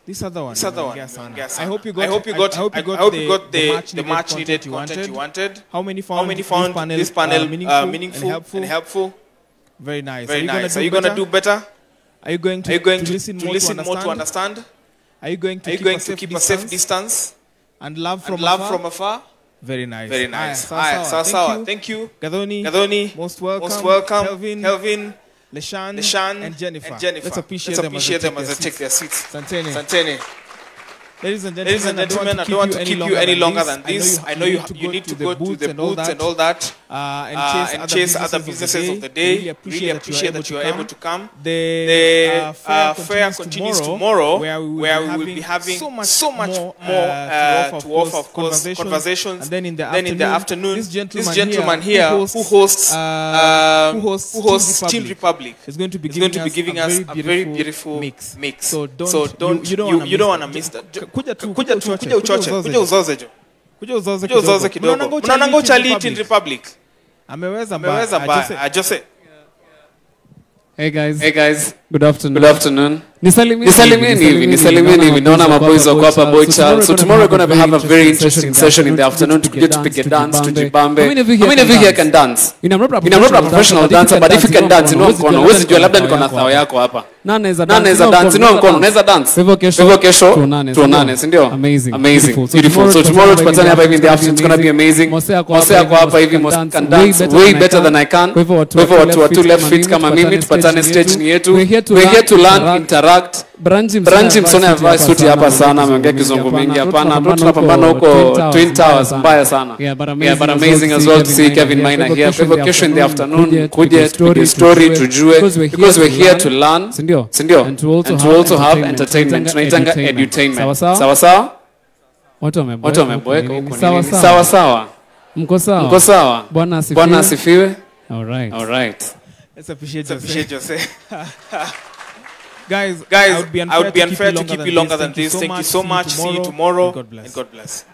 This other one. I hope you got the much needed content you wanted. How many found this panel meaningful and helpful? Very nice. Are you gonna do better? Are you going to listen more to understand? Are you going to keep a safe distance? And love from afar? Very nice. Sawa. Thank you. Gathoni, most welcome. Kelvin, Leshan, and Jennifer. Let's appreciate them as they take their seats. Santene. Ladies and gentlemen, I don't want to keep you any longer than this. I know you need to go to the booths and all that and chase other businesses of the day. Really appreciate that you are able to come. The fair continues tomorrow, where we will be having so much more to offer, of course, conversations. And then in the afternoon, this gentleman here who hosts Team Republic is going to be giving us a very beautiful mix. So you don't want to miss that. Kuja uzoze kidogo. Mnaonanga uchali Team Republic. Ameweza ba Jose. Hey guys. Good afternoon. Nisalimieni hivi. Naona maboys wako hapa boy child. So tomorrow we're going to have a very interesting session in the afternoon to get to dance to Jibambe. How many of you here can dance? I'm not a professional dancer, but if you can dance, mkono. Huwezi jua labda niko na thao yako hapa. Nane za dance, mkono. Unaweza dance. Hivyo kesho tuonane, si ndio? Amazing. Beautiful. So tomorrow tupatane hapa hivi in the afternoon. It's going to be amazing. Mose yako hapa hivi can dance way better than I can. Kwa hivyo watu wa two left feet kama mimi tupatane stage ni yetu. We're here to learn, interact. Branji msone amevaa suti hapa sana, ameongea kizungu mingi. Hapana, tunapambana huko Twin Towers mbaya sana. Yeah, but amazing as well to see Kevin Maina here. Kwa hivyo kesho in the afternoon kuje tupige story tujue, because we're here to learn, sindio? And to also have entertainment. Tunaitanga edutainment. Sawa? Watu wameboeka huko. Sawa sawa. Mko sawa? Bwana asifiwe. All right. Let's appreciate yourself. Guys, I would be unfair to keep you longer than this. Thank you so much. See you tomorrow. And God bless.